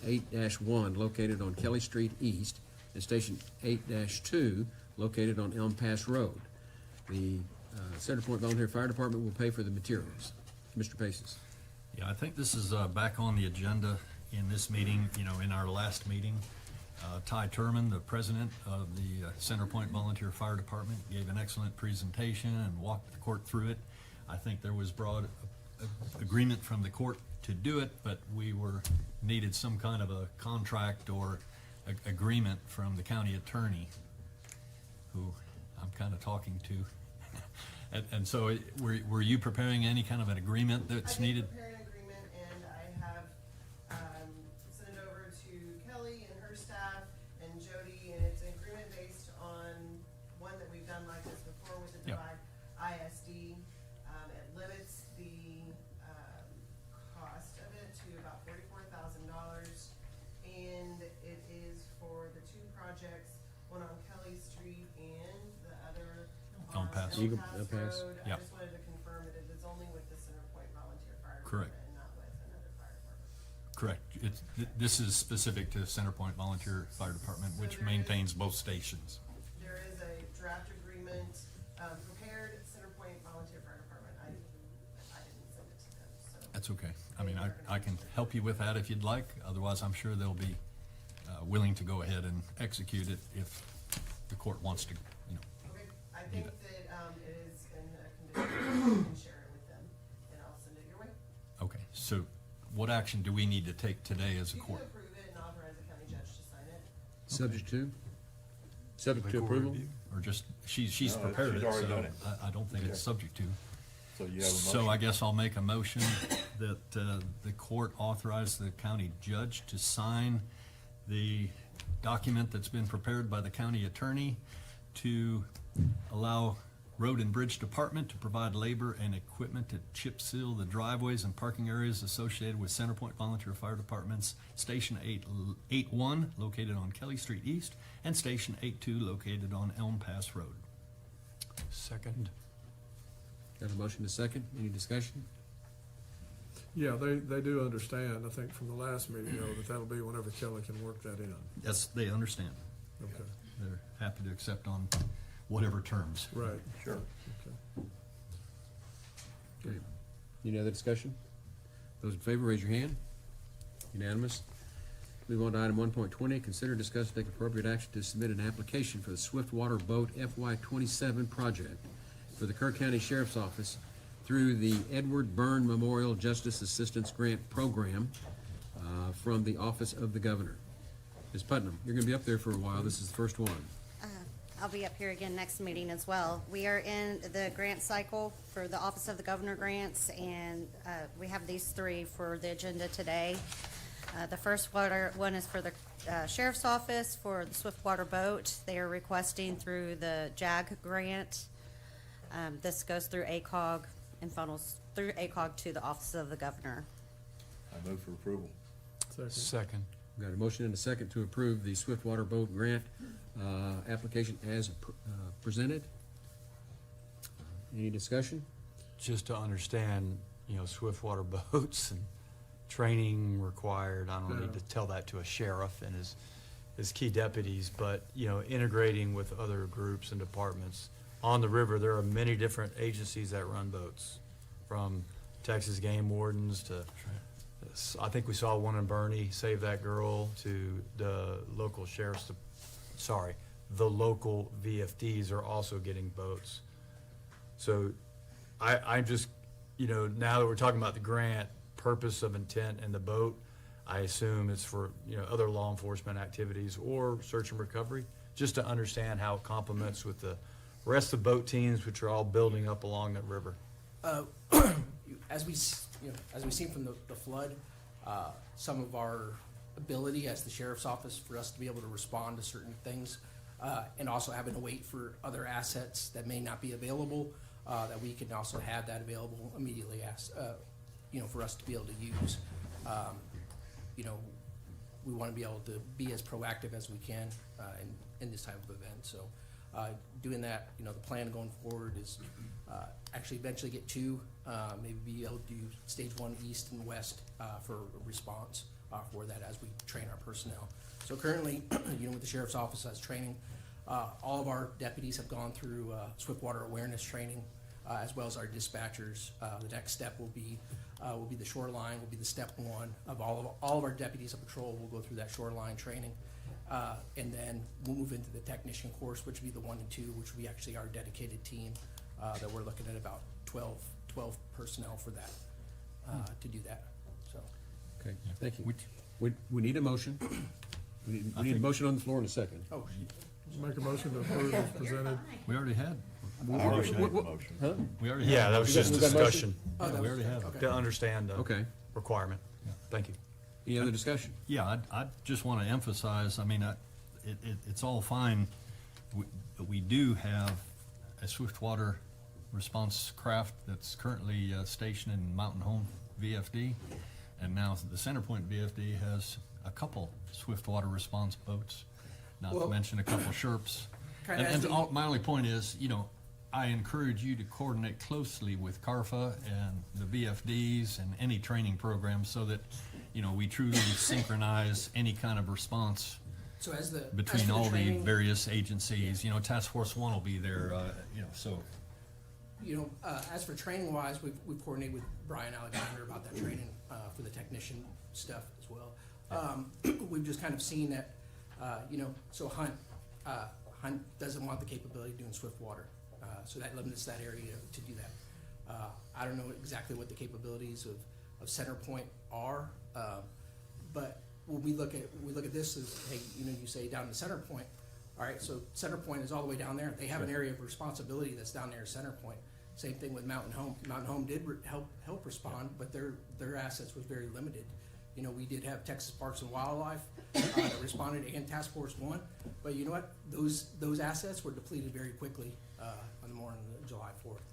8-1, located on Kelly Street East, and Station 8-2, located on Elm Pass Road. The Center Point Volunteer Fire Department will pay for the materials. Mr. Paces. Yeah, I think this is back on the agenda in this meeting. You know, in our last meeting, Ty Turman, the president of the Center Point Volunteer Fire Department, gave an excellent presentation and walked the court through it. I think there was broad agreement from the court to do it, but we needed some kind of a contract or agreement from the county attorney, who I'm kind of talking to. And so, were you preparing any kind of an agreement that's needed? I did prepare an agreement, and I have sent it over to Kelly and her staff and Jody, and it's an agreement based on one that we've done like this before with the Yep. Divide ISD. It limits the cost of it to about $44,000, and it is for the two projects, one on Kelly Street and the other Elm on Pass. Elm Eagle Pass Pass. Road. I Yep. just wanted to confirm that it is only with the Center Point Volunteer Fire Correct. Department and not with another fire department. Correct. This is specific to Center Point Volunteer Fire Department, which maintains both stations. There is a draft agreement, prepared Center Point Volunteer Fire Department. I didn't send it to them, so. That's okay. I mean, I can help you with that if you'd like. Otherwise, I'm sure they'll be willing to go ahead and execute it if the court wants to, you know. Okay, I think that, it is in a condition, you can share it with them, and I'll send it your way. Okay, so what action do we need to take today as a You can court? approve it and authorize the county judge to sign it. Subject to? Subject to approval? Or just, she's No, prepared she's it, already so done it. I don't think it's subject to. So you have a So motion? I guess I'll make a motion that the court authorize the county judge to sign the document that's been prepared by the county attorney to allow Road and Bridge Department to provide labor and equipment to chip seal the driveways and parking areas associated with Centerpoint Volunteer Fire Department's Station 8-1 located on Kelly Street East and Station 8-2 located on Elm Pass Road. Second. Got a motion to second. Any discussion? Yeah, they do understand, I think from the last meeting, though, that that'll be whenever Kelly can work that in. Yes, they understand. Okay, They're happy to accept on whatever terms. right. Sure. Okay. Okay. Any other discussion? Those in favor, raise your hand. Unanimous. Move on to item 1.20, consider, discuss, and take appropriate action to submit an application for the Swiftwater Boat FY27 project for the Kerr County Sheriff's Office through the Edward Byrne Memorial Justice Assistance Grant Program from the Office of the Governor. Ms. Putnam, you're gonna be up there for a while. This is the first one. I'll be up here again next meeting as well. We are in the grant cycle for the Office of the Governor grants, and we have these three for the agenda today. The first one is for the Sheriff's Office for the Swiftwater Boat. They are requesting through the JAG grant. This goes through ACOG and funnels through ACOG to the Office of the Governor. I move for approval. Second. Got a motion and a second to approve the Swiftwater Boat Grant application as presented. Any discussion? Just to understand, Swiftwater boats and training required, I don't need to tell that to a sheriff and his key deputies, but, integrating with other groups and departments. On the river, there are many different agencies that run boats, from Texas game wardens to, I think we saw one in Bernie, Save That Girl, to the local the local VFDs are also getting boats. So I'm just, now that we're talking about the grant, purpose of intent and the boat, I assume it's for, other law enforcement activities or search and recovery, just to understand how it complements with the rest of the boat teams, which are all building up along that river. As we seen from the flood, some of our ability as the sheriff's office for us to be able to respond to certain things, and also having to wait for other assets that may not be available, that we can also have that available immediately for us to be able to use. We want to be able to be as proactive as we can in this type of event. So doing that, the plan going forward is actually eventually get two, maybe be able to do stage 1 east and west for a response for that as we train our personnel. So currently, with the sheriff's office as training, all of our deputies have gone through Swiftwater awareness training, as well as our dispatchers. The next step will be the shoreline, will be the step 1 of all of our deputies of patrol will go through that shoreline training. And then we'll move into the technician course, which will be the 1 and 2, which will be actually our dedicated team, that we're looking at about 12 personnel for that, to do that, so. Okay, thank you. We need a motion. We need a motion on the floor in a second. Oh, Make a motion to approve as presented. We already had. I already made the motion. Huh? We already had. Yeah, that was just We got a motion? discussion. Yeah, we already have. To understand the Okay. requirement. Thank you. Any other discussion? Yeah, I just want to emphasize, it's all fine, but we do have a Swiftwater response craft that's currently stationed in Mountain Home VFD, and now the Centerpoint VFD has a couple Swiftwater response boats, not to mention a couple Sherps. My only point is, I encourage you to coordinate closely with CARFA and the VFDs and any training programs so that, we truly synchronize any kind of response So as the between as for all the training, various agencies. Task Force 1 will be there, so. As for training wise, we've coordinated with Brian Alexander about that training for the technician stuff as well. We've just kind of seen that, so Hunt doesn't want the capability of doing Swiftwater, so that limits that area to do that. I don't know exactly what the capabilities of Centerpoint are, but when we look at this as, hey, you say down to Centerpoint, all right, so Centerpoint is all the way down there. They have an area of responsibility that's down there at Centerpoint. Same thing with Mountain Home. Mountain Home did help respond, but their assets was very limited. You know, we did have Texas Parks and Wildlife that responded, and Task Force 1, but you know what? Those assets were depleted very quickly on the morning of July 4th.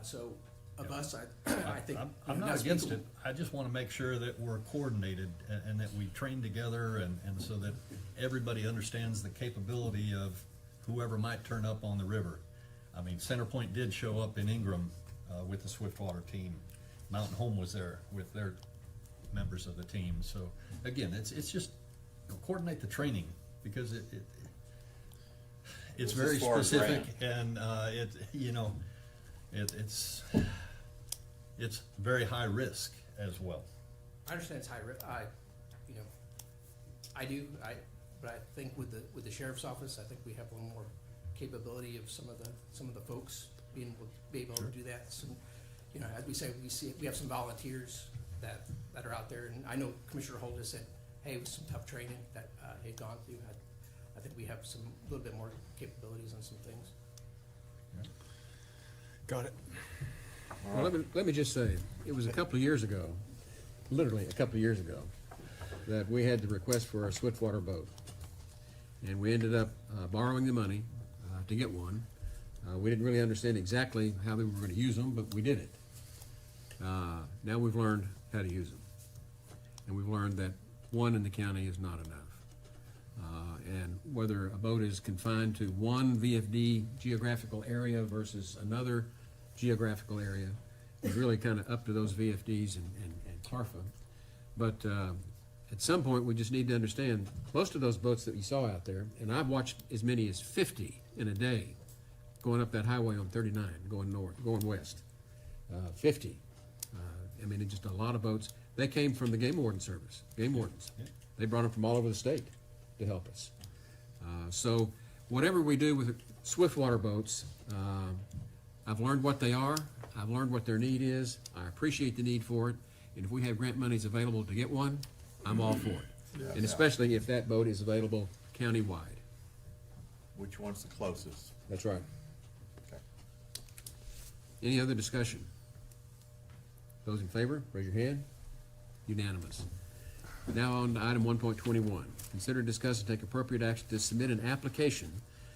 So of us, I think I'm not against it. I just want to make sure that we're coordinated and that we train together and so that everybody understands the capability of whoever might turn up on the river. I mean, Centerpoint did show up in Ingram with the Swiftwater team. Mountain Home was there with their members of the team. So again, it's just coordinate the training because it's very specific and it's very high risk as well. I understand it's high risk. But I think with the sheriff's office, I think we have a little more capability of some of the folks being able to do that. So, you know, as we say, we have some volunteers that are out there, and I know Commissioner Holt has said, hey, with some tough training that they've gone through, I think we have a little bit more capabilities on some things. Got it. Well, let me just say, it was a couple of years ago, literally a couple of years ago, that we had the request for a Swiftwater boat. And we ended up borrowing the money to get one. We didn't really understand exactly how we were going to use them, but we did it. Now we've learned how to use them. And we've learned that one in the county is not enough. And whether a boat is confined to one VFD geographical area versus another geographical area is really kind of up to those VFDs and TARFA. But at some point, we just need to understand, most of those boats that you saw out there, and I've watched as many as 50 in a day going up that highway on 39, going north, going west. 50. I mean, it's just a lot of boats. They came from the Game Warden Service, Game Wardens. They brought them from all over the state to help us. So whatever we do with Swiftwater boats, I've learned what they are. I've learned what their need is. I appreciate the need for it. And if we have grant monies available to get one, I'm all for it. And especially if that boat is available countywide. Which one's the closest? That's right. Okay. Any other discussion? Those in favor, raise your hand. Unanimous. Now on to item 1.21. Consider, discuss, and take appropriate action to submit an application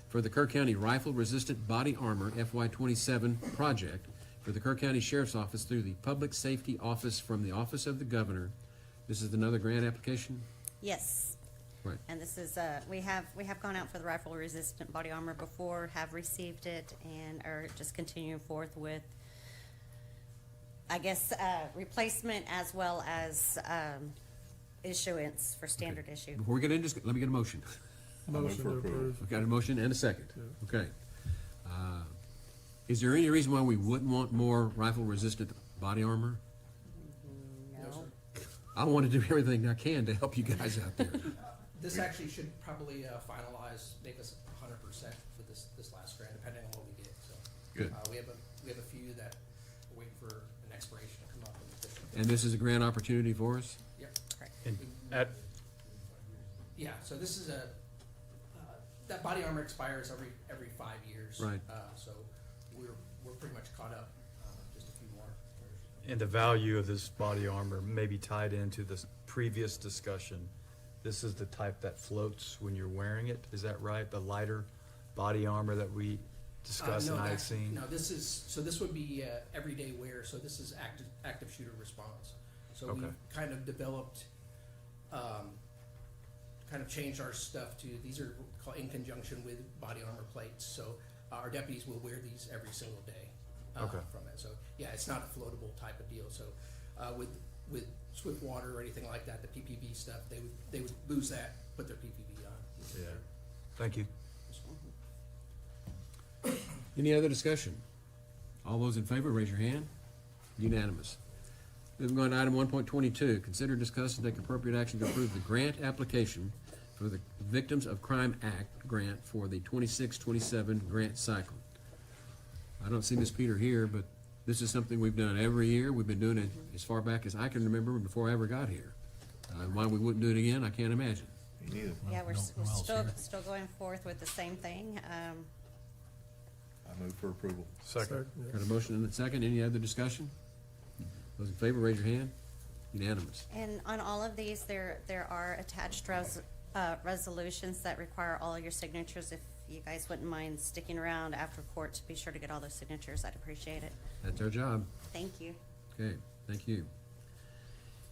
for the Kerr County Rifle-Resistant Body Armor FY27 project for the Kerr County Sheriff's Office through the Public Safety Office from the Office of the Governor. This is another grant application? Yes. Right. And this is, we have gone out for the rifle-resistant body armor before, have received it, and are just continuing forth with, I guess, replacement as well as issuance for standard issue. Before we get into this, let me get a motion. Motion to approve. We've got a motion and a second. Okay. Is there any reason why we wouldn't want more rifle-resistant body armor? No. I want to do everything I can to help you guys out there. This actually should probably finalize, make us 100% for this last grant, depending on what we get. So Good. We have a few that are waiting for an expiration to come up. And this is a grant opportunity for us? Yep. And Yeah. So this is that body armor expires every 5 years. Right. So we're pretty much caught up. Just a few more. And the value of this body armor may be tied into this previous discussion. This is the type that floats when you're wearing it, is that right? The lighter body armor that we discussed and I had seen? No, this would be everyday wear, so this is active shooter response. So Okay. we've kind of developed, kind of changed our stuff to, these are called in conjunction with body armor plates, so our deputies will wear these every single day Okay. from it. So, yeah, it's not a floatable type of deal, so with Swiftwater or anything like that, the PPV stuff, they would lose that, put their PPV on. Yeah. Thank you. Any other discussion? All those in favor, raise your hand. Unanimous. Moving on to item 1.22, consider, discuss, and take appropriate action to approve the grant application for the Victims of Crime Act grant for the 26-27 grant cycle. I don't see Ms. Peter here, but this is something we've done every year. We've been doing it as far back as I can remember before I ever got here. Why we wouldn't do it again, I can't imagine. Yeah, we're still going forth with the same thing. I move for approval. Second. Got a motion and a second. Any other discussion? Those in favor, raise your hand. Unanimous. And on all of these, there are attached resolutions that require all of your signatures. If you guys wouldn't mind sticking around after court to be sure to get all those signatures, I'd appreciate it. That's our job. Thank you. Okay, thank you.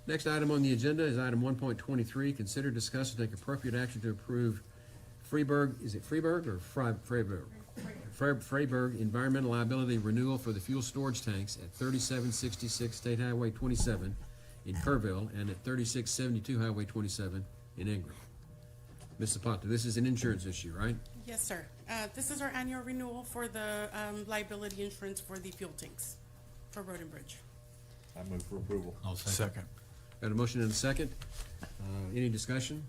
Next item on the agenda is item 1.23. Consider, discuss, and take appropriate action to approve Freeburg, is it Freeburg or Freiburg? Freiburg environmental liability renewal for the fuel storage tanks at 3766 State Highway 27 in Kerrville and at 3672 Highway 27 in Ingram. Ms. Zapata, this is an insurance issue, right? Yes, sir. This is our annual renewal for the liability insurance for the fuel tanks for Road and Bridge. I move for approval. I'll second. Got a motion and a second. Any discussion?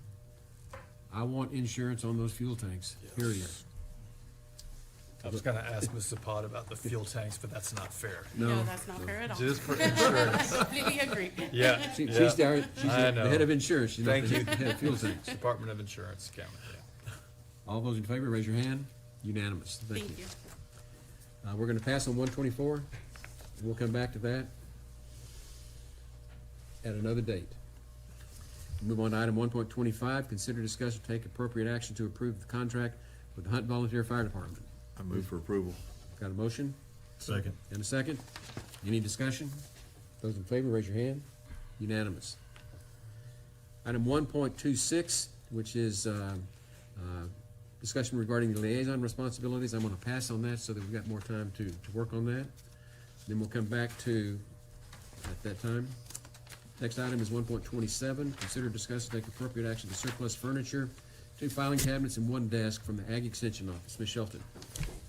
I want insurance on those fuel tanks, period. I was gonna ask Ms. Zapata about the fuel tanks, but that's not fair. No. That's not fair at all. Just for insurance. Completely agree. Yeah. She's yeah. the head of insurance, she's not Thank the you. head of fuel tanks. Department of Insurance, County, yeah. All those in favor, raise your hand. Unanimous. Thank you. Thank you. We're gonna pass on 124, and we'll come back to that at another date. Move on to item 1.25, consider, discuss, or take appropriate action to approve the contract with the Hunt Volunteer Fire Department. I move for approval. Got a motion? Second. And a second? Any discussion? Those in favor, raise your hand. Unanimous. Item 1.26, which is discussion regarding the liaison responsibilities. I'm gonna pass on that so that we've got more time to work on that. Then we'll come back to, at that time. Next item is 1.27, consider, discuss, and take appropriate action to surplus furniture, 2 filing cabinets, and 1 desk from the Ag Extension Office. Ms. Shelton.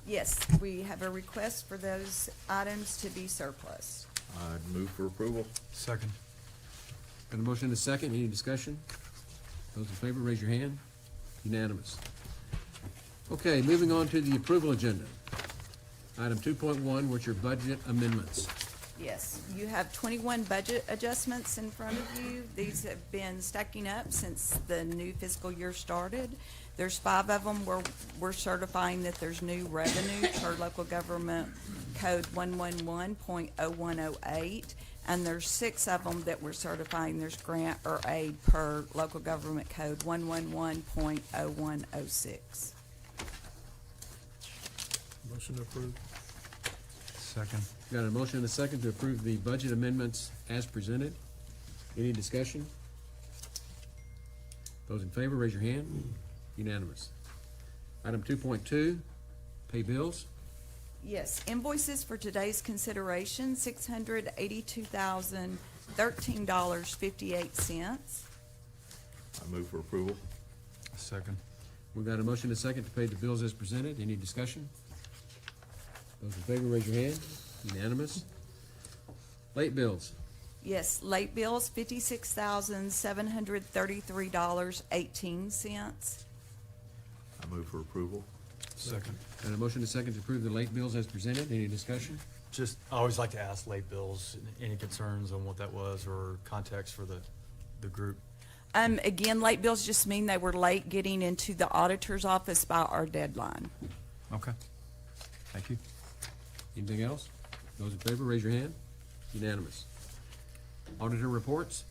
Yes, we have a request for those items to be surplus. I move for approval. Second. Got a motion and a second. Any discussion? Those in favor, raise your hand. Unanimous. Okay, moving on to the approval agenda. Item 2.1, which are budget amendments. Yes, you have 21 budget adjustments in front of you. These have been stacking up since the new fiscal year started. There's 5 of them where we're certifying that there's new revenue per local government code 111.0108, and there's 6 of them that we're certifying there's grant or aid per local government code 111.0106. Motion approved. Second. Got a motion and a second to approve the budget amendments as presented. Any discussion? Those in favor, raise your hand. Unanimous. Item 2.2, pay bills. Yes, invoices for today's consideration, $682,013.58. I move for approval. Second. We've got a motion and a second to pay the bills as presented. Any discussion? Those in favor, raise your hand. Unanimous. Late bills. Yes, late bills, $56,733.18. I move for approval. Second. Got a motion and a second to approve the late bills as presented. Any discussion? Just, I always like to ask late bills, any concerns on what that was or context for the group? Again, late bills just mean they were late getting into the auditor's office by our deadline. Okay. Thank you. Anything else? Those in favor, raise your hand. Unanimous. Auditor reports.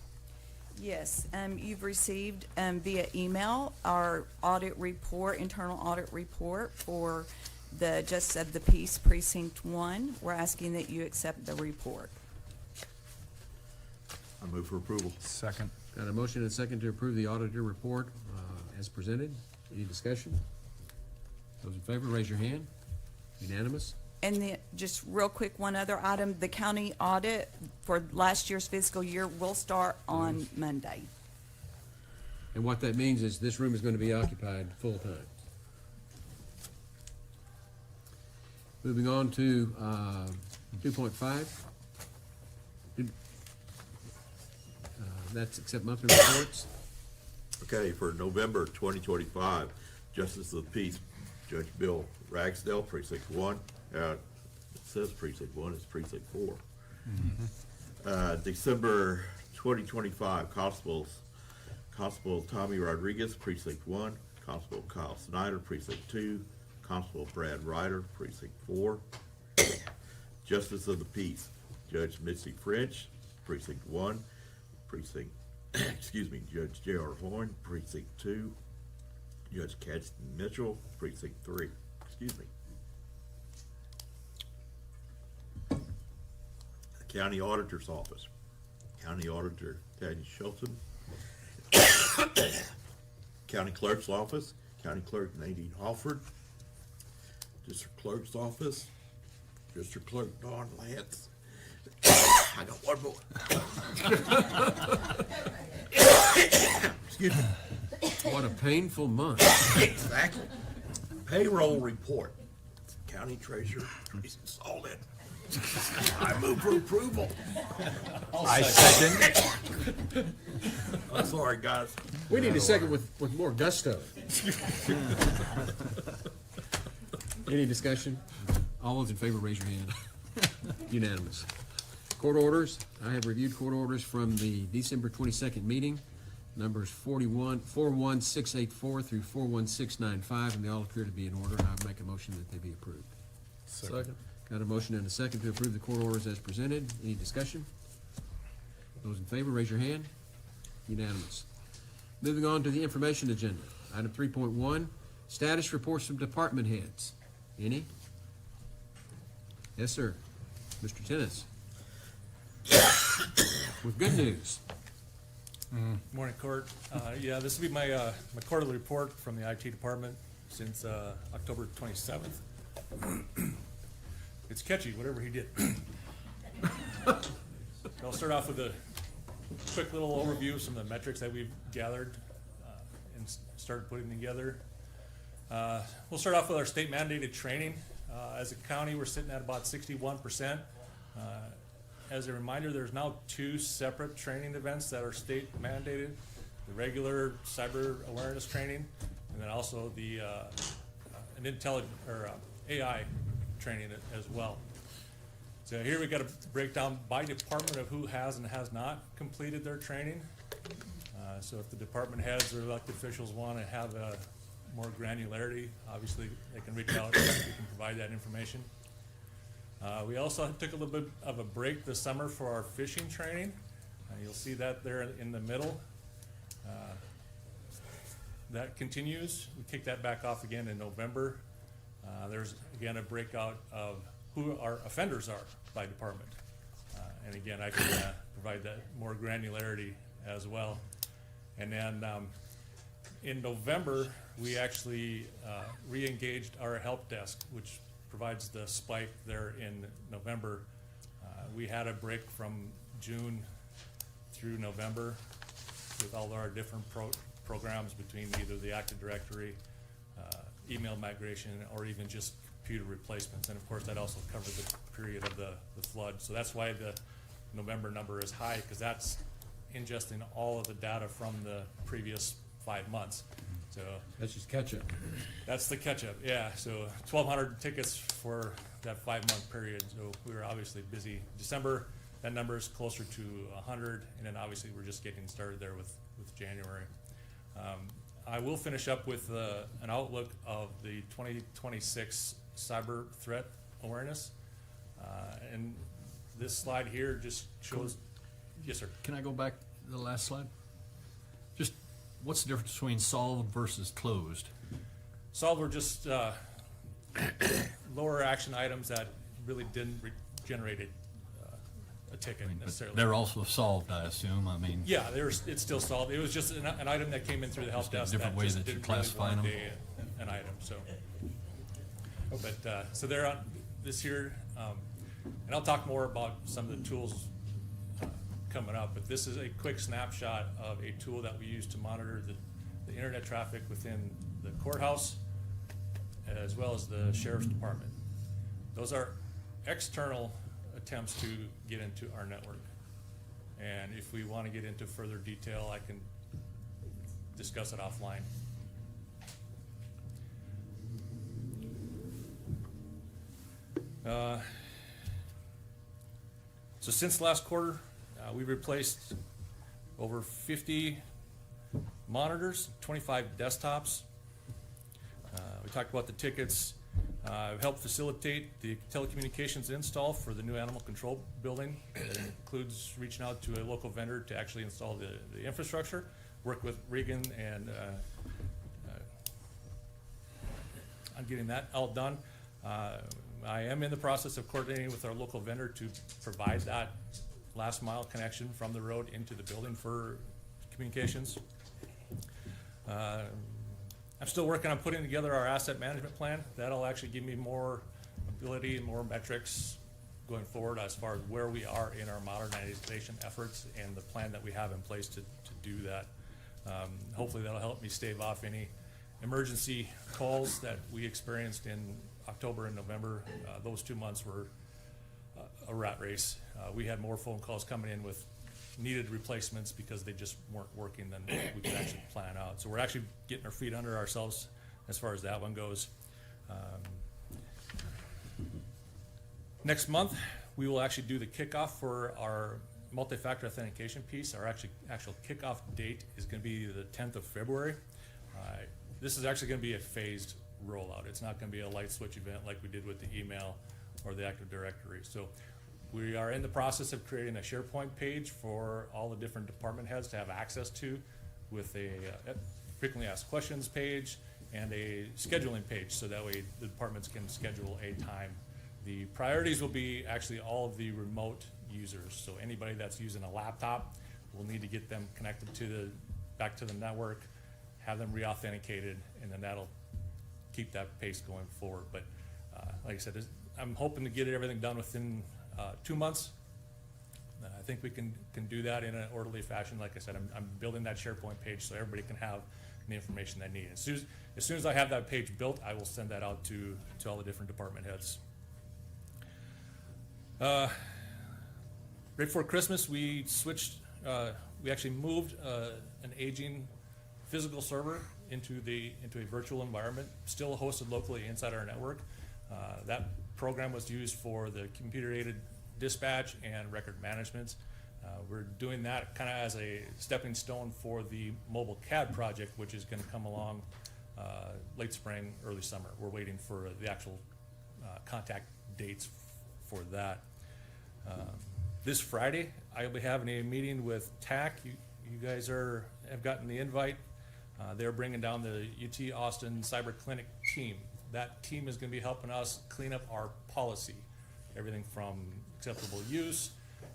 Yes, you've received via email our audit report, internal audit report for the Justice of the Peace Precinct 1. We're asking that you accept the report. I move for approval. Second. Got a motion and a second to approve the auditor report as presented. Any discussion? Those in favor, raise your hand. Unanimous. And then, just real quick, one other item, the county audit for last year's fiscal year will start on Monday. And what that means is this room is going to be occupied full-time. Moving on to 2.5. That's accept monthly reports. Okay, for November 2025, Justice of the Peace, Judge Bill Ragsdale, Precinct 1. It says Precinct 1, it's Precinct 4. December 2025, Constable Tommy Rodriguez, Precinct 1. Constable Kyle Snyder, Precinct 2. Constable Brad Ryder, Precinct 4. Justice of the Peace, Judge Mitzi French, Precinct 1. Precinct, Judge J.R. Horn, Precinct 2. Judge Caxton Mitchell, Precinct 3. The County Auditor's Office, County Auditor Tanya Shelton. County Clerk's Office, County Clerk Nadine Alford. District Clerk's Office, District Clerk Dawn Lance. I got one more. Excuse me. What a painful month. Exactly. Payroll report. County Treasurer Teresa Solid. I move for approval. I second. I'm sorry, guys. We need a second with more gusto. Any discussion? All those in favor, raise your hand. Unanimous. Court orders. I have reviewed court orders from the December 22nd meeting, numbers 41684 through 41695, and they all appear to be in order. I would make a motion that they be approved. Second. Got a motion and a second to approve the court orders as presented. Any discussion? Those in favor, raise your hand. Unanimous. Moving on to the information agenda. Item 3.1, status reports from department heads. Any? Yes, sir. Mr. Tennis. With good news. Morning, Court. Yeah, this will be my my quarterly report from the IT department since October 27th. It's catchy, whatever he did. I'll start off with a quick little overview of some of the metrics that we've gathered and started putting together. We'll start off with our state mandated training. As a county, we're sitting at about 61%. As a reminder, there's now 2 separate training events that are state mandated: the regular cyber awareness training, and then also the an AI training as well. So here we got a breakdown by department of who has and has not completed their training. So if the department heads or elected officials want to have more granularity, obviously they can reach out and we can provide that information. We also took a little bit of a break this summer for our fishing training. You'll see that there in the middle. That continues. We kick that back off again in November. There's again a breakout of who our offenders are by department. And again, I can provide that more granularity as well. And then in November, we actually re-engaged our help desk, which provides the spike there in November. We had a break from June through November with all our different programs between either the Active Directory, email migration, or even just computer replacements. And of course, that also covered the period of the flood. So that's why the November number is high, because that's ingesting all of the data from the previous 5 months. So that's just catch-up. That's the catch-up, yeah. So 1,200 tickets for that 5-month period. So we were obviously busy. December, that number is closer to 100, and then obviously we're just getting started there with January. I will finish up with an outlook of the 2026 cyber threat awareness. And this slide here just shows, yes, sir. Can I go back to the last slide? Just what's the difference between solved versus closed? Solved were just lower action items that really didn't generate a ticket necessarily. They're also solved, I assume. I mean, yeah, it's still solved. It was just an item that came in through the help desk. Different ways that you classify them. An item. So, but so they're on this here, and I'll talk more about some of the tools coming up. But this is a quick snapshot of a tool that we use to monitor the internet traffic within the courthouse, as well as the sheriff's department. Those are external attempts to get into our network. And if we want to get into further detail, I can discuss it offline. So since last quarter, we've replaced over 50 monitors, 25 desktops. We talked about the tickets. I've helped facilitate the telecommunications install for the new animal control building. It includes reaching out to a local vendor to actually install the infrastructure, work with Regan and on getting that all done. I am in the process of coordinating with our local vendor to provide that last mile connection from the road into the building for communications. I'm still working on putting together our asset management plan. That'll actually give me more ability and more metrics going forward as far as where we are in our modernization efforts and the plan that we have in place to do that. Hopefully that'll help me stave off any emergency calls that we experienced in October and November. Those 2 months were a rat race. We had more phone calls coming in with needed replacements because they just weren't working than we could actually plan out. So we're actually getting our feet under ourselves as far as that one goes. Next month, we will actually do the kickoff for our multi-factor authentication piece. Our actual kickoff date is going to be the 10th of February. This is actually going to be a phased rollout. It's not going to be a light switch event like we did with the email or the Active Directory. So we are in the process of creating a SharePoint page for all the different department heads to have access to, with a frequently asked questions page and a scheduling page, so that way the departments can schedule a time. The priorities will be actually all of the remote users. So anybody that's using a laptop, we'll need to get them connected to back to the network, have them re-authenticated, and then that'll keep that pace going forward. But like I said, I'm hoping to get everything done within 2 months. I think we can do that in an orderly fashion. Like I said, I'm building that SharePoint page so everybody can have the information they need. As soon as I have that page built, I will send that out to all the different department heads. Right before Christmas, we actually moved an aging physical server into a virtual environment, still hosted locally inside our network. That program was used for the computer-aided dispatch and record management. We're doing that kind of as a stepping stone for the mobile CAD project, which is going to come along late spring, early summer. We're waiting for the actual contact dates for that. This Friday, I'll be having a meeting with TAC. You guys have gotten the invite. They're bringing down the UT Austin Cyber Clinic team. That team is going to be helping us clean up our policy, everything from acceptable use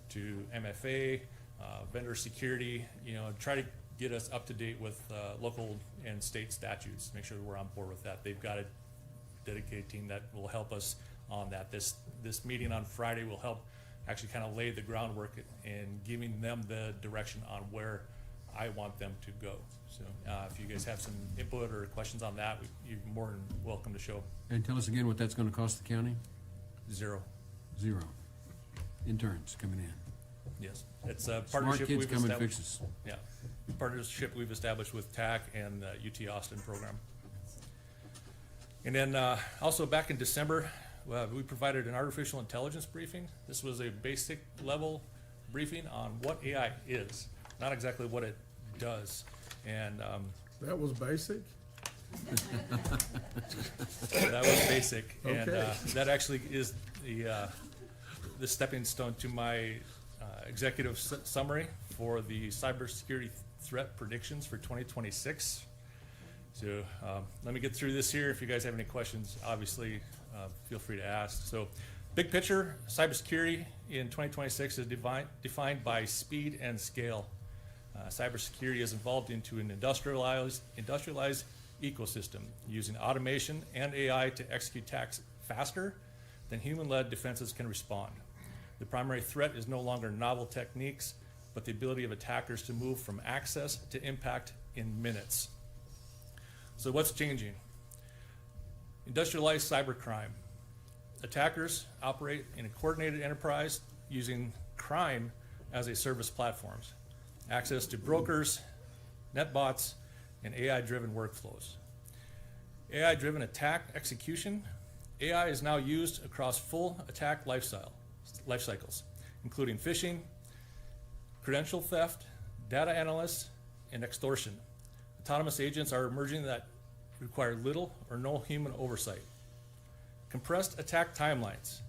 to MFA, vendor security, try to get us up to date with local and state statutes, make sure that we're on board with that. They've got a dedicated team that will help us on that. This meeting on Friday will help actually kind of lay the groundwork in giving them the direction on where I want them to go. So if you guys have some input or questions on that, you're more than welcome to show. And tell us again what that's going to cost the county? Zero. Interns coming in. Yes, it's a partnership Smart kids we've come and established. fix us. Yeah, partnership we've established with TAC and the UT Austin program. And then also back in December, we provided an artificial intelligence briefing. This was a basic level briefing on what AI is, not exactly what it does. And That was basic? that was basic. And Okay. that actually is the stepping stone to my executive summary for the cybersecurity threat predictions for 2026. So let me get through this here. If you guys have any questions, obviously feel free to ask. So big picture, cybersecurity in 2026 is defined by speed and scale. Cybersecurity is evolved into an industrialized ecosystem using automation and AI to execute attacks faster than human-led defenses can respond. The primary threat is no longer novel techniques, but the ability of attackers to move from access to impact in minutes. So what's changing? Industrialized cybercrime. Attackers operate in a coordinated enterprise using crime as a service platforms, access to brokers, netbots, and AI-driven workflows. AI-driven attack execution. AI is now used across full attack life cycles, including phishing, credential theft, data analysts, and extortion. Autonomous agents are emerging that require little or no human oversight. Compressed attack timelines.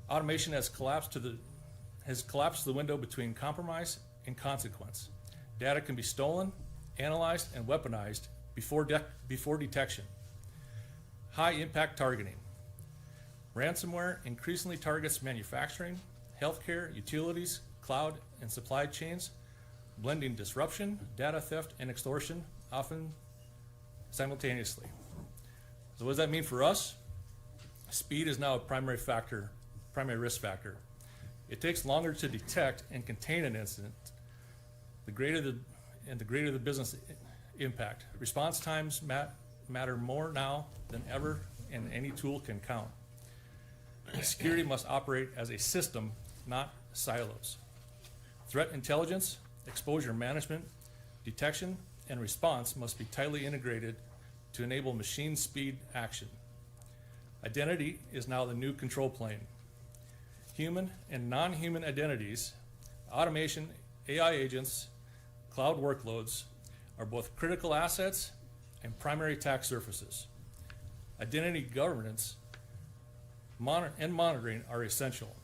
Automation has collapsed the window between compromise and consequence. Data can be stolen, analyzed, and weaponized before detection. High impact targeting. Ransomware increasingly targets manufacturing, healthcare, utilities, cloud, and supply chains, blending disruption, data theft, and extortion, often simultaneously. So what does that mean for us? Speed is now a primary risk factor. It takes longer to detect and contain an incident, the greater the business impact. Response times matter more now than ever, and any tool can count. Security must operate as a system, not silos. Threat intelligence, exposure management, detection, and response must be tightly integrated to enable machine speed action. Identity is now the new control plane. Human and non-human identities, automation, AI agents, cloud workloads are both critical assets and primary attack surfaces. Identity governance and monitoring are essential.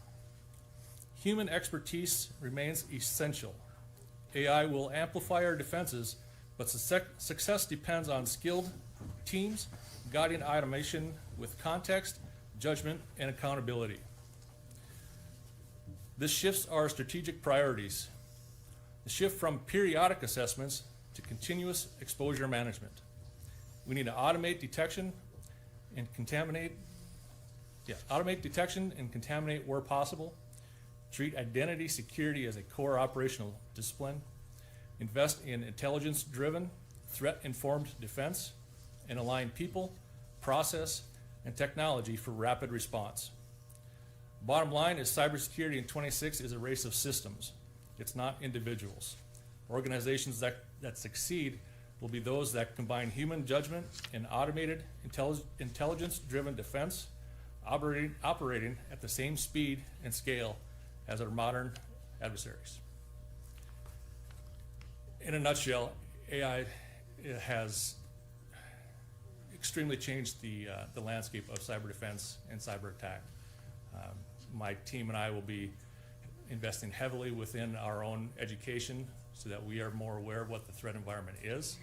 Human expertise remains essential. AI will amplify our defenses, but success depends on skilled teams guiding automation with context, judgment, and accountability. This shifts our strategic priorities. The shift from periodic assessments to continuous exposure management. We need to automate detection and contaminate where possible, treat identity security as a core operational discipline, invest in intelligence-driven, threat-informed defense, and align people, process, and technology for rapid response. Bottom line is cybersecurity in 26 is a race of systems. It's not individuals. Organizations that succeed will be those that combine human judgment and automated intelligence-driven defense, operating at the same speed and scale as our modern adversaries. In a nutshell, AI has extremely changed the landscape of cyber defense and cyber attack. My team and I will be investing heavily within our own education so that we are more aware of what the threat environment is.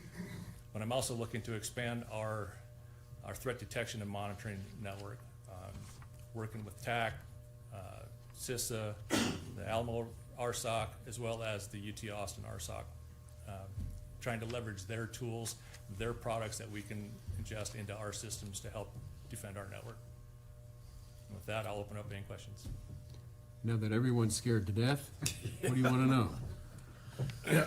But I'm also looking to expand our threat detection and monitoring network, working with TAC, CISA, the Alamo RSOC, as well as the UT Austin RSOC, trying to leverage their tools, their products that we can ingest into our systems to help defend our network. And with that, I'll open up any questions. Now that everyone's scared to death, what do you want to know? Yeah,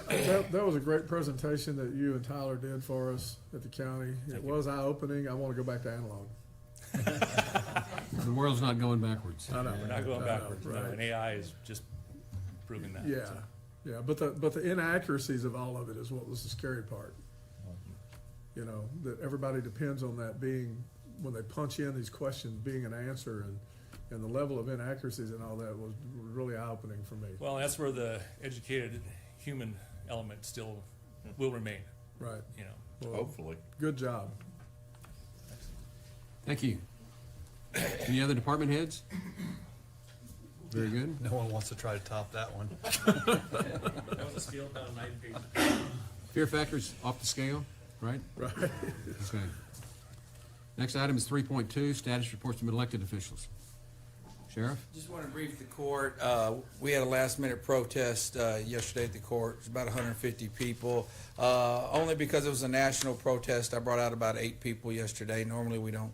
that was a great presentation that you and Tyler did for us at the county. It was eye-opening. I want to go back to analog. The world's not going backwards. I know. We're not going backwards, right. and AI is just proving that. Yeah, so. yeah, but the inaccuracies of all of it is what was the scary part. You know, that everybody depends on that being, when they punch in these questions, being an answer, and the level of inaccuracies and all that was really eye-opening for me. Well, that's where the educated human element still will remain. Right. You know. Well, Hopefully. Good job. Thank you. Any other department heads? Very good. No one wants to try to top that one. That was a scale down 9 pages. Fear factors off the scale, right? Right. Okay. Next item is 3.2, status reports from elected officials. Sheriff? Just want to brief the court. We had a last-minute protest yesterday at the court. It was about 150 people. Only because it was a national protest, I brought out about 8 people yesterday. Normally we don't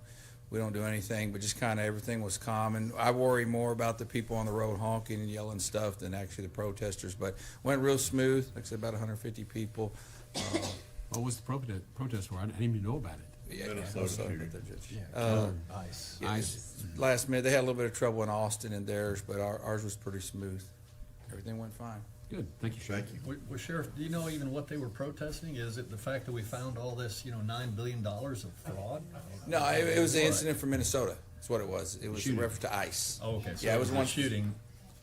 do anything, but just kind of everything was calm. And I worry more about the people on the road honking and yelling stuff than actually the protesters. But went real smooth. Like I said, about 150 people. What was the protest for? I didn't even know about it. Ice. Last minute, they had a little bit of trouble in Austin and theirs, but ours was pretty smooth. Everything went fine. Good, thank you, Sheriff. Well, Sheriff, do you know even what they were protesting? Is it the fact that we found all this, $9 billion of fraud? No, it was the incident from Minnesota. That's what it was. It was in Shooting. reference to ICE. Oh, okay. So Yeah, it was one shooting,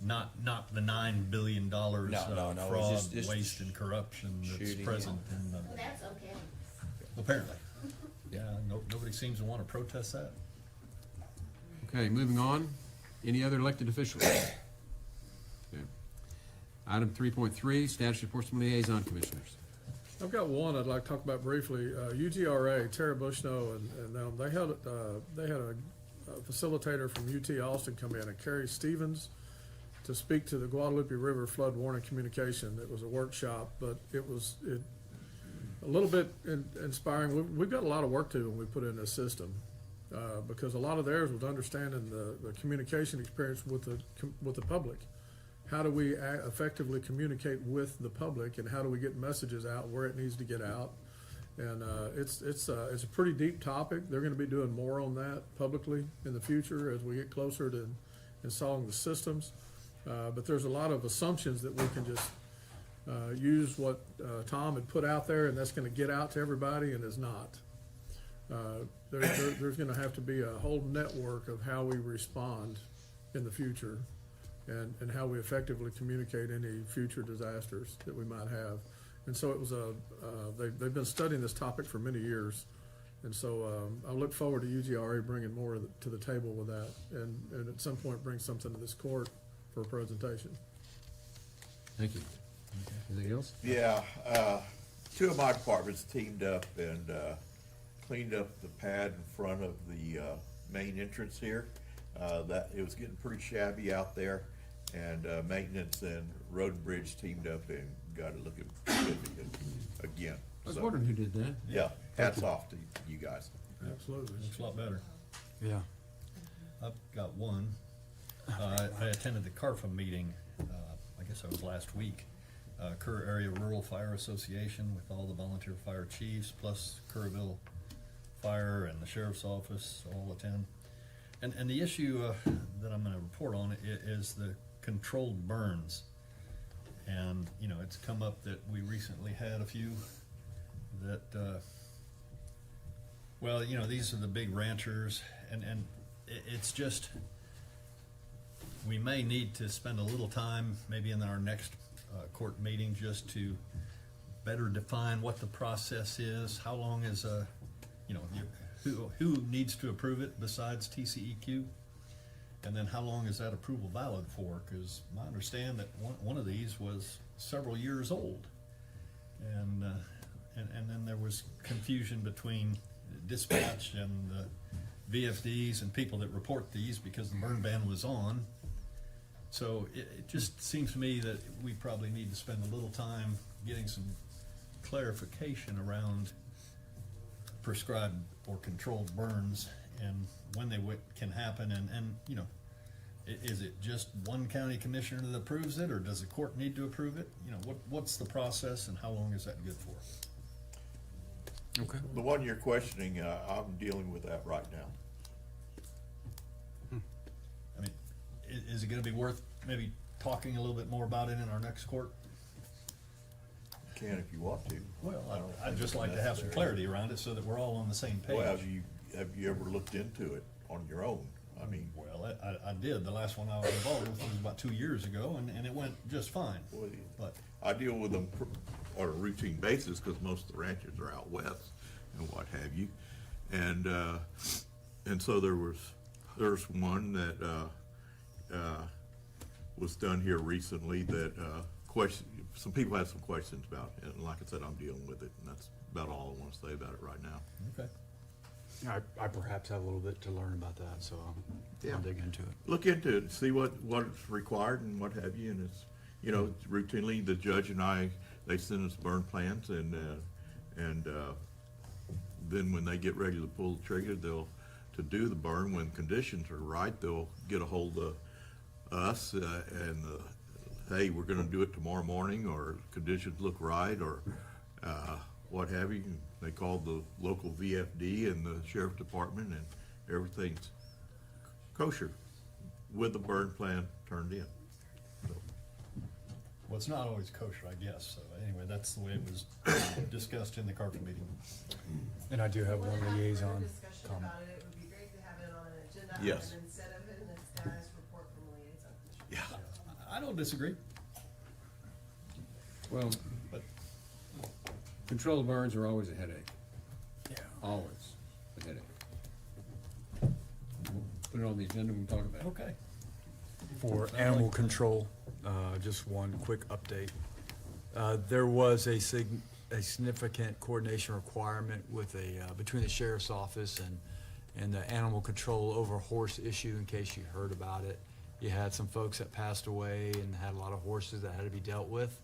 not the $9 billion No, of it fraud, was just waste, and corruption that's shooting, present in the. That's okay. Apparently. Yeah, nobody seems to want to protest that. Okay, moving on. Any other elected officials? Okay. Item 3.3, status reports from liaison commissioners. I've got one I'd like to talk about briefly. UGRA, Tara Bushnell, and them, they had a facilitator from UT Austin come in, and Carrie Stevens, to speak to the Guadalupe River flood warning communication. It was a workshop, but it was a little bit inspiring. We've got a lot of work to do when we put in this system, because a lot of theirs was understanding the communication experience with the public. How do we effectively communicate with the public, and how do we get messages out where it needs to get out? And it's a pretty deep topic. They're going to be doing more on that publicly in the future as we get closer to installing the systems. But there's a lot of assumptions that we can just use what Tom had put out there, and that's going to get out to everybody, and is not. There's going to have to be a whole network of how we respond in the future, and how we effectively communicate any future disasters that we might have. And so it was they've been studying this topic for many years. And so I look forward to UGRA bringing more to the table with that, and at some point bring something to this court for a presentation. Thank you. Anything else? Yeah, two of my departments teamed up and cleaned up the pad in front of the main entrance here. That it was getting pretty shabby out there, and maintenance and road and bridge teamed up and got it looking good again. I was wondering who did that. Yeah, hats off to you guys. Absolutely. Looks a lot better. Yeah. I've got one. I attended the CARFA meeting, I guess that was last week. Kerr Area Rural Fire Association with all the volunteer fire chiefs, plus Kerrville Fire and the Sheriff's Office all attend. And the issue that I'm gonna report on is the controlled burns. And, you know, it's come up that we recently had a few that, well, you know, these are the big ranchers, and it's just, we may need to spend a little time, maybe in our next court meeting, just to better define what the process is, how long is you know, who needs to approve it besides TCEQ? And then how long is that approval valid for? Because I understand that one of these was several years old. And then there was confusion between dispatch and VFDs and people that report these because the burn ban was on. So it just seems to me that we probably need to spend a little time getting some clarification around prescribed or controlled burns and when they can happen, and you know, is it just one county commissioner that approves it, or does the court need to approve it? You know, what's the process and how long is that good for? Okay. The one you're questioning, I'm dealing with that right now. I mean, is it gonna be worth maybe talking a little bit more about it in our next court? Can if you want to. Well, I'd just like to have some clarity around it so that we're all on the same page. Well, have you ever looked into it on your own? I mean, well, I did. The last one I was involved with was about 2 years ago, and it went just fine. But I deal with them on a routine basis because most of the ranchers are out west and what have you. And so there's one that was done here recently that some people had some questions about it, and like I said, I'm dealing with it, and that's about all I want to say about it right now. Okay. I perhaps have a little bit to learn about that, so I'll dig into it. Look into it, see what's required and what have you, and it's, you know, routinely, the judge and I, they send us burn plans, and then when they get ready to pull the trigger, to do the burn, when conditions are right, they'll get a hold of us, and hey, we're gonna do it tomorrow morning, or conditions look right, or what have you. They called the local VFD and the sheriff department, and everything's kosher with the burn plan turned in. So. Well, it's not always kosher, I guess. So anyway, that's the way it was discussed in the CARFA meeting. And I do have one liaison More discussion comment. about it. It would be great to have it on an agenda Yes. item instead of in this guy's report from liaison commissioner. Yeah. I don't disagree. Well, controlled burns are always a headache. Yeah. Always. a headache. We'll put it on the agenda, we can talk about it. Okay. For animal control, just one quick update. There was a significant coordination requirement with between the sheriff's office and the animal control over horse issue, in case you heard about it. You had some folks that passed away and had a lot of horses that had to be dealt with.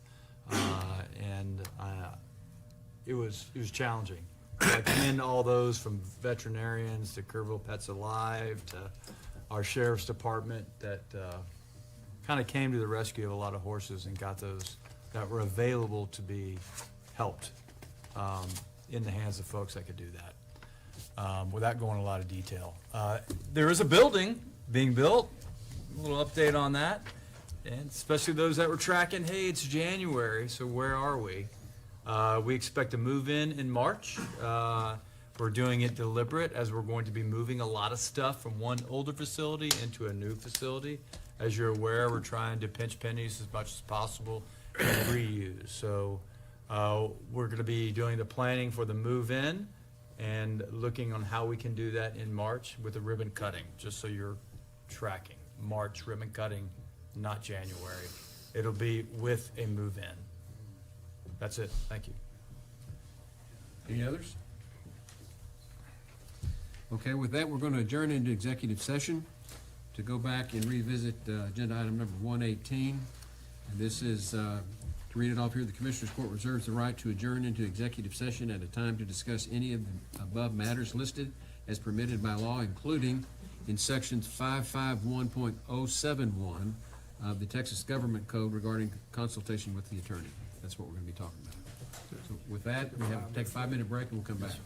It was challenging. I commend all those, from veterinarians to Kerrville Pets Alive to our sheriff's department, that kind of came to the rescue of a lot of horses and got those that were available to be helped in the hands of folks that could do that. Without going into a lot of detail. There is a building being built, a little update on that, and especially those that were tracking, hey, it's January, so where are we? We expect to move in March. We're doing it deliberate, as we're going to be moving a lot of stuff from one older facility into a new facility. As you're aware, we're trying to pinch pennies as much as possible and reuse. So we're going to be doing the planning for the move-in and looking on how we can do that in March with the ribbon cutting, just so you're tracking. March ribbon cutting, not January. It'll be with a move-in. That's it. Thank you. Any others? Okay, with that, we're going to adjourn into executive session to go back and revisit agenda item number 118. And this is, to read it off here, the Commissioners Court reserves the right to adjourn into executive session at a time to discuss any of the above matters listed as permitted by law, including in sections 551.071 of the Texas Government Code regarding consultation with the attorney. That's what we're going to be talking about. So with that, we have to take a 5-minute break and we'll come back.